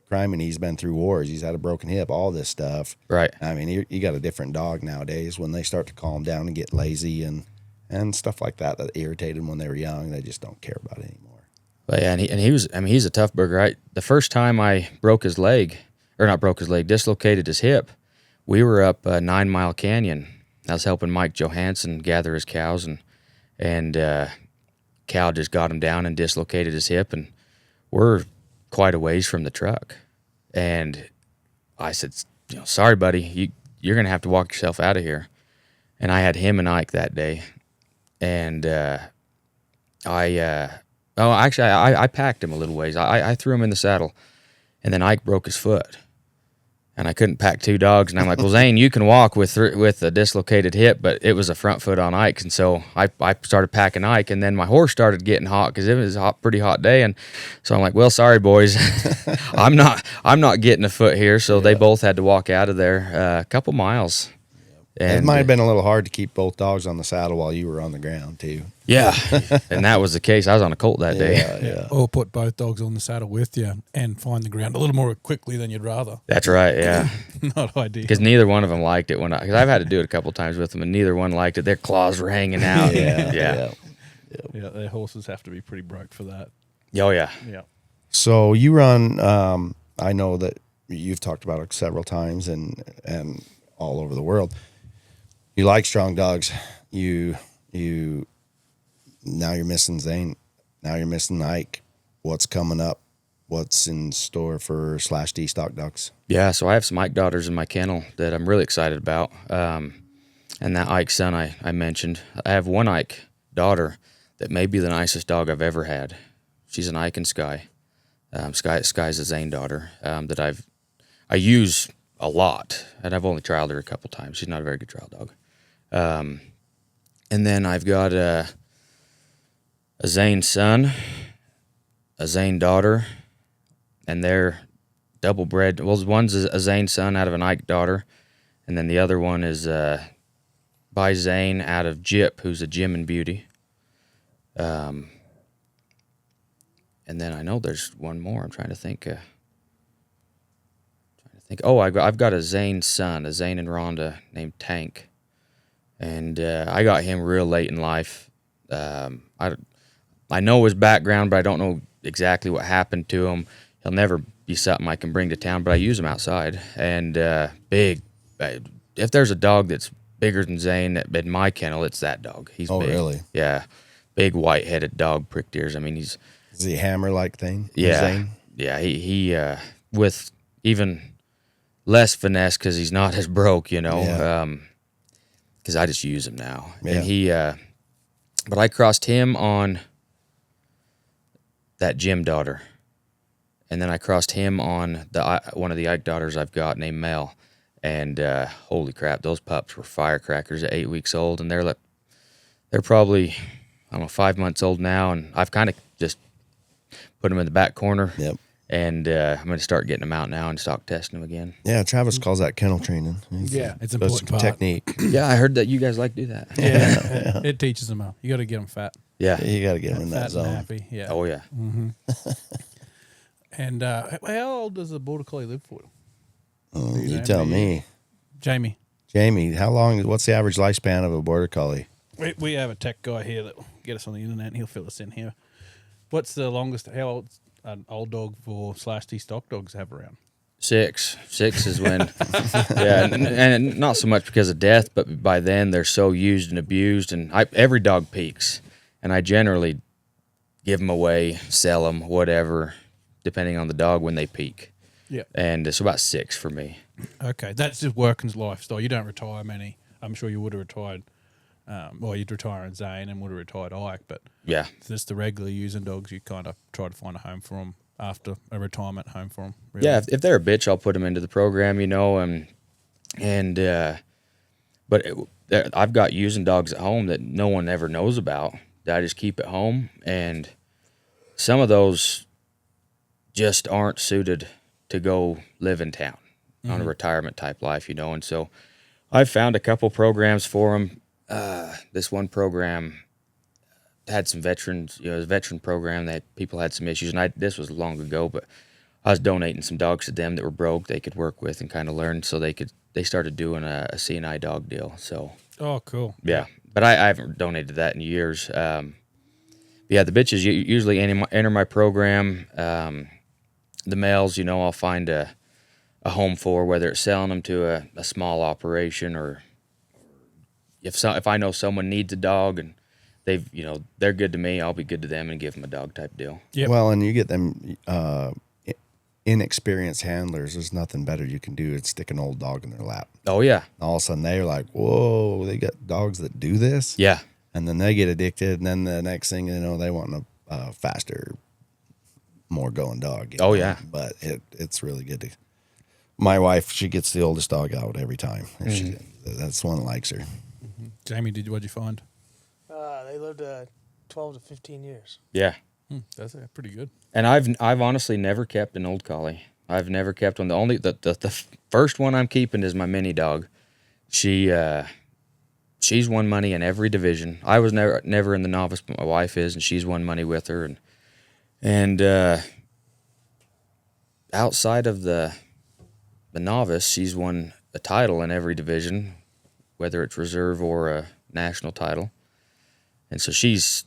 Speaker 2: Crime, and he's been through wars. He's had a broken hip, all this stuff.
Speaker 3: Right.
Speaker 2: I mean, you got a different dog nowadays when they start to calm down and get lazy and stuff like that irritated them when they were young. They just don't care about it anymore.
Speaker 3: But yeah, and he was. I mean, he's a tough burger. The first time I dislocated his hip, we were up 9 Mile Canyon. I was helping Mike Johansson gather his cows, and cow just got him down and dislocated his hip, and we're quite a ways from the truck. And I said, sorry, buddy, you're gonna have to walk yourself out of here. And I had him and Ike that day, and I packed him a little ways. I threw him in the saddle, and then Ike broke his foot, and I couldn't pack 2 dogs. And I'm like, well, Zane, you can walk with a dislocated hip, but it was a front foot on Ike. And so I started packing Ike, and then my horse started getting hot because it was a pretty hot day. And so I'm like, well, sorry, boys, I'm not getting a foot here. So they both had to walk out of there a couple miles. And
Speaker 2: it might have been a little hard to keep both dogs on the saddle while you were on the ground too.
Speaker 3: Yeah, and that was the case. I was on a colt that day.
Speaker 2: Yeah.
Speaker 1: Or put both dogs on the saddle with you and find the ground a little more quickly than you'd rather.
Speaker 3: That's right, yeah.
Speaker 1: Not ideal.
Speaker 3: Because neither one of them liked it because I've had to do it a couple times with them, and neither one liked it. Their claws were hanging out.
Speaker 1: Yeah, their horses have to be pretty broke for that.
Speaker 3: Oh, yeah.
Speaker 1: Yeah.
Speaker 2: So you run, I know that you've talked about it several times and all over the world. You like strong dogs. You now you're missing Zane. Now you're missing Ike. What's coming up? What's in store for /D Stockdogs?
Speaker 3: Yeah, so I have some Ike daughters in my kennel that I'm really excited about. And that Ike son I mentioned. I have one Ike daughter that may be the nicest dog I've ever had. She's an Ike and Sky. Sky's a Zane daughter that I use a lot, and I've only trialed her a couple times. She's not a very good trial dog. And then I've got a Zane son, a Zane daughter, and they're double bred. Well, one's a Zane son out of an Ike daughter, and then the other one is by Zane out of Jip, who's a Jim and Beauty. And then I know there's one more. I'm trying to think. Oh, I've got a Zane son, a Zane and Rhonda named Tank. And I got him real late in life. I know his background, but I don't know exactly what happened to him. He'll never be something I can bring to town, but I use him outside. And big. If there's a dog that's bigger than Zane in my kennel, it's that dog. He's big.
Speaker 2: Really?
Speaker 3: Yeah. Big white-headed dog, pricked ears. I mean,
Speaker 2: Is he a hammer-like thing?
Speaker 3: Yeah.
Speaker 2: Zane?
Speaker 3: Yeah, he with even less finesse because he's not as broke, you know.
Speaker 2: Yeah.
Speaker 3: Because I just use him now,
Speaker 2: Yeah.
Speaker 3: and he. But I crossed him on that Jim daughter, and then I crossed him on the one of the Ike daughters I've got named Mel, and holy crap, those pups were firecrackers at 8 weeks old, and they're probably, I don't know, 5 months old now, and I've kind of just put them in the back corner.
Speaker 2: Yep.
Speaker 3: And I'm going to start getting them out now and stock testing them again.
Speaker 2: Yeah, Travis calls that kennel training.
Speaker 1: Yeah, it's an
Speaker 2: That's
Speaker 1: important part.
Speaker 2: technique.
Speaker 3: Yeah, I heard that you guys like to do that.
Speaker 1: Yeah, it teaches them. You got to get them fat.
Speaker 3: Yeah.
Speaker 2: You got to get them in that
Speaker 1: Fat and
Speaker 2: zone.
Speaker 1: happy. Yeah.
Speaker 3: Oh, yeah.
Speaker 1: And how old does a border collie live for?
Speaker 2: You
Speaker 1: Jamie.
Speaker 2: tell me.
Speaker 1: Jamie,
Speaker 2: how long? What's the average lifespan of a border collie?
Speaker 1: we have a tech guy here that will get us on the internet, and he'll fill us in here. What's the longest? How old an old dog for /T stock dogs have around?
Speaker 3: 6 is when, yeah, and not so much because of death, but by then they're so used and abused, and every dog peaks, and I generally give them away, sell them, whatever, depending on the dog when they peak.
Speaker 1: Yeah.
Speaker 3: And it's about 6 for me.
Speaker 1: Okay, that's just working lifestyle. You don't retire many. I'm sure you would have retired. Well, you'd retire in Zane and would have retired Ike, but
Speaker 3: Yeah.
Speaker 1: just the regular using dogs, you kind of try to find a home for them after a retirement home for them. Really.
Speaker 3: Yeah, if they're a bitch, I'll put them into the program, you know, but I've got using dogs at home that no one ever knows about that I just keep at home, and some of those just aren't suited to go live in town on a retirement type life, you know, and so I've found a couple programs for them. This one program had some veterans, you know, it was a veteran program that people had some issues, and this was long ago, but I was donating some dogs to them that were broke they could work with and kind of learn, so they started doing a CNI dog deal. So
Speaker 1: Oh, cool.
Speaker 3: yeah, but I haven't donated that in years. Yeah, the bitches usually enter my program. The males, you know, I'll find a home for, whether it's selling them to a small operation, or if I know someone needs a dog and they're good to me, I'll be good to them and give them a dog type deal.
Speaker 1: Yep.
Speaker 2: Well, and you get them inexperienced handlers. There's nothing better you can do. It's stick an old dog in their lap.
Speaker 3: Oh yeah,
Speaker 2: All of a sudden they're like, whoa, they got dogs that do this?
Speaker 3: yeah,
Speaker 2: And then they get addicted, and then the next thing you know, they want a faster, more going dog. You
Speaker 3: Oh,
Speaker 2: know?
Speaker 3: yeah.
Speaker 2: But it's really good to. My wife, she gets the oldest dog out every time. That's the one that likes her.
Speaker 1: Jamie, what'd you find?
Speaker 5: They lived 12 to 15 years.
Speaker 3: yeah.
Speaker 1: That's pretty good.
Speaker 3: And I've honestly never kept an old collie. I've never kept one. The first one I'm keeping is my mini dog. She's won money in every division. I was never in the novice, but my wife is, and she's won money with her. And outside of the novice, she's won a title in every division, whether it's reserve or a national title. And so she's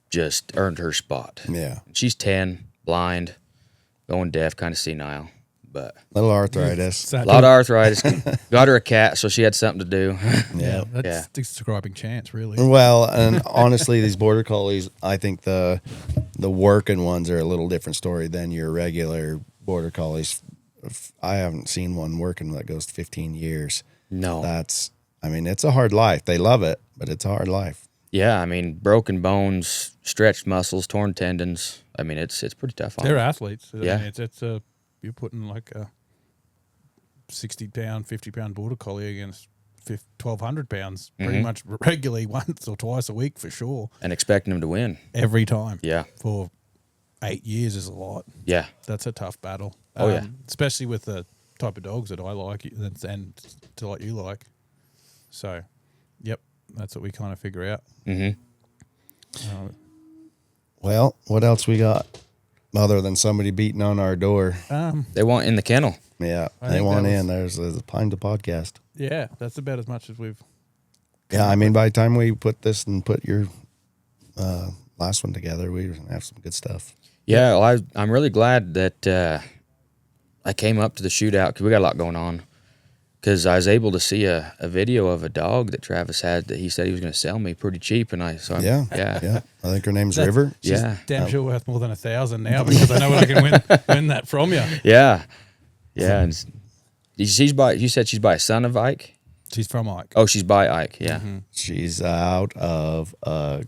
Speaker 3: just earned her spot.
Speaker 2: Yeah.
Speaker 3: She's 10, blind, going deaf, kind of senile, but
Speaker 2: Little arthritis.
Speaker 3: a lot of arthritis. Got her a cat, so she had something to do.
Speaker 2: Yeah.
Speaker 1: That's describing chance, really.
Speaker 2: Well, and honestly, these border collies, I think the working ones are a little different story than your regular border collies. I haven't seen one working that goes 15 years.
Speaker 3: No.
Speaker 2: It's a hard life. They love it, but it's a hard life.
Speaker 3: Yeah, I mean, broken bones, stretched muscles, torn tendons. I mean, it's pretty tough on
Speaker 1: They're
Speaker 3: them.
Speaker 1: athletes. I
Speaker 3: Yeah.
Speaker 1: mean, it's you're putting like a 60-pound, 50-pound border collie against 1,200 pounds pretty much regularly once or twice a week for sure.
Speaker 3: And expecting them to win.
Speaker 1: Every time.
Speaker 3: Yeah,
Speaker 1: For 8 years is a lot.
Speaker 3: yeah.
Speaker 1: That's a tough battle.
Speaker 3: Oh, yeah.
Speaker 1: Especially with the type of dogs that I like and to like you like. So, yep, that's what we kind of figure out.
Speaker 3: Mm-hmm.
Speaker 2: Well, what else we got other than somebody beating on our door?
Speaker 3: They want in the kennel.
Speaker 2: Yeah,
Speaker 1: I
Speaker 2: they
Speaker 1: think
Speaker 2: want
Speaker 1: that
Speaker 2: in. There's a Pine to podcast.
Speaker 1: Yeah, that's about as much as we've.
Speaker 2: Yeah, I mean, by the time we put this and put your last one together, we're going to have some good stuff.
Speaker 3: Yeah, well, I'm really glad that I came up to the shootout because we got a lot going on. Because I was able to see a video of a dog that Travis had that he said he was going to sell me pretty cheap, and
Speaker 2: Yeah.
Speaker 3: yeah.
Speaker 2: I think her name's River.
Speaker 1: She's
Speaker 3: Yeah.
Speaker 1: damn sure worth more than 1,000 now because I know I can win that from you.
Speaker 3: Yeah. And You said she's by a son of Ike?
Speaker 1: She's from Ike.
Speaker 3: Oh, she's by Ike, yeah.
Speaker 1: Mm-hmm.
Speaker 2: She's out of a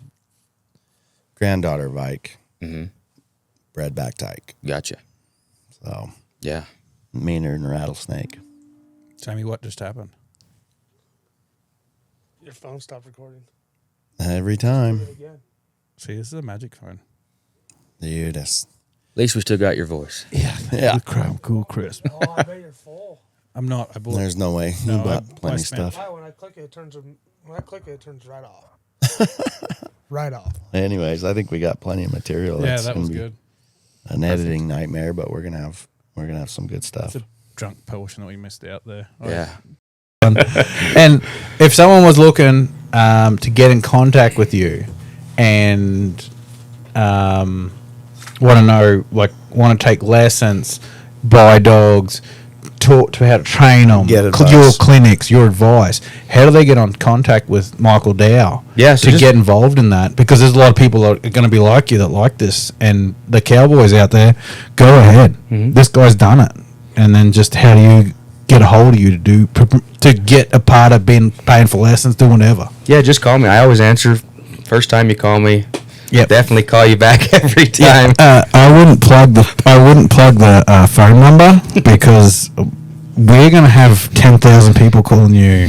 Speaker 2: granddaughter of Ike, bred back to Ike.
Speaker 3: Gotcha.
Speaker 2: So
Speaker 3: Yeah.
Speaker 2: meaner than a rattlesnake.
Speaker 1: Jamie, what just happened?
Speaker 5: Your phone stopped recording.
Speaker 2: Every time,
Speaker 5: Again.
Speaker 1: See, this is a magic phone.
Speaker 2: dude. That's
Speaker 3: At least we still got your voice.
Speaker 2: yeah.
Speaker 1: Cool, crisp.
Speaker 5: Oh, I bet you're full.
Speaker 1: I'm not. I bought.
Speaker 2: There's no way. You
Speaker 1: No,
Speaker 2: bought
Speaker 1: I
Speaker 2: plenty of
Speaker 1: spent-
Speaker 2: stuff.
Speaker 5: Why? When I click it, it turns right off. Right off.
Speaker 2: Anyways, I think we got plenty of material.
Speaker 1: Yeah,
Speaker 2: It's
Speaker 1: that
Speaker 2: gonna
Speaker 1: was
Speaker 2: be
Speaker 1: good.
Speaker 2: An editing nightmare, but we're gonna have some good stuff.
Speaker 1: It's a drunk portion that we missed out there.
Speaker 3: Yeah.
Speaker 1: And if someone was looking to get in contact with you and want to know, like, want to take lessons, buy dogs, talk to how to train them,
Speaker 2: Get advice.
Speaker 1: your clinics, your advice, how do they get on contact with Michael Dow
Speaker 3: Yeah, so
Speaker 1: to
Speaker 3: just-
Speaker 1: get involved in that? Because there's a lot of people that are going to be like you that like this, and the cowboys out there, go ahead. This guy's done it. And then just how do you get a hold of you to get a part of being paying for lessons, do whatever?
Speaker 3: Yeah, just call me. I always answer. First time you call me,
Speaker 1: Yep.
Speaker 3: definitely call you back every time.
Speaker 1: I wouldn't plug the phone number because we're going to have 10,000 people calling you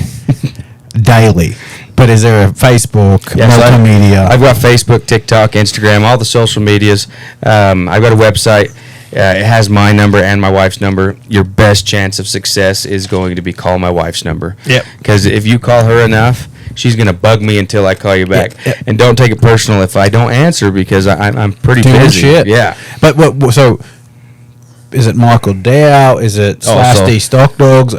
Speaker 1: daily. But is there a Facebook,
Speaker 3: Yeah, so
Speaker 1: multimedia?
Speaker 3: I've got Facebook, TikTok, Instagram, all the social medias. I've got a website. It has my number and my wife's number. Your best chance of success is going to be call my wife's number.
Speaker 1: Yep.
Speaker 3: Because if you call her enough, she's going to bug me until I call you back.
Speaker 1: Yep.
Speaker 3: And don't take it personal if I don't answer because I'm pretty
Speaker 1: Doing
Speaker 3: busy.
Speaker 1: shit.
Speaker 3: Yeah.
Speaker 1: But so is it Michael Dow? Is it Slash
Speaker 3: so-
Speaker 1: D Stockdogs?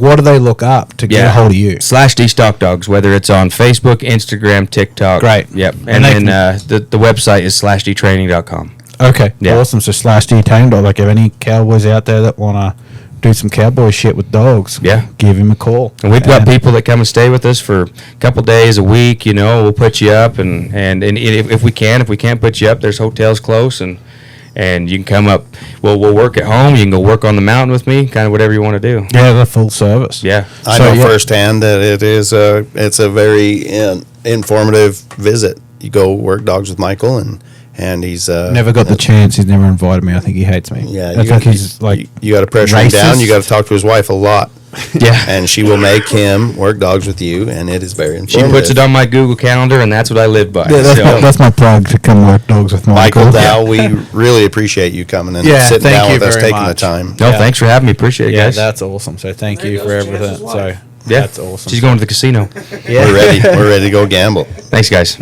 Speaker 1: What do they look up to get a hold of you?
Speaker 3: /D Stockdogs, whether it's on Facebook, Instagram, TikTok.
Speaker 1: Great.
Speaker 3: Yep.
Speaker 1: And
Speaker 3: And
Speaker 1: they
Speaker 3: then the website is /dtraining.com.
Speaker 1: Okay,
Speaker 3: Yeah.
Speaker 1: awesome. So Slash D Training Dog. Like, if any cowboys out there that want to do some cowboy shit with dogs,
Speaker 3: Yeah.
Speaker 1: give him a call.
Speaker 3: And we've got people that come and stay with us for a couple days, a week. We'll put you up, and if we can't put you up, there's hotels close, and you can come up. We'll work at home. You can go work on the mountain with me, kind of whatever you want to do.
Speaker 1: Yeah, the full service.
Speaker 3: Yeah.
Speaker 4: I
Speaker 1: So,
Speaker 4: know
Speaker 1: yeah.
Speaker 4: firsthand that it's a very informative visit. You go work dogs with Michael, and he's
Speaker 1: Never got the chance. He's never invited me. I think he hates me.
Speaker 4: Yeah,
Speaker 1: I think he's like
Speaker 4: you got to pressure him down.
Speaker 1: racist.
Speaker 4: You got to talk to his wife a lot,
Speaker 3: Yeah.
Speaker 4: and she will make him work dogs with you, and it is very
Speaker 3: She
Speaker 4: informative.
Speaker 3: puts it on my Google Calendar, and that's what I live by.
Speaker 1: Yeah,
Speaker 3: So-
Speaker 1: that's my plug to come work dogs with Michael.
Speaker 4: Michael Dow, we really appreciate you coming and
Speaker 1: Yeah,
Speaker 4: sitting
Speaker 1: thank
Speaker 4: down
Speaker 1: you
Speaker 4: with us,
Speaker 1: very
Speaker 4: taking the
Speaker 1: much.
Speaker 4: time.
Speaker 3: No,
Speaker 1: Yeah.
Speaker 3: thanks for having me. Appreciate it,
Speaker 1: Yeah,
Speaker 3: guys.
Speaker 1: that's awesome. So thank
Speaker 5: There
Speaker 1: you
Speaker 5: goes
Speaker 1: for
Speaker 5: Chance's
Speaker 1: everything. So
Speaker 5: wife.
Speaker 3: Yeah.
Speaker 1: that's awesome.
Speaker 3: She's going to the casino.
Speaker 1: Yeah.
Speaker 4: We're ready to go gamble.
Speaker 3: Thanks, guys.